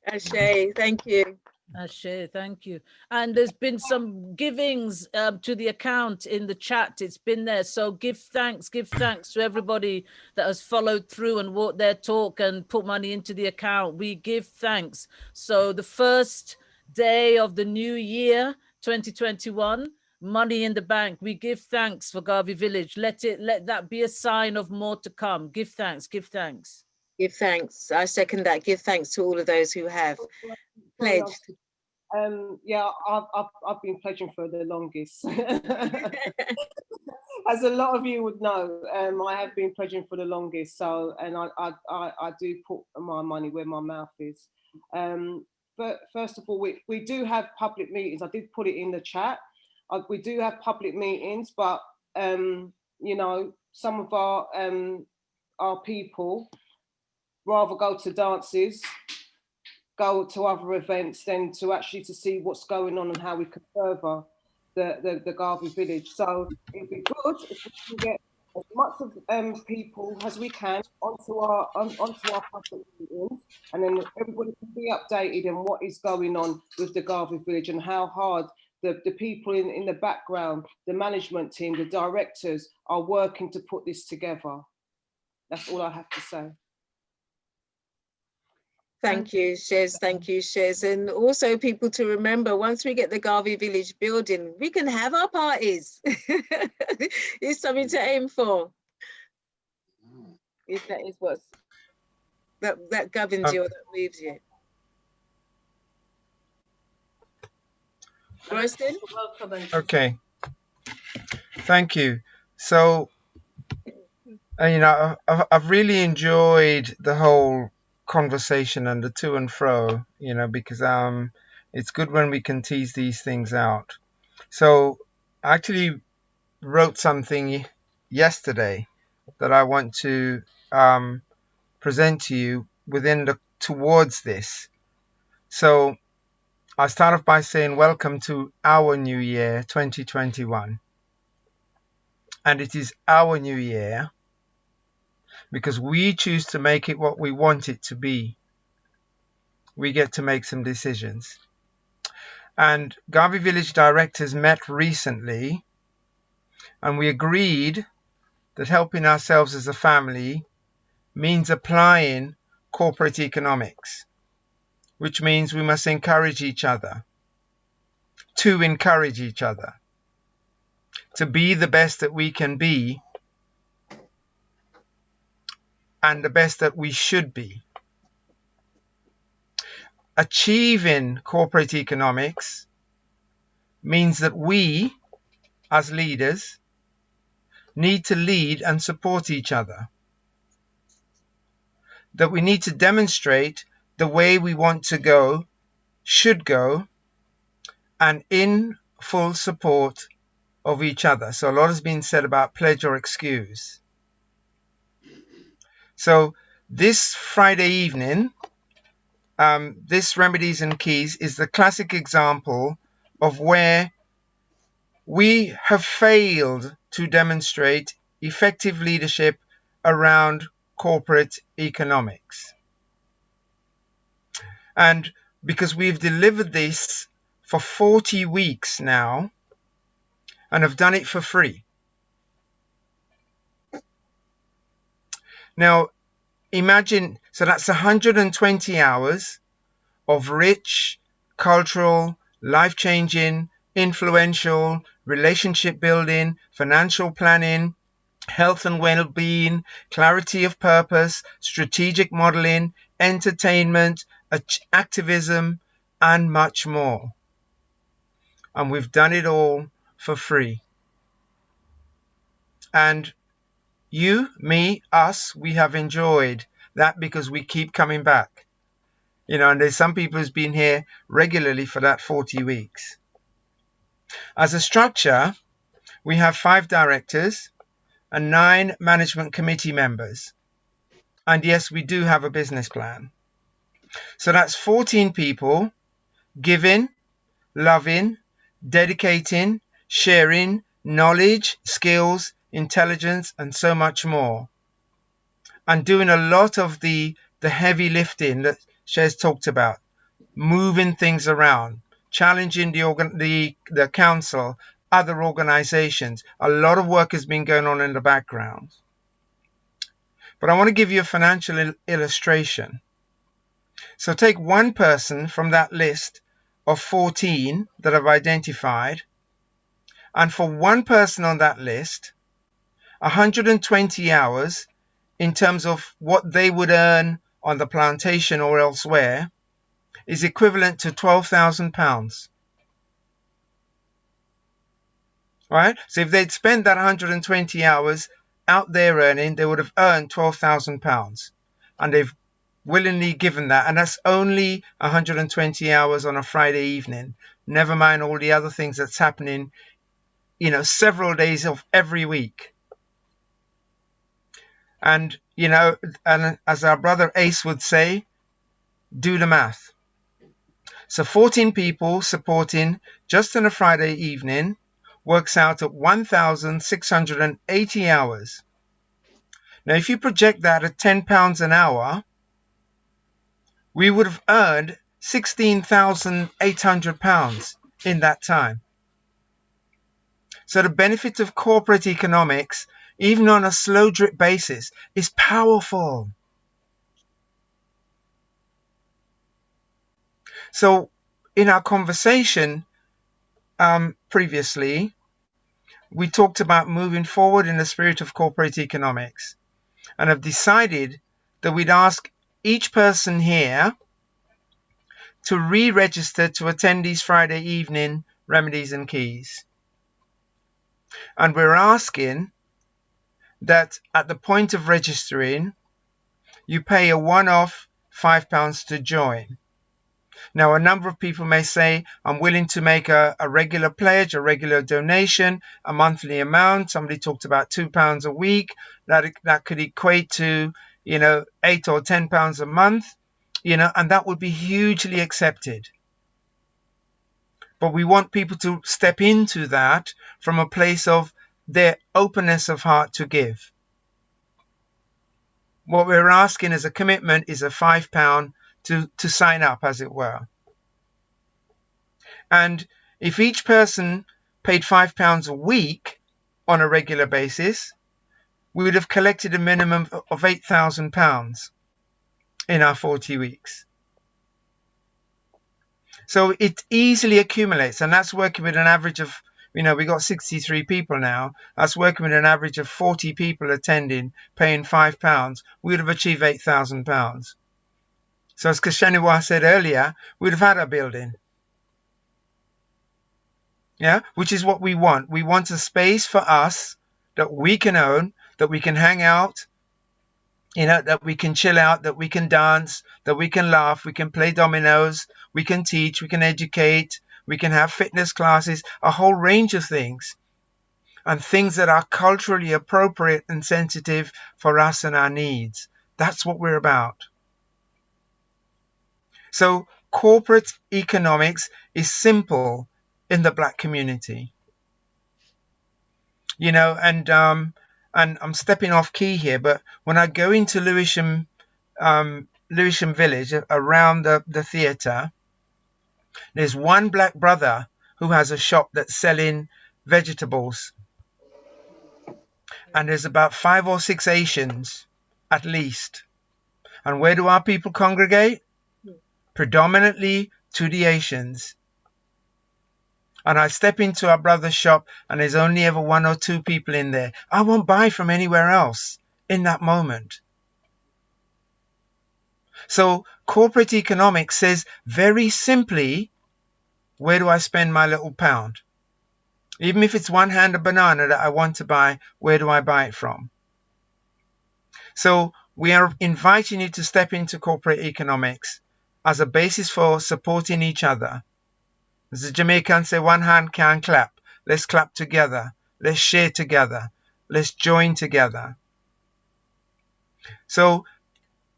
Ashe, thank you. Ashe, thank you. And there's been some givings to the account in the chat. It's been there. So give thanks to everybody that has followed through and walked their talk and put money into the account. We give thanks. So the first day of the new year, 2021, money in the bank. We give thanks for Garvey Village. Let that be a sign of more to come. Give thanks, give thanks. Give thanks. I second that. Give thanks to all of those who have pledged. Yeah, I've been pledging for the longest. As a lot of you would know, I have been pledging for the longest. So, and I do put my money where my mouth is. But first of all, we do have public meetings. I did put it in the chat. We do have public meetings, but you know, some of our people rather go to dances, go to other events than to actually to see what's going on and how we can further the Garvey Village. So it'd be good if we can get as much of people as we can onto our public meetings, and then everybody can be updated on what is going on with the Garvey Village and how hard the people in the background, the management team, the directors are working to put this together. That's all I have to say. Thank you, Shez. Thank you, Shez. And also people to remember, once we get the Garvey Village building, we can have our parties. It's something to aim for. If that is what that governs you or that moves you. Royston? Okay. Thank you. So, you know, I've really enjoyed the whole conversation and the to and fro, you know, because it's good when we can tease these things out. So I actually wrote something yesterday that I want to present to you towards this. So I'll start off by saying welcome to our new year 2021, and it is our new year because we choose to make it what we want it to be. We get to make some decisions. And Garvey Village directors met recently, and we agreed that helping ourselves as a family means applying corporate economics, which means we must encourage each other, to encourage each other, to be the best that we can be and the best that we should be. Achieving corporate economics means that we, as leaders, need to lead and support each other. That we need to demonstrate the way we want to go, should go, and in full support of each other. So a lot has been said about pledge or excuse. So this Friday evening, this Remedies and Keys is the classic example of where we have failed to demonstrate effective leadership around corporate economics. And because we've delivered this for 40 weeks now and have done it for free. Now, imagine, so that's 120 hours of rich, cultural, life-changing, influential, relationship building, financial planning, health and well-being, clarity of purpose, strategic modeling, entertainment, activism, and much more. And we've done it all for free. And you, me, us, we have enjoyed that because we keep coming back. You know, and there's some people who's been here regularly for that 40 weeks. As a structure, we have 5 directors and 9 management committee members. And yes, we do have a business plan. So that's 14 people giving, loving, dedicating, sharing knowledge, skills, intelligence, and so much more. And doing a lot of the heavy lifting that Shez talked about, moving things around, challenging the council, other organizations. A lot of work has been going on in the background. But I want to give you a financial illustration. So take one person from that list of 14 that I've identified, and for one person on that list, 120 hours in terms of what they would earn on the plantation or elsewhere is equivalent to £12,000. Right? So if they'd spent that 120 hours out there earning, they would have earned £12,000. And they've willingly given that. And that's only 120 hours on a Friday evening. Never mind all the other things that's happening, you know, several days of every week. And, you know, and as our brother Ace would say, do the math. So 14 people supporting just on a Friday evening works out at 1,680 hours. Now, if you project that at £10 an hour, we would have earned £16,800 in that time. So the benefit of corporate economics, even on a slow drip basis, is powerful. So in our conversation previously, we talked about moving forward in the spirit of corporate economics, and have decided that we'd ask each person here to re-register to attend these Friday evening Remedies and Keys. And we're asking that at the point of registering, you pay a one-off £5 to join. Now, a number of people may say, I'm willing to make a regular pledge, a regular donation, a monthly amount. Somebody talked about £2 a week. That could equate to, you know, £8 or £10 a month, you know, and that would be hugely accepted. But we want people to step into that from a place of their openness of heart to give. What we're asking as a commitment is a £5 to sign up, as it were. And if each person paid £5 a week on a regular basis, we would have collected a minimum of £8,000 in our 40 weeks. So it easily accumulates, and that's working with an average of, you know, we got 63 people now. That's working with an average of 40 people attending, paying £5. We would have achieved £8,000. So as Kashaniwa said earlier, we'd have had a building. Yeah, which is what we want. We want a space for us that we can own, that we can hang out, you know, that we can chill out, that we can dance, that we can laugh, we can play dominoes, we can teach, we can educate, we can have fitness classes, a whole range of things, and things that are culturally appropriate and sensitive for us and our needs. That's what we're about. So corporate economics is simple in the Black community. You know, and I'm stepping off key here, but when I go into Lewisham Village, around the theatre, there's one black brother who has a shop that's selling vegetables. And there's about 5 or 6 Asians, at least. And where do our people congregate? Predominantly to the Asians. and I step into a brother's shop and there's only ever 1 or 2 people in there, I won't buy from anywhere else in that moment. So corporate economics says very simply, where do I spend my little pound? Even if it's one hand of banana that I want to buy, where do I buy it from? So we are inviting you to step into corporate economics as a basis for supporting each other. As the Jamaicans say, one hand can't clap. Let's clap together. Let's share together. Let's join together. So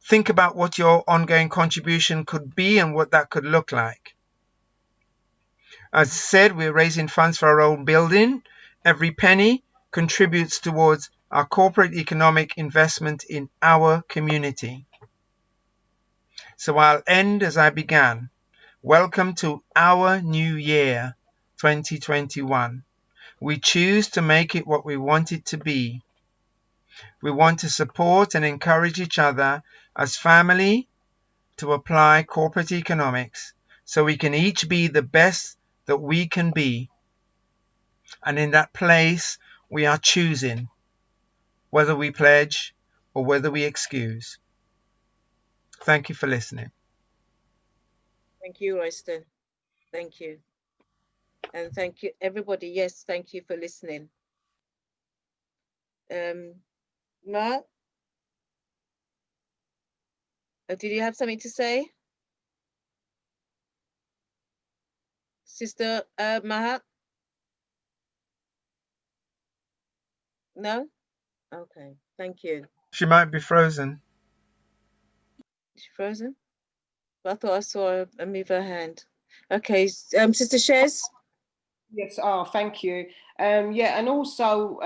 think about what your ongoing contribution could be and what that could look like. As I said, we're raising funds for our own building. Every penny contributes towards our corporate economic investment in our community. So I'll end as I began. Welcome to our new year, 2021. We choose to make it what we want it to be. We want to support and encourage each other as family to apply corporate economics so we can each be the best that we can be. And in that place, we are choosing whether we pledge or whether we excuse. Thank you for listening. Thank you, Royston. Thank you. And thank you, everybody. Yes, thank you for listening. Matt? Did you have something to say? Sister Mahat? No? Okay, thank you. She might be frozen. Is she frozen? I thought I saw her move her hand. Okay, Sister Shez? Yes, thank you. Yeah, and also,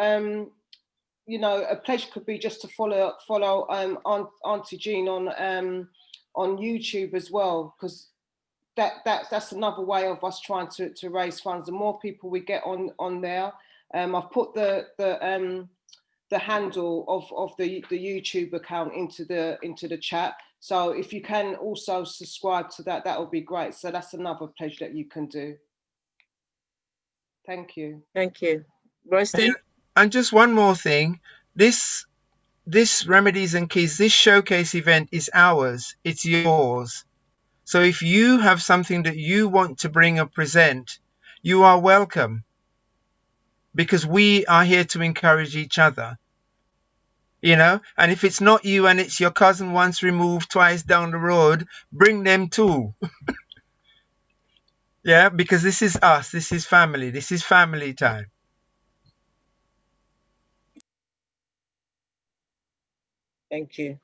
you know, a pledge could be just to follow Auntie Jean on YouTube as well, because that's another way of us trying to raise funds. The more people we get on there, I've put the handle of the YouTube account into the chat. So if you can also subscribe to that, that would be great. So that's another pledge that you can do. Thank you. Thank you. Royston? And just one more thing. This Remedies and Keys, this showcase event is ours. It's yours. So if you have something that you want to bring or present, you are welcome. Because we are here to encourage each other. You know, and if it's not you and it's your cousin once removed, twice down the road, bring them too. Yeah, because this is us. This is family. This is family time. Thank you.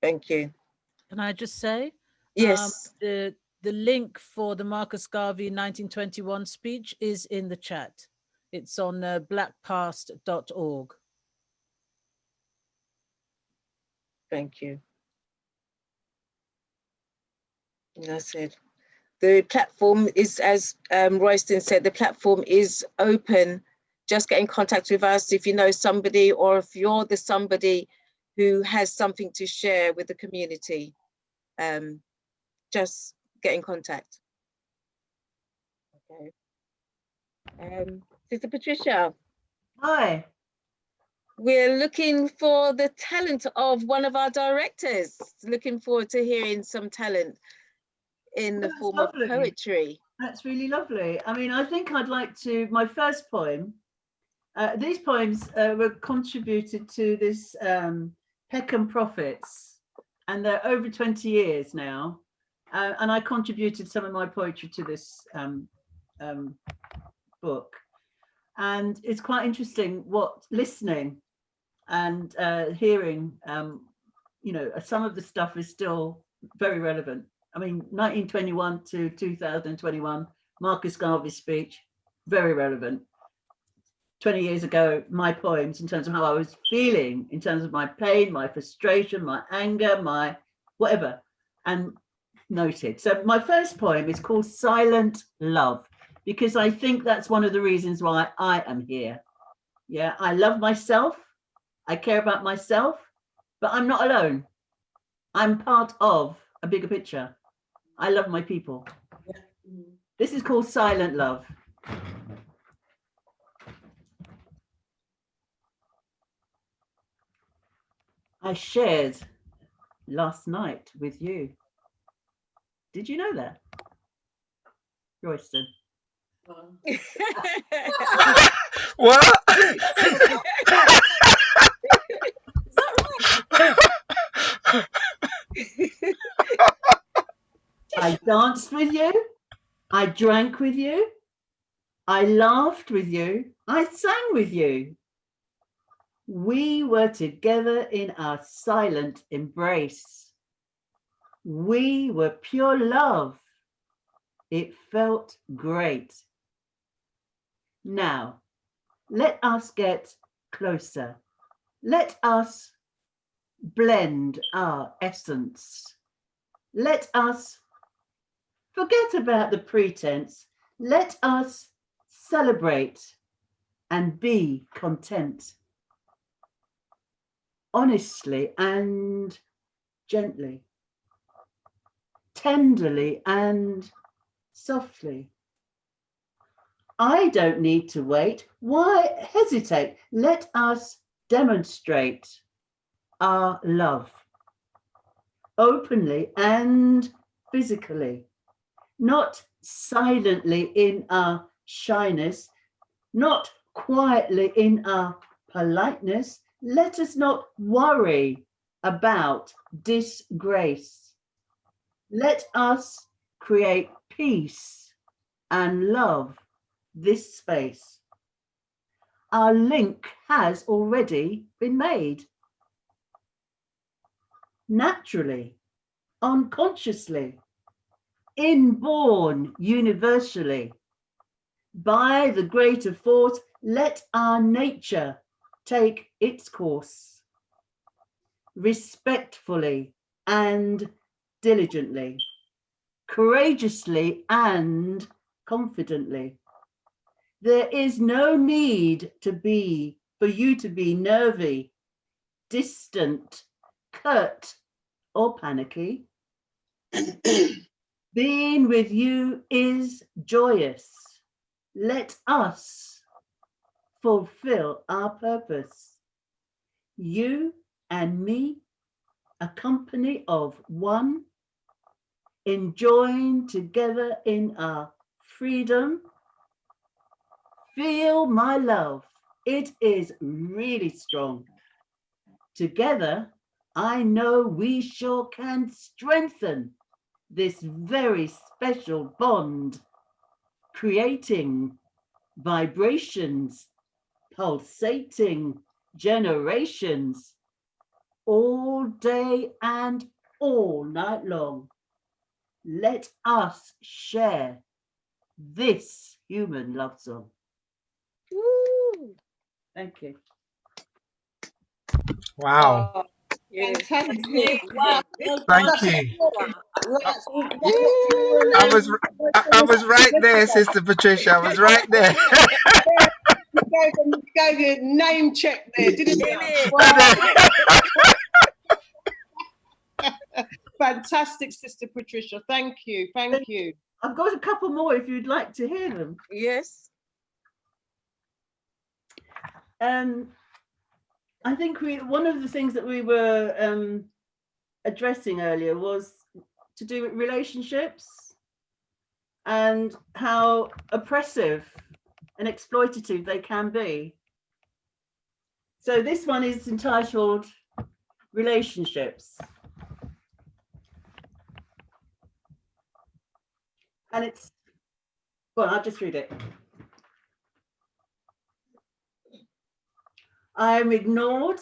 Thank you. Can I just say? Yes. The link for the Marcus Garvey 1921 speech is in the chat. It's on blackpast.org. Thank you. That's it. The platform is, as Royston said, the platform is open. Just get in contact with us if you know somebody, or if you're the somebody who has something to share with the community. Just get in contact. Okay. Sister Patricia. Hi. We're looking for the talent of one of our directors. Looking forward to hearing some talent in the form of poetry. That's really lovely. I mean, I think I'd like to, my first poem, these poems were contributed to this Peckham Prophets, and they're over 20 years now. And I contributed some of my poetry to this book. And it's quite interesting what listening and hearing, you know, some of the stuff is still very relevant. I mean, 1921 to 2021, Marcus Garvey's speech, very relevant. 20 years ago, my poems, in terms of how I was feeling, in terms of my pain, my frustration, my anger, my whatever, and noted. So my first poem is called Silent Love, because I think that's one of the reasons why I am here. Yeah, I love myself. I care about myself, but I'm not alone. I'm part of a bigger picture. I love my people. This is called Silent Love. I shared last night with you. Did you know that, Royston? What? I danced with you. I drank with you. I laughed with you. I sang with you. We were together in our silent embrace. We were pure love. It felt great. Now, let us get closer. Let us blend our essence. Let us forget about the pretense. Let us celebrate and be content. Honestly and gently. Tenderly and softly. I don't need to wait. Why hesitate? Let us demonstrate our love openly and physically, not silently in our shyness, not quietly in our politeness. Let us not worry about disgrace. Let us create peace and love this space. Our link has already been made. Naturally, unconsciously, inborn universally. By the greater force, let our nature take its course. Respectfully and diligently, courageously and confidently. There is no need for you to be nervy, distant, curt, or panicky. Being with you is joyous. Let us fulfill our purpose. You and me, a company of one, enjoying together in our freedom. Feel my love. It is really strong. Together, I know we sure can strengthen this very special bond, creating vibrations, pulsating generations, all day and all night long. Let us share this human love song. Woo! Thank you. Wow. Oh, fantastic. Wow. Thank you. I Right. I was right there, Sister Patricia. I was right there. You gave a name check there, didn't you? Wow. Fantastic, Sister Patricia. Thank you. Thank you. I've got a couple more if you'd like to hear them. Yes. I think one of the things that we were addressing earlier was to do with relationships and how oppressive and exploitative they can be. So this one is entitled Relationships. And it's, well, I'll just read it. I am ignored,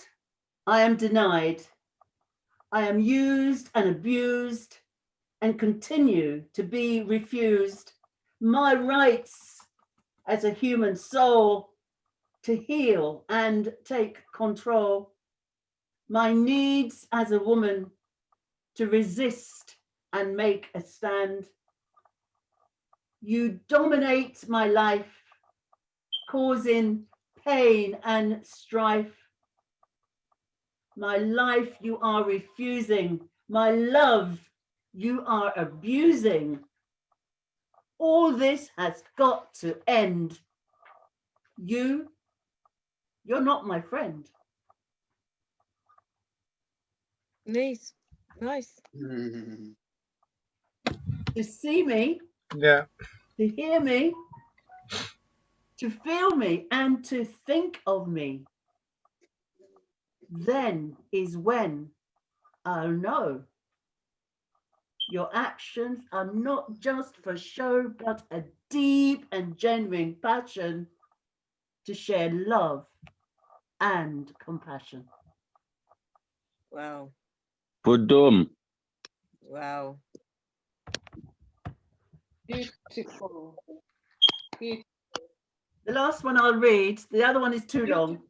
I am denied, I am used and abused and continue to be refused my rights as a human soul to heal and take control, my needs as a woman to resist and make a stand. You dominate my life, causing pain and strife. My life you are refusing, my love you are abusing. All this has got to end. You're not my friend. Nice. Nice. To see me, Yeah. to hear me, to feel me, and to think of me, then is when I'll know your actions are not just for show, but a deep and genuine passion to share love and compassion. Wow. Pudum. Wow. Beautiful. Beautiful. The last one I'll read. The other one is too long.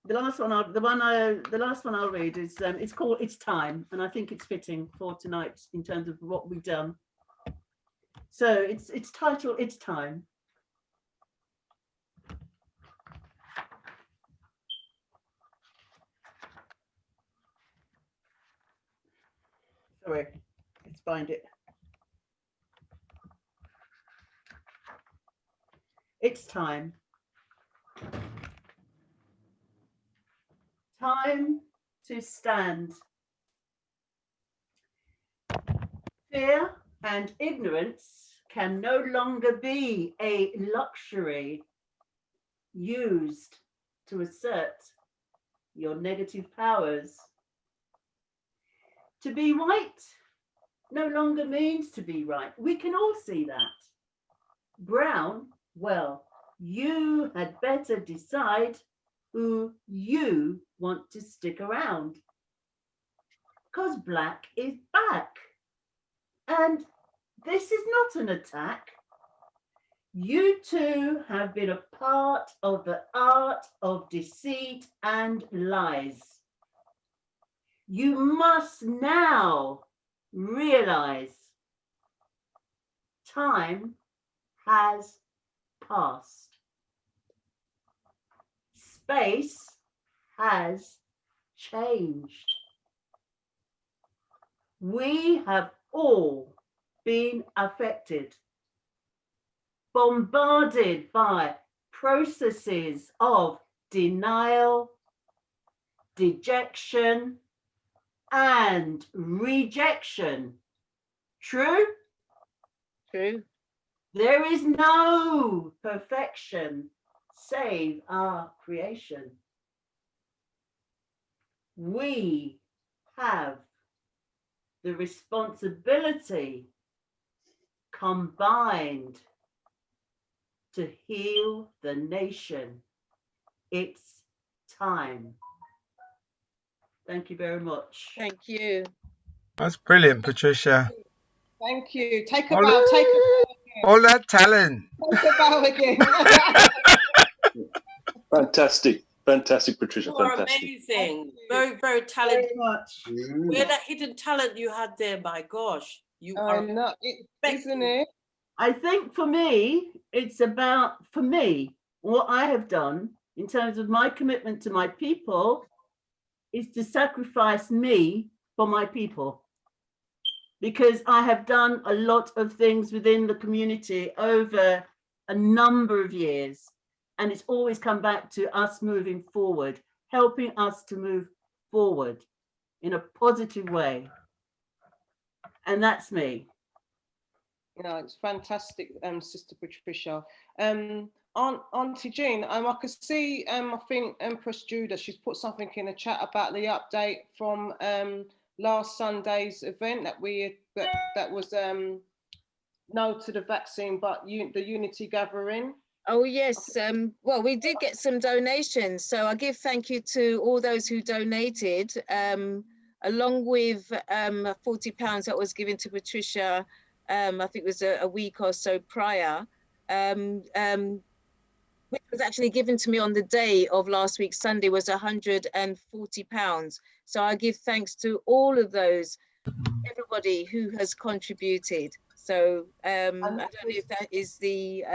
The last one I'll read is it's called "It's Time," and I think it's fitting for tonight in terms of what we've done. So it's titled "It's Time." Sorry, let's find it. It's time. Time to stand. Fear and ignorance can no longer be a luxury used to assert your negative powers. To be right no longer means to be right. We can all see that. Brown, well, you had better decide who you want to stick around. Because black is back. And this is not an attack. You two have been a part of the art of deceit and lies. You must now realize time has passed. Space has changed. We have all been affected, bombarded by processes of denial, dejection, and rejection. True? True. There is no perfection save our creation. We have the responsibility combined to heal the nation. It's time. Thank you very much. Thank you. That's brilliant, Patricia. Thank you. Take a bow. Take a bow again. All that talent. Take a bow again. Fantastic. Fantastic, Patricia. You are Fantastic. amazing. Very, very talented. Much. Where that hidden talent you had there, my gosh. You are not, isn't it? I think for me, it's about, for me, what I have done in terms of my commitment to my people is to sacrifice me for my people. Because I have done a lot of things within the community over a number of years. And it's always come back to us moving forward, helping us to move forward in a positive way. And that's me. No, it's fantastic, Sister Patricia. Auntie Jean, I could see, I think Empress Judah, she's put something in the chat about the update from last Sunday's event that was no to the vaccine, but the Unity Gathering. Oh yes, well, we did get some donations, so I give thank you to all those who donated, along with £40 that was given to Patricia, I think it was a week or so prior, which was actually given to me on the day of last week, Sunday, was £140. So I give thanks to all of those, everybody who has contributed. So I don't know if that is the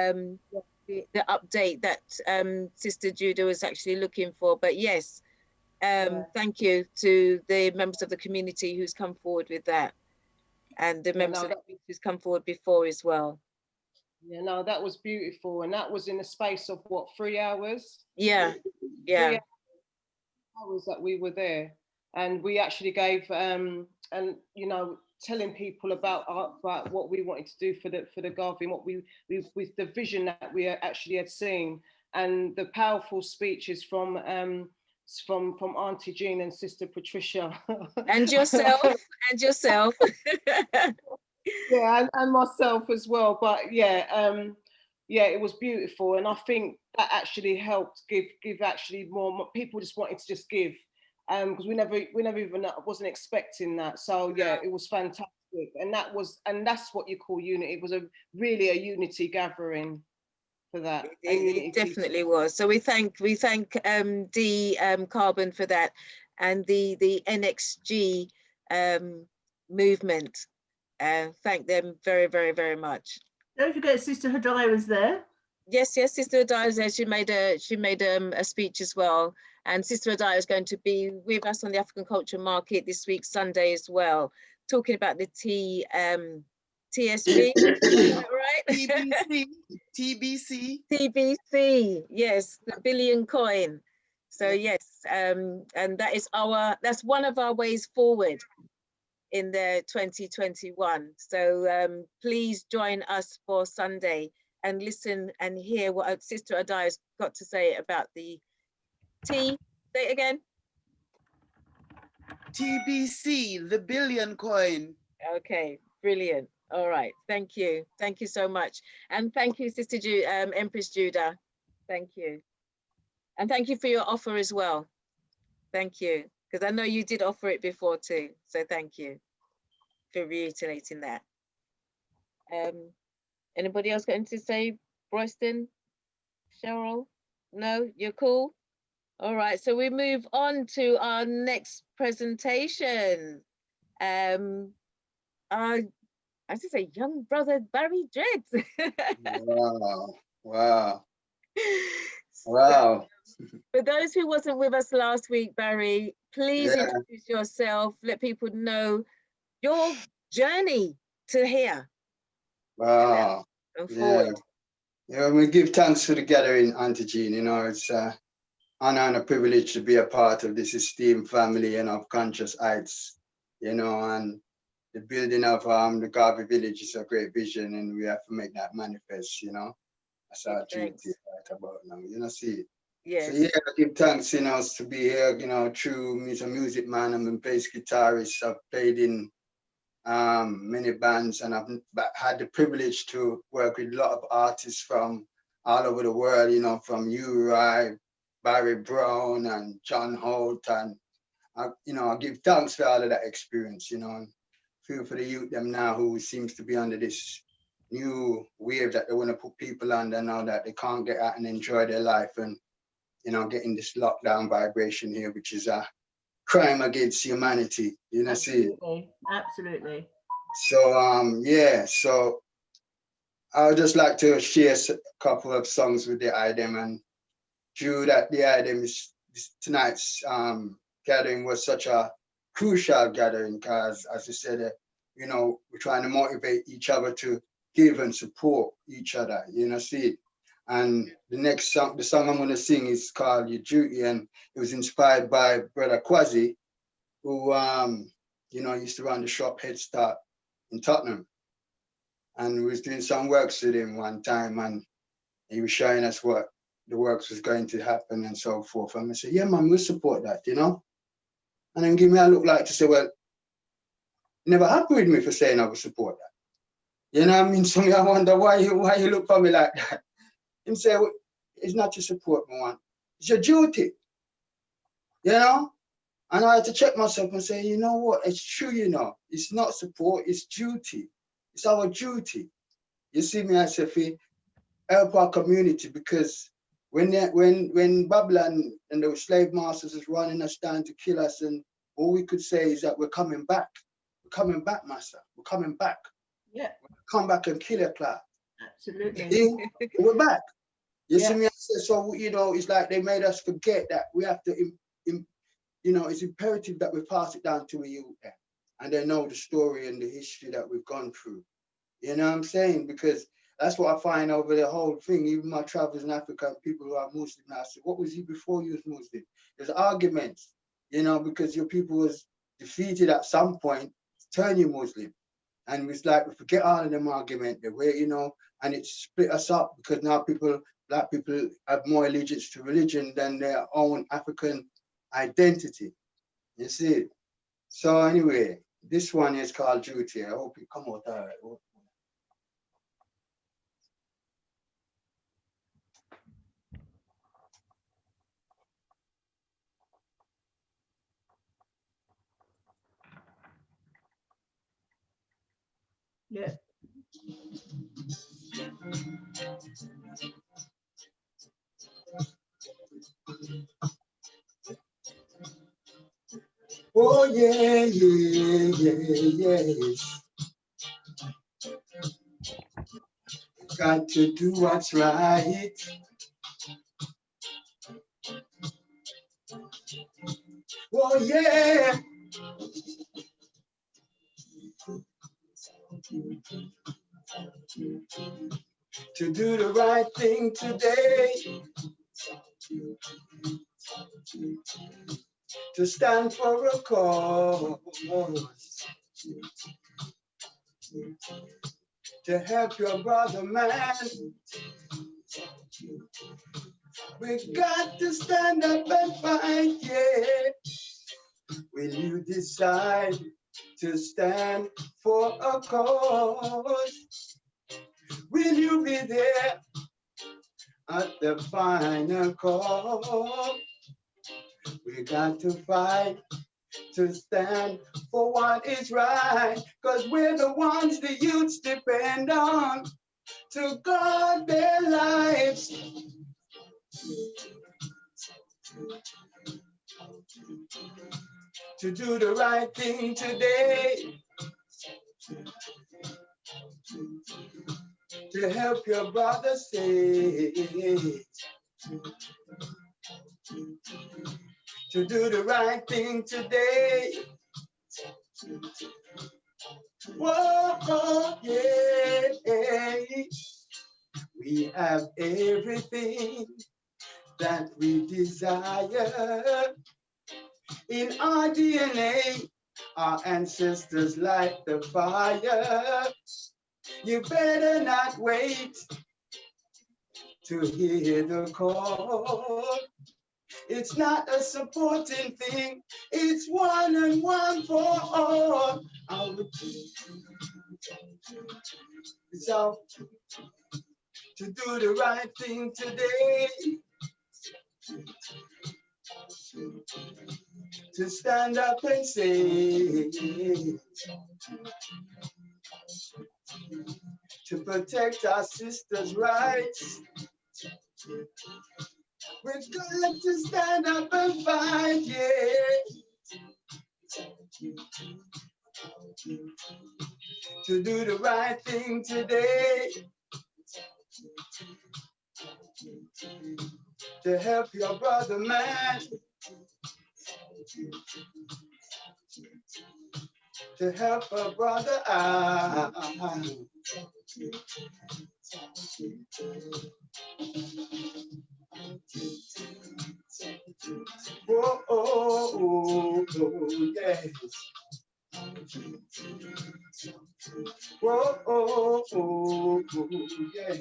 update that Sister Judah was actually looking for, but yes, thank you to the members of the community who's come forward with that, and the members of the community who's come forward before as well. Yeah, no, that was beautiful. And that was in a space of what, 3 hours? Yeah, 3 hours that we were there. And we actually gave, and you know, telling people about what we wanted to do for the Garvey, and what we with the vision that we actually had seen, and the powerful speeches from Auntie Jean and Sister Patricia. And yourself, and yourself. Yeah, and myself as well. But yeah, yeah, it was beautiful, and I think that actually helped give actually more people just wanted to just give, because we never even wasn't expecting that. So yeah, it was fantastic, and that's what you call unity. It was really a unity gathering for that. It definitely was. So we thank D Carbon for that, and the NXG movement. Thank them very, very, very much. Don't forget Sister Hadiah was there. Yes, Sister Hadiah was there. She made a speech as well. And Sister Hadiah is going to be with us on the African Culture Market this week, Sunday as well, talking about the TSB, right? TBC, yes, the billion coin. So yes, and that's one of our ways forward in the 2021. So please join us for Sunday and listen and hear what Sister Hadiah's got to say about the say it again. TBC, the billion coin. Okay, brilliant. All right, thank you so much, and thank you, Sister Empress Judah. Thank you, and thank you for your offer as well. Thank you, because I know you did offer it before too. So thank you for reiterating that. Anybody else got anything to say? Royston, Cheryl? No, you're cool. All right, so we move on to our next presentation. I should say, young brother Barry Dreads. Wow. So, for those who wasn't with us last week, Barry, please introduce yourself. Let people know your journey to here. Wow. And forward. Yeah, we give thanks for the gathering, Auntie Jean. You know, it's an honor and a privilege to be a part of this esteemed family and of Conscious Heights. You know, and the building of the Garvey village is a great vision, and we have to make that manifest, you know. That's our duty right about now, you know, see. Yes. So yeah, I give thanks, you know, to be here, you know, true, me a music man, I'm a bass guitarist, I've played in many bands, and I've had the privilege to work with a lot of artists from all over the world, you know, from Uri, Barry Brown and John Holt, and you know, I give thanks for all of that experience, you know, and feel for the youth them now who seems to be under this new wave that they want to put people under now that they can't get out and enjoy their life, and, you know, getting this lockdown vibration here, which is a crime against humanity, you know, see. Absolutely. So, yeah, so I would just like to share a couple of songs with the item, and due that the item is tonight's gathering was such a crucial gathering, because as I said, you know, we're trying to motivate each other to give and support each other, you know, see. And the next song, the song I'm going to sing is called Your Duty, and it was inspired by Brother Quasi, who, you know, used to run the shop Head Start in Tottenham. And we was doing some works with him one time, and he was showing us what the works was going to happen and so forth. And I said, yeah, man, we'll support that, you know? And then give me a look like to say, well, never happy with me for saying I would support that. You know what I mean? So I wonder why you look for me like that. Him say, well, it's not your support, man. It's your duty. You know? And I had to check myself and say, you know what? It's true, you know. It's not support, it's duty. It's our duty. You see me, I say, help our community, because when Babylon and the slave masters is running us down to kill us, and all we could say is that we're coming back. We're coming back, master. We're coming back. Yeah. Come back and kill a cloud. Absolutely. We're back. You see me? I said, so, you know, it's like they made us forget that we have to, you know, it's imperative that we pass it down to a youth, and they know the story and the history that we've gone through. You know what I'm saying? Because That's what I find over the whole thing. Even my travels in Africa, people who are Muslim, I said, what was you before you was Muslim? There's arguments, you know, because your people was defeated at some point, turn you Muslim. And it's like, we forget all of them arguments, the way, you know, and it split us up because now black people have more allegiance to religion than their own African identity. You see? So anyway, this one is called Duty. I hope it come out all right. Yeah. Oh yeah, yeah. Got to do what's right. Oh yeah. To do the right thing today. To stand for a cause. To help your brother, man. We got to stand up and fight, yeah. Will you decide to stand for a cause? Will you be there at the final call? We got to fight to stand for what is right, because we're the ones the youths depend on to guard their lives. To do the right thing today. To help your brother stay. To do the right thing today. Whoa, oh, yeah. We have everything that we desire. In our DNA, our ancestors light the fire. You better not wait to hear the call. It's not a supporting thing, it's one and one for all. It's out to do the right thing today. To stand up and say, to protect our sisters' rights. We're going to stand up and fight, yeah. To do the right thing today. To help your brother, man. To help a brother out. Oh, oh, oh, yes. Oh, oh, oh, yes.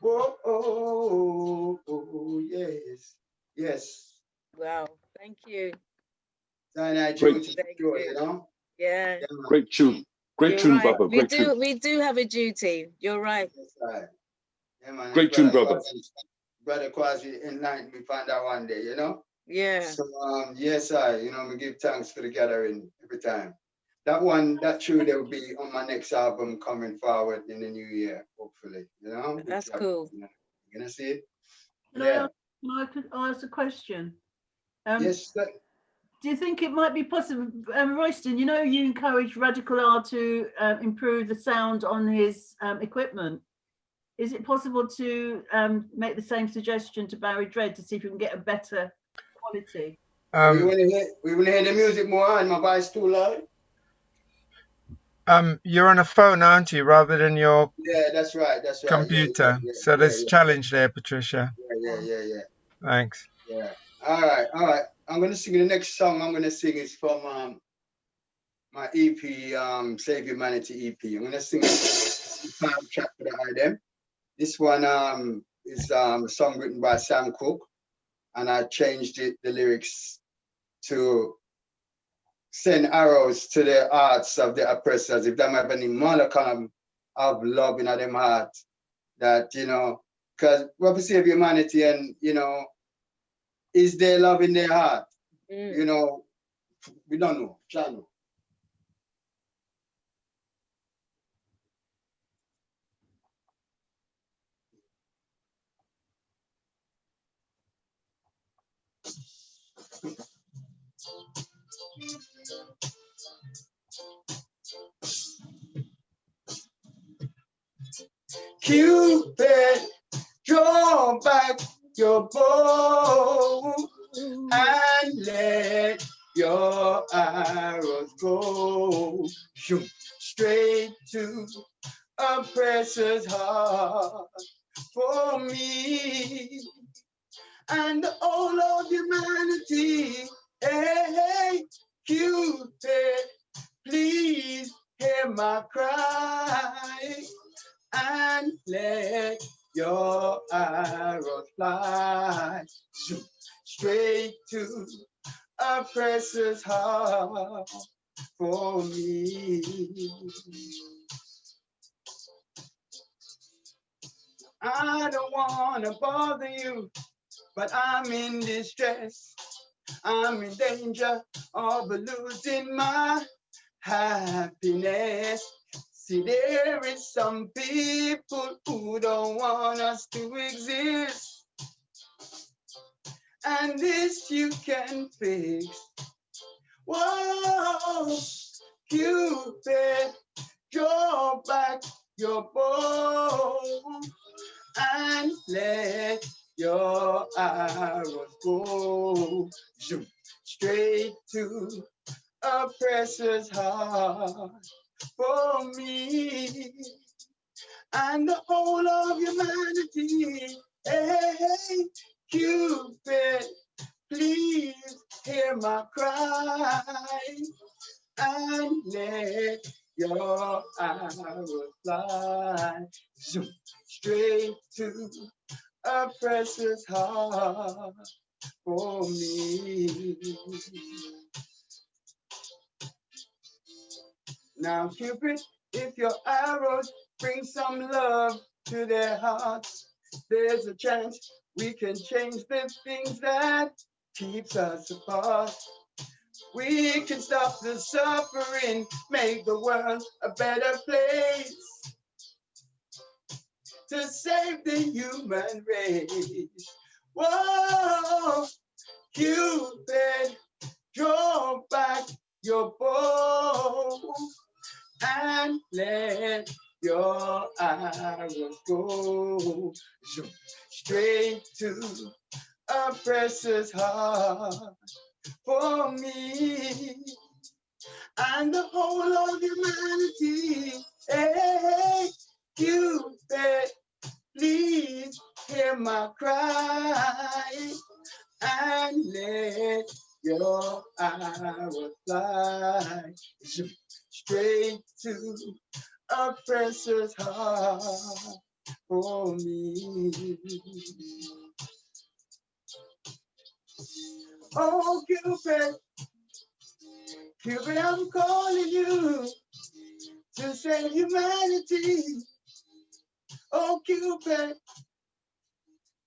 Oh, oh, yes. Yes. Wow, thank you. Great. You know? Yeah. Great tune. Great tune, right. brother. Great tune. We do have a duty. You're right. That's right. Yeah, man. Great tune, brother. Brother Quasi enlightened me, find out one day, you know? Yeah. So, yes, we give thanks for the gathering every time. That tune will be on my next album coming forward in the new year, hopefully, you know? That's cool. You're gonna see it? Can I ask a question? Yes, sir. Do you think it might be possible, Royston, you know you encourage Radikal to improve the sound on his equipment. Is it possible to make the same suggestion to Barry Dread to see if we can get a better quality? We want to hear the music more, and my voice too loud. You're on a phone, aren't you, rather than your Yeah, that's right. That's right. computer? Yeah, So yeah, there's yeah, challenge there, Patricia. yeah. Thanks. Yeah. All right, all right. I'm gonna sing the next song. I'm gonna sing is from my EP, Save Humanity EP. I'm gonna sing the final track for the item. This one is a song written by Sam Cooke, and I changed the lyrics to send arrows to the hearts of the oppressors. If them have any modicum of love in them heart, that because we save humanity, and is there love in their heart? We don't know. Channel. Cupid, draw back your bow and let your arrows go. Shoot straight to oppressor's heart for me and all of humanity. Hey, Cupid, please hear my cry and let your arrows fly straight to oppressor's heart for me. I don't want to bother you, but I'm in distress. I'm in danger of losing my happiness. See, there is some people who don't want us to exist, and this you can fix. Whoa, Cupid, draw back your bow and let your arrows go straight to oppressor's heart for me and the whole of humanity. Hey, Cupid, please hear my cry and let your arrows fly straight to oppressor's heart for me. Now, Cupid, if your arrows bring some love to their hearts, there's a chance we can change the things that keeps us apart. We can stop the suffering, make the world a better place to save the human race. Whoa, Cupid, draw back your bow and let your arrows go straight to oppressor's heart for me and the whole of humanity. Hey, Cupid, please hear my cry and let your arrows fly straight to oppressor's heart for me. Oh, Cupid, Cupid, I'm calling you to save humanity. Oh, Cupid,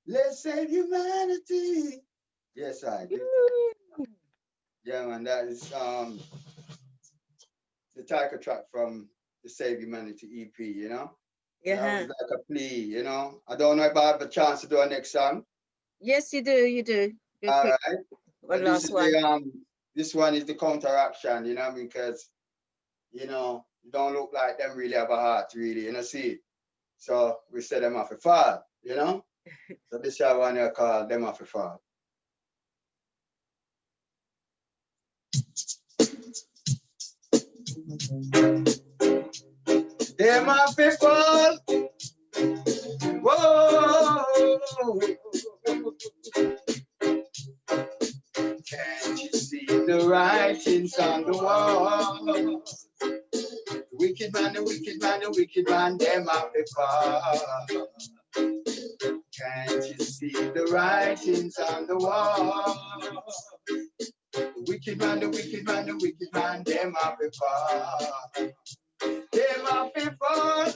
let's save humanity. Yes, I do. Yeah, man, that is the title track from the Save Humanity EP, Yeah. That was like a plea, I don't know if I have a chance to do a next song. Yes, you do. Good, All quick. right. One But last one. This one is the counteraction, because you don't look like them really have a heart, really, see. So we set them off a fall, So this is one I call them off a fall. Them have to fall. Whoa. Can't you see the writings on the wall? Wicked man, the wicked man, the wicked man, them have to fall. Can't you see the writings on the wall? The wicked man, the wicked man, the wicked man, them have to fall. Them have to fall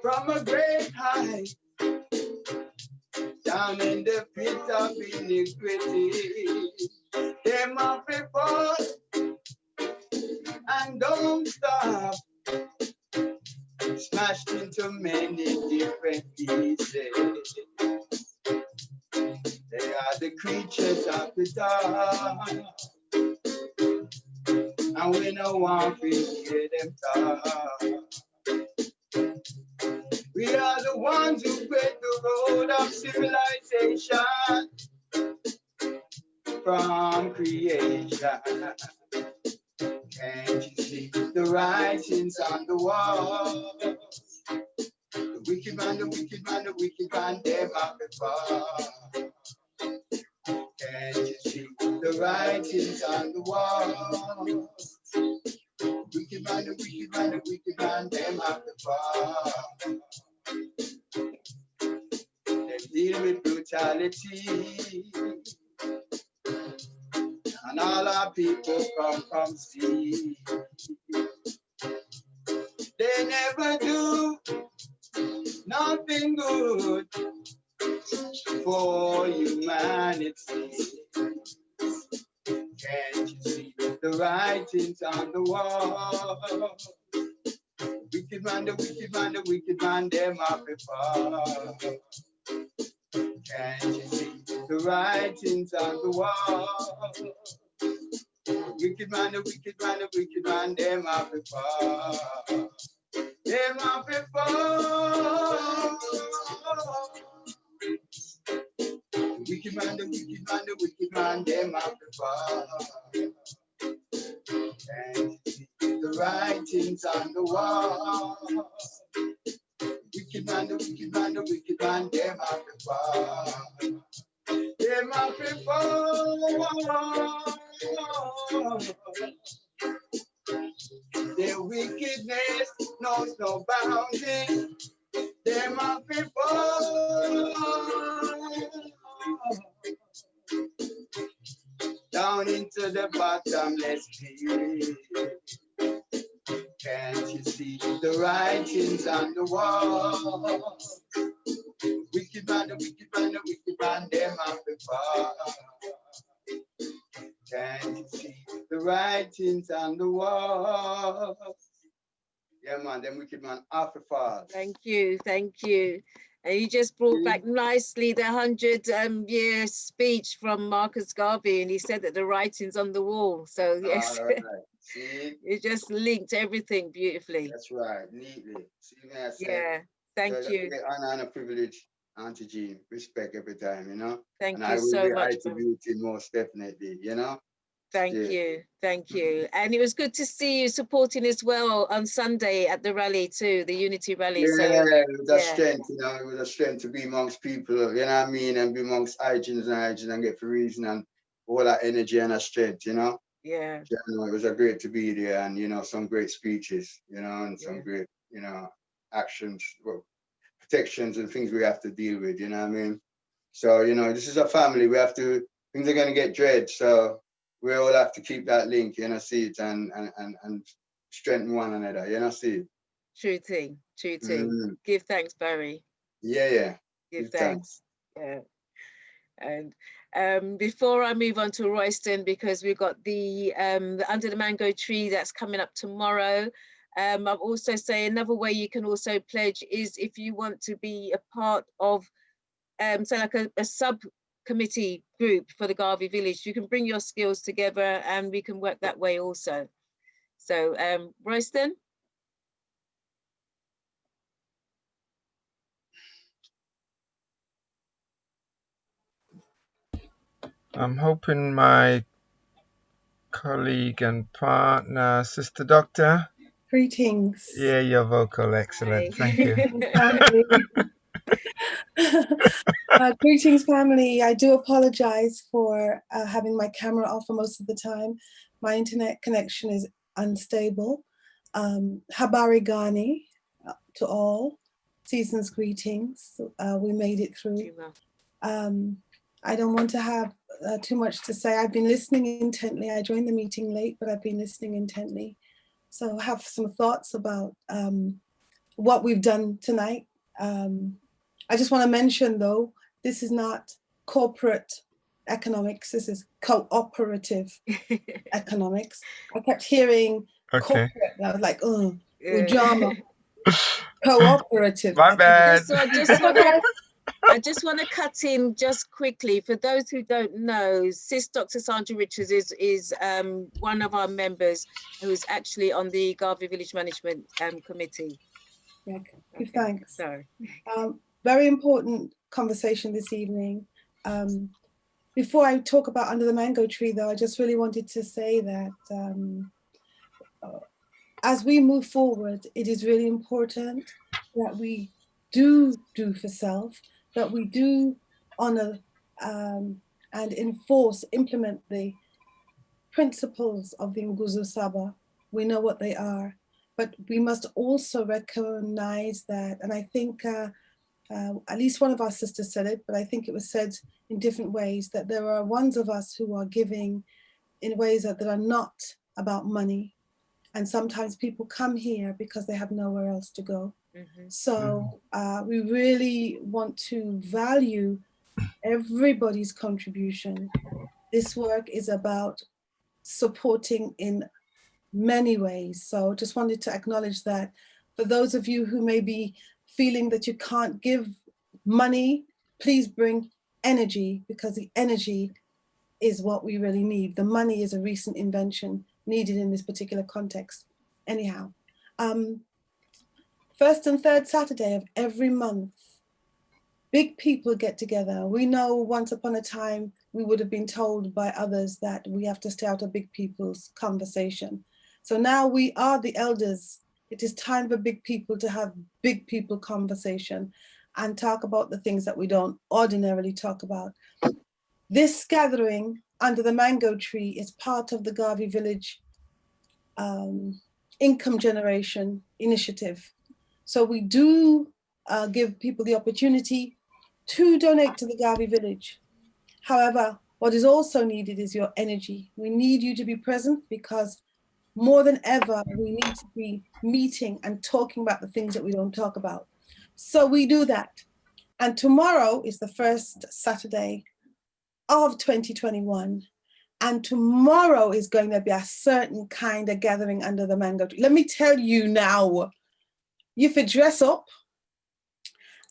from a great height, down in the pit of iniquity. Them have to fall and don't stop, smashed into many different pieces. They are the creatures of the dark, and we no want to hear them talk. We are the ones who break the road of civilization from creation. Can't you see the writings on the wall? The wicked man, the wicked man, the wicked man, them have to fall. Can't you see the writings on the wall? The wicked man, the wicked man, the wicked man, them have to fall. They deal with brutality, and all our people come see. They never do nothing good for humanity. Can't you see the writings on the wall? Wicked man, the wicked man, the wicked man, them have to fall. Can't you see the writings on the wall? Wicked man, the wicked man, the wicked man, them have to fall. Them have to fall. The wicked man, the wicked man, the wicked man, them have to fall. Can't you see the writings on the wall? Wicked man, the wicked man, the wicked man, them have to fall. Them have to fall. Their wickedness knows no boundaries. Them have to fall down into the bottomless pit. Can't you see the writings on the wall? Wicked man, the wicked man, the wicked man, them have to fall. Can't you see the writings on the wall? Yeah, man, them wicked man have to fall. Thank you, thank you. And you just brought back nicely the 100-year speech from Marcus Garvey, and he said that the writing's on the wall. So yes, All right. See? you just linked everything beautifully. That's right, neatly. See me, I say. Yeah, thank So you. that's an honor and a privilege, Auntie Jean. Respect every time, you know. Thank and you I will so be much. attributing most definitely, you know. Thank Yeah. you, thank you. And it was good to see you supporting as well on Sunday at the rally too, the Unity rally. Yeah, So it was a yeah. strength, you know, it was a strength to be amongst people, you know what I mean, and be amongst hygienists and get for reason and all that energy and a strength, you know. Yeah. You know, it was a great to be there, and you know, some great speeches, you know, and some Yeah. great, you know, actions, well, protections and things we have to deal with, you know what I mean? So, you know, this is a family, we have to, things are gonna get dread, so we all have to keep that link, you know, see it and strengthen one another, you know, see it. True thing, true thing. Give thanks, Barry. Yeah. Give thanks. Yeah. And before I move on to Royston, because we've got the Under the Mango Tree that's coming up tomorrow. I'll also say another way you can also pledge is if you want to be a part of, so like a subcommittee group for the Garvey Village, you can bring your skills together and we can work that way also. So Royston? I'm hoping my colleague and partner, Sister Doctor, Greetings. Yeah, your vocal, excellent. Thank you. Family. Greetings, family. I do apologize for having my camera off for most of the time. My internet connection is unstable. Habari Gani to all. Season's greetings. We made it through. I don't want to have too much to say. I've been listening intently. I joined the meeting late, but I've been listening intently. So I have some thoughts about what we've done tonight. I just want to mention, though, this is not corporate economics. This is cooperative economics. I kept hearing corporate. And I was like, oh, drama. Cooperative. My bad. So I just want to cut in just quickly. For those who don't know, Sis Dr. Sandra Richards is one of our members who's actually on the Garvey Village Management Committee. Yeah, thanks. Sorry. Very important conversation this evening. Before I talk about Under the Mango Tree, though, I just really wanted to say that as we move forward, it is really important that we do for self, that we do honor and implement the principles of the Nguzo Saba. We know what they are, but we must also recognize that, and I think at least one of our sisters said it, but I think it was said in different ways, that there are ones of us who are giving in ways that are not about money. And sometimes people come here because they have nowhere else to go. So we really want to value everybody's contribution. This work is about supporting in many ways. So just wanted to acknowledge that for those of you who may be feeling that you can't give money, please bring energy, because the energy is what we really need. The money is a recent invention needed in this particular context. Anyhow, first and third Saturday of every month, big people get together. We know once upon a time, we would have been told by others that we have to stay out of big people's conversation. So now we are the elders. It is time for big people to have big people conversation and talk about the things that we don't ordinarily talk about. This gathering under the mango tree is part of the Garvey Village income generation initiative. So we do give people the opportunity to donate to the Garvey Village. However, what is also needed is your energy. We need you to be present, because more than ever, we need to be meeting and talking about the things that we don't talk about. So we do that. And tomorrow is the first Saturday of 2021. And tomorrow is going to be a certain kind of gathering under the mango tree. Let me tell you now, you could dress up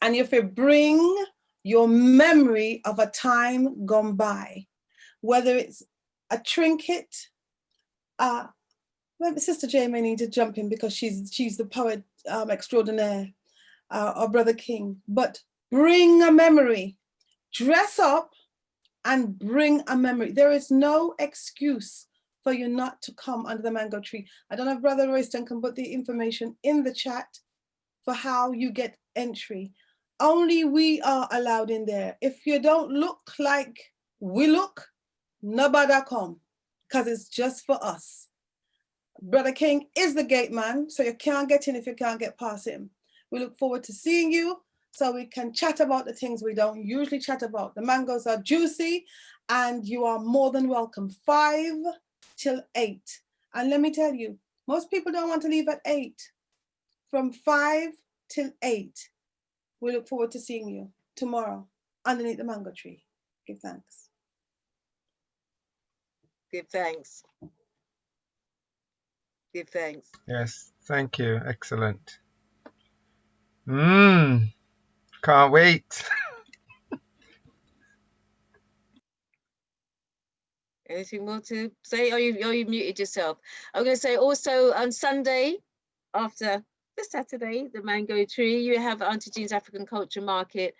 and you could bring your memory of a time gone by, whether it's a trinket. Sister J may need to jump in because she's the poet extraordinaire, or Brother King, but bring a memory, dress up and bring a memory. There is no excuse for you not to come under the mango tree. I don't know if Brother Royston can put the information in the chat for how you get entry. Only we are allowed in there. If you don't look like we look, nobody come, because it's just for us. Brother King is the gate man, so you can't get in if you can't get past him. We look forward to seeing you so we can chat about the things we don't usually chat about. The mangoes are juicy and you are more than welcome. 5 till 8. And let me tell you, most people don't want to leave at 8. From 5 till 8. We look forward to seeing you tomorrow underneath the mango tree. Give thanks. Give thanks. Give thanks. Yes, thank you. Excellent. Can't wait. Anything more to say? Or you muted yourself? I'm going to say also on Sunday, after the Saturday, the mango tree, you have Auntie Jean's African Culture Market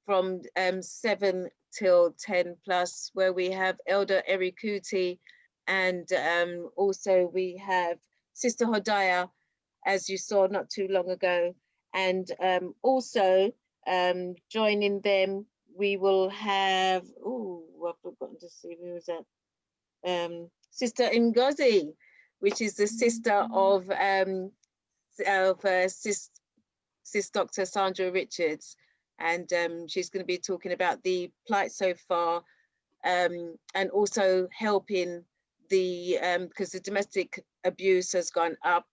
from 7 till 10 plus, where we have Elder Eri Kuti, and also we have Sister Hodiah, as you saw not too long ago. And also joining them, we will have, oh, I've forgotten to see, who was that? Sister Ngozi, which is the sister of Sis Dr. Sandra Richards. And she's going to be talking about the plight so far, and also helping the, because the domestic abuse has gone up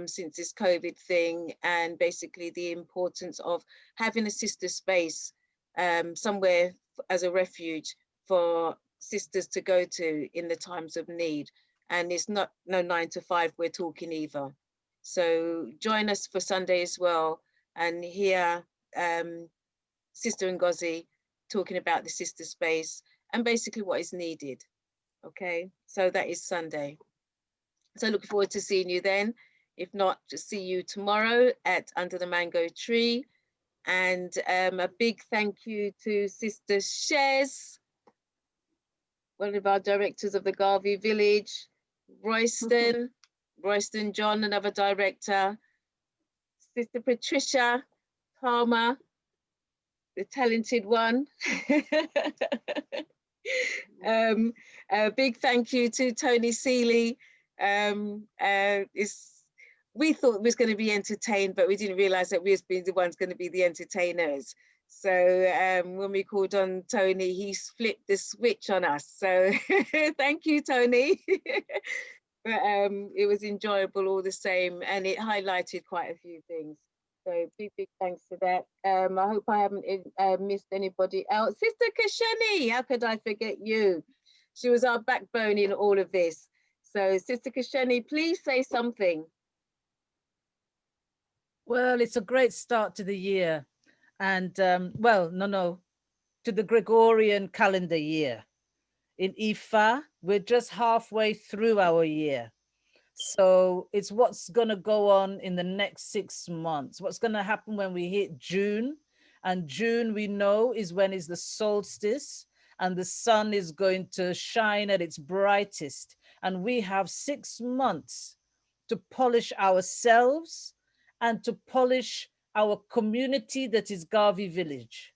since this COVID thing, and basically the importance of having a sister space somewhere as a refuge for sisters to go to in the times of need. And it's not no 9 to 5 we're talking either. So join us for Sunday as well, and hear Sister Ngozi talking about the sister space and basically what is needed. Okay, so that is Sunday. So looking forward to seeing you then. If not, just see you tomorrow at Under the Mango Tree. And a big thank you to Sister Shez, one of our directors of the Garvey Village, Royston John, another director, Sister Patricia Palmer, the talented one. A big thank you to Tony Cealy. We thought we was going to be entertained, but we didn't realize that we was being the ones going to be the entertainers. So when we called on Tony, he flipped the switch on us. So thank you, Tony. But it was enjoyable all the same, and it highlighted quite a few things. So big thanks for that. I hope I haven't missed anybody else. Sister Kasheni, how could I forget you? She was our backbone in all of this. So Sister Kasheni, please say something. Well, it's a great start to the year. And well, to the Gregorian calendar year. In Ifa, we're just halfway through our year. So it's what's going to go on in the next 6 months. What's going to happen when we hit June. And June, we know, is when is the solstice and the sun is going to shine at its brightest. And we have 6 months to polish ourselves and to polish our community that is Garvey Village.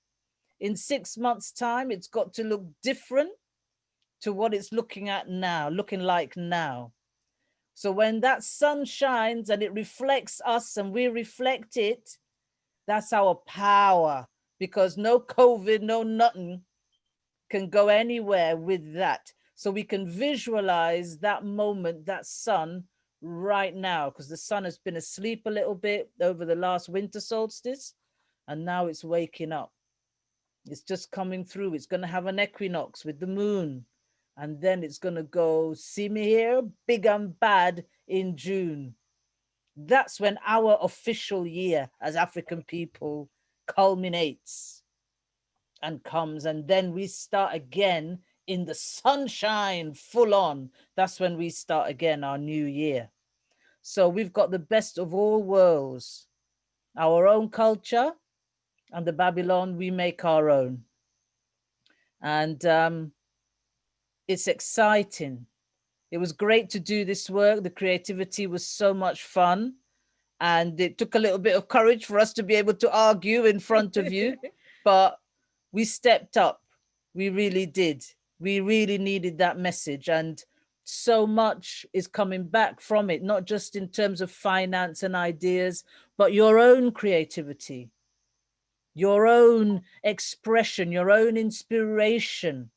In 6 months' time, it's got to look different to what it's looking like now. So when that sun shines and it reflects us and we reflect it, that's our power, because no COVID, no nothing can go anywhere with that. So we can visualize that moment, that sun right now, because the sun has been asleep a little bit over the last winter solstice, and now it's waking up. It's just coming through. It's going to have an equinox with the moon. And then it's going to go, see me here, big and bad in June. That's when our official year as African people culminates and comes. And then we start again in the sunshine, full on. That's when we start again our new year. So we've got the best of all worlds, our own culture, and the Babylon we make our own. And it's exciting. It was great to do this work. The creativity was so much fun. And it took a little bit of courage for us to be able to argue in front of you, but we stepped up. We really did. We really needed that message. And so much is coming back from it, not just in terms of finance and ideas, but your own creativity, your own expression, your own inspiration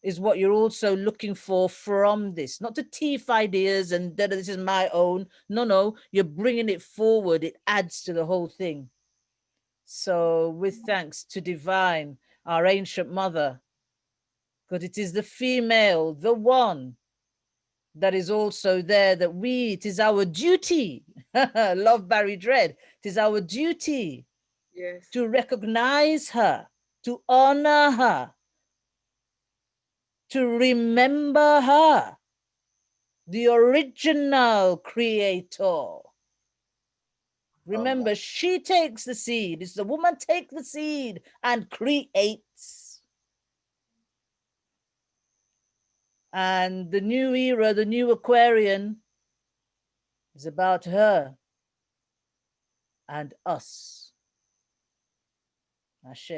is what you're also looking for from this, not to teeth ideas and that this is my own. No, you're bringing it forward. It adds to the whole thing. So with thanks to Divine, our ancient mother, because it is the female, the one that is also there, that it is our duty. Love Barry Dread. It is our duty to recognize her, to honor her, to remember her, the original creator. Remember, she takes the seed. It's the woman take the seed and creates. And the new era, the new Aquarian, It's about her and us. Ashe.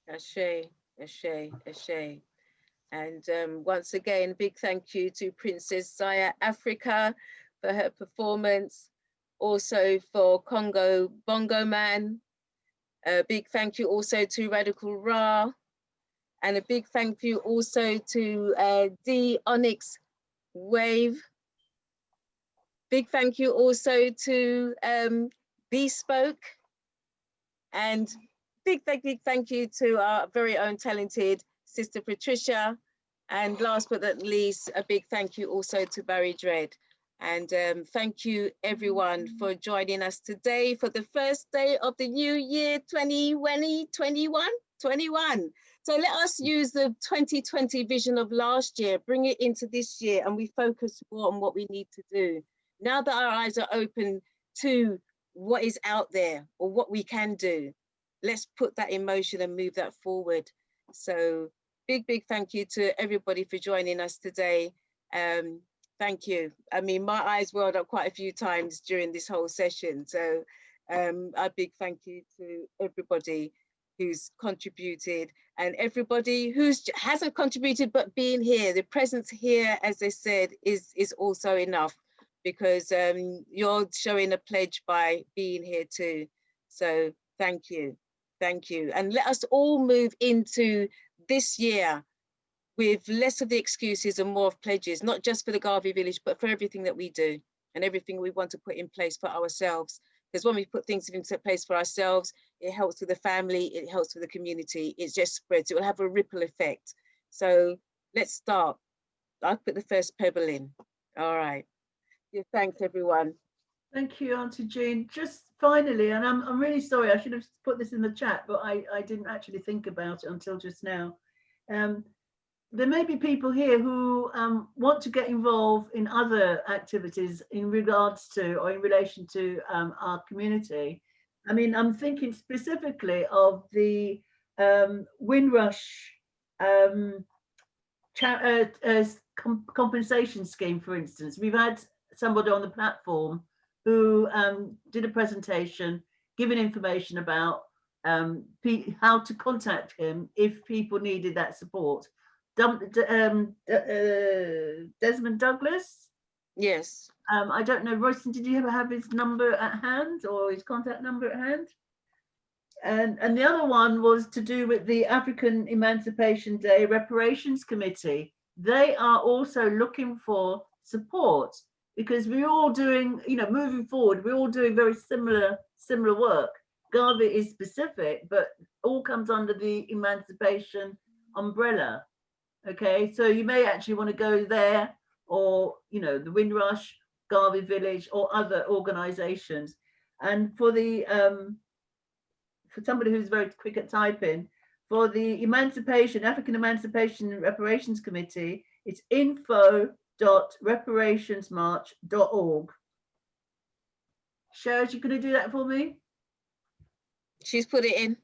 Ashe, Ashe, Ashe. And once again, big thank you to Princess Ziah Afrika for her performance. Also for Kongo Bongo Man. A big thank you also to Radikal Ra. And a big thank you also to D-Onyx Wave. Big thank you also to Bespoke. And big thank you to our very own talented sister Patricia. And last but not least, a big thank you also to Barry Dread. And thank you everyone for joining us today for the first day of the new year 2021. So let us use the 2020 vision of last year, bring it into this year, and we focus more on what we need to do. Now that our eyes are open to what is out there or what we can do, let's put that in motion and move that forward. So big thank you to everybody for joining us today. Thank you. I mean, my eyes welled up quite a few times during this whole session. So a big thank you to everybody who's contributed and everybody who hasn't contributed, but being here. The presence here, as I said, is also enough, because you're showing a pledge by being here too. So thank you. Thank you. And let us all move into this year with less of the excuses and more of pledges, not just for the Garvey village, but for everything that we do and everything we want to put in place for ourselves. Because when we put things into place for ourselves, it helps with the family, it helps with the community, it just spreads, it will have a ripple effect. So let's start. I'll put the first pebble in. All right. Yeah, thanks everyone. Thank you, Auntie Jean. Just finally, and I'm really sorry, I should have put this in the chat, but I didn't actually think about it until just now. There may be people here who want to get involved in other activities in regards to or in relation to our community. I mean, I'm thinking specifically of the Windrush compensation scheme, for instance. We've had somebody on the platform who did a presentation giving information about how to contact him if people needed that support. Desmond Douglas? Yes. I don't know, Royston, did you ever have his number at hand or his contact number at hand? And the other one was to do with the African Emancipation Day Reparations Committee. They are also looking for support because we're all doing, you know, moving forward, we're all doing very similar work. Garvey is specific, but all comes under the emancipation umbrella. Okay, so you may actually want to go there, or, you know, the Windrush, Garvey Village, or other organizations. And for the, for somebody who's very quick at typing, for the African Emancipation Reparations Committee, it's info.reparationsmarch.org. Sherry, you gonna do that for me? She's put it in.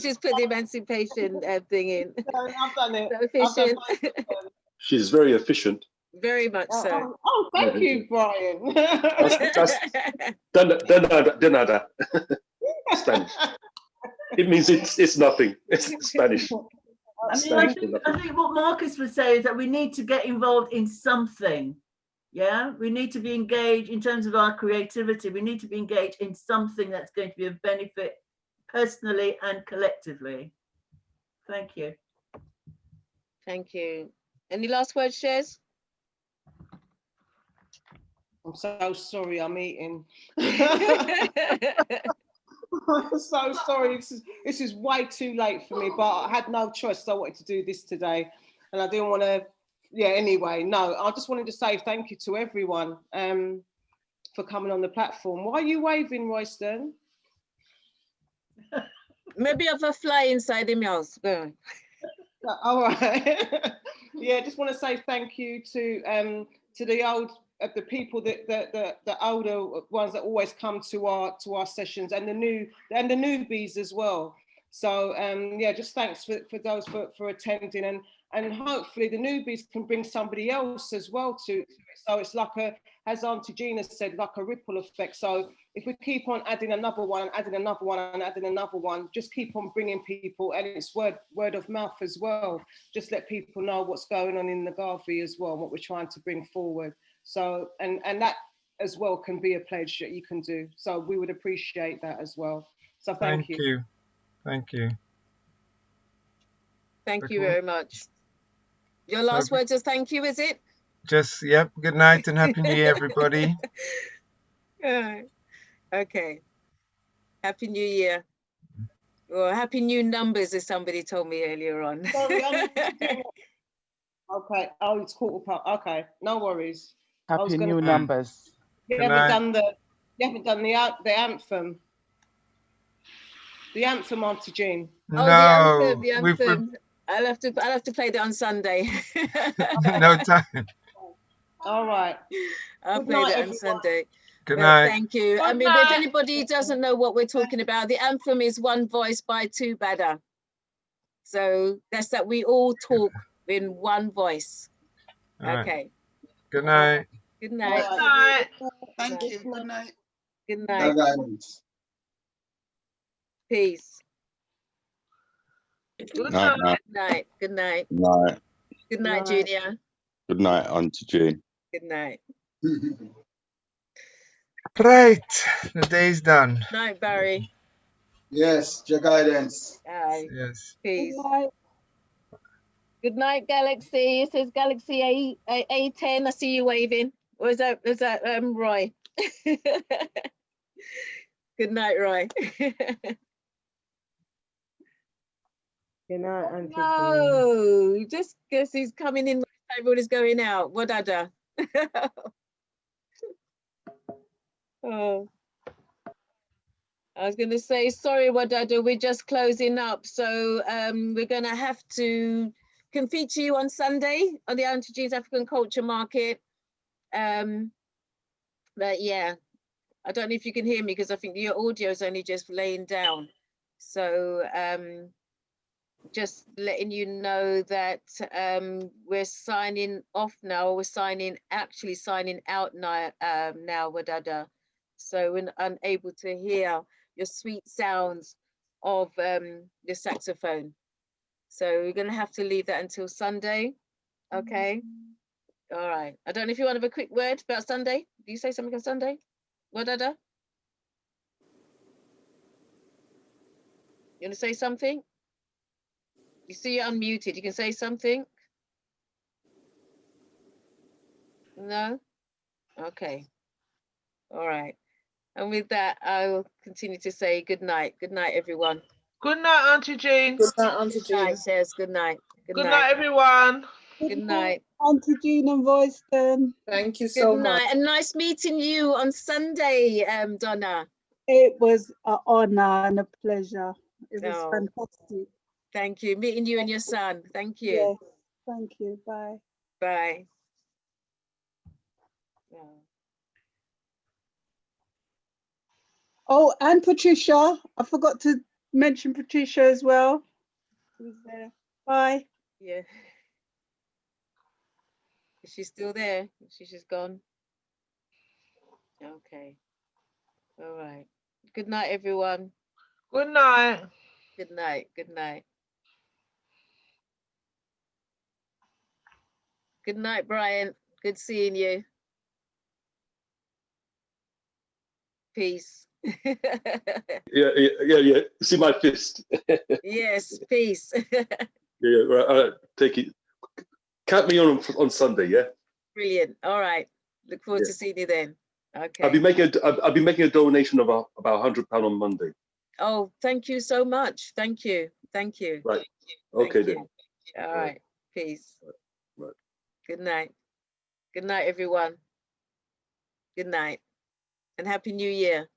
She's put the emancipation thing in. I've done it. So efficient. She's very efficient. Very much so. Oh, thank you, Brian. That's nada. Spanish. It means it's nothing. It's Spanish. I think what Marcus would say is that we need to get involved in something. Yeah, we need to be engaged in terms of our creativity. We need to be engaged in something that's going to be of benefit personally and collectively. Thank you. Thank you. Any last words, Shez? I'm so sorry, I'm eating. I'm so sorry. This is way too late for me, but I had no choice. I wanted to do this today, and I didn't want to. Yeah. Anyway, no. I just wanted to say thank you to everyone for coming on the platform. Why are you waving, Royston? Maybe of a fly inside him house. Go. All right. Yeah, just want to say thank you to the people the older ones that always come to our sessions, and the newbies as well. So yeah, just thanks for those for attending, and hopefully the newbies can bring somebody else as well to it. So it's like a, as Auntie Gina said, like a ripple effect. So if we keep on adding another one and adding another one and adding another one, just keep on bringing people, and it's word of mouth as well. Just let people know what's going on in the Garvey as well, what we're trying to bring forward. So, and that as well can be a pledge that you can do. So we would appreciate that as well. So thank you. Thank you. Thank you very much. Your last word is thank you, is it? Just, yep. Good night and Happy New Year, everybody. Okay. Happy New Year. Or Happy New Numbers, as somebody told me earlier on. Sorry, okay. Oh, it's 1/4 past. Okay, no worries. Happy New Numbers. You haven't done the anthem. The anthem, Auntie Jean. Oh, the anthem. I'll have to play that on Sunday. No time. All right. I'll play that on Sunday. Good night. Thank you. I mean, if anybody doesn't know what we're talking about, the anthem is One Voice by Two Badder. So that's that we all talk in one voice. All Okay. right. Good night. Good night. Good night. Thank you. Good night. Good night. Peace. Good night. Good night. Good night. Good night. Good night, Junior. Good night, Auntie Jean. Good night. Right, the day's done. Night, Barry. Yes, your guidance. Aye. Yes. Peace. Good night, Galaxy. It says Galaxy A10. I see you waving. Or is that Roy? Good night, Roy. Good night, Auntie. No, just because he's coming in, everyone is going out. What other? Oh, I was going to say, sorry, Wadada, we're just closing up. So we're going to have to can feature you on Sunday on the Auntie Jean's African Culture Market. But yeah, I don't know if you can hear me because I think your audio is only just laying down. So just letting you know that we're signing off now. We're actually signing out now, Wadada. So we're unable to hear your sweet sounds of the saxophone. So we're going to have to leave that until Sunday. Okay. All right. I don't know if you want to have a quick word about Sunday. Do you say something on Sunday? Wadada? You want to say something? You see you're unmuted. You can say something? No? Okay. All right. And with that, I will continue to say good night. Good night, everyone. Good night, Auntie Jean. Good night, Auntie Jean. Good night, says good night. Good night, everyone. Good night. Auntie Jean and Royston. Thank you so Good much. night. And nice meeting you on Sunday, Donna. It was an honor and a pleasure. It was Oh, fantastic. thank you. Meeting you and your son. Thank you. Yes, thank you. Bye. Bye. Oh, and Patricia. I forgot to mention Patricia as well. Who's there? Bye. Yeah. Is she still there? She's just gone. Okay. All right. Good night, everyone. Good night. Good night. Good night. Good night, Brian. Good seeing you. Peace. Yeah. See my fist. Yes, peace. Yeah. Right. Take it. Count me on Sunday. Yeah. Brilliant. All right. Look forward Yeah. to seeing you then. Okay. I'll be making a donation of about £100 on Monday. Oh, thank you so much. Thank you. Thank you. Right. Okay Thank you. then. All right. Peace. Right. Good night. Good night, everyone. Good night. And Happy New Year.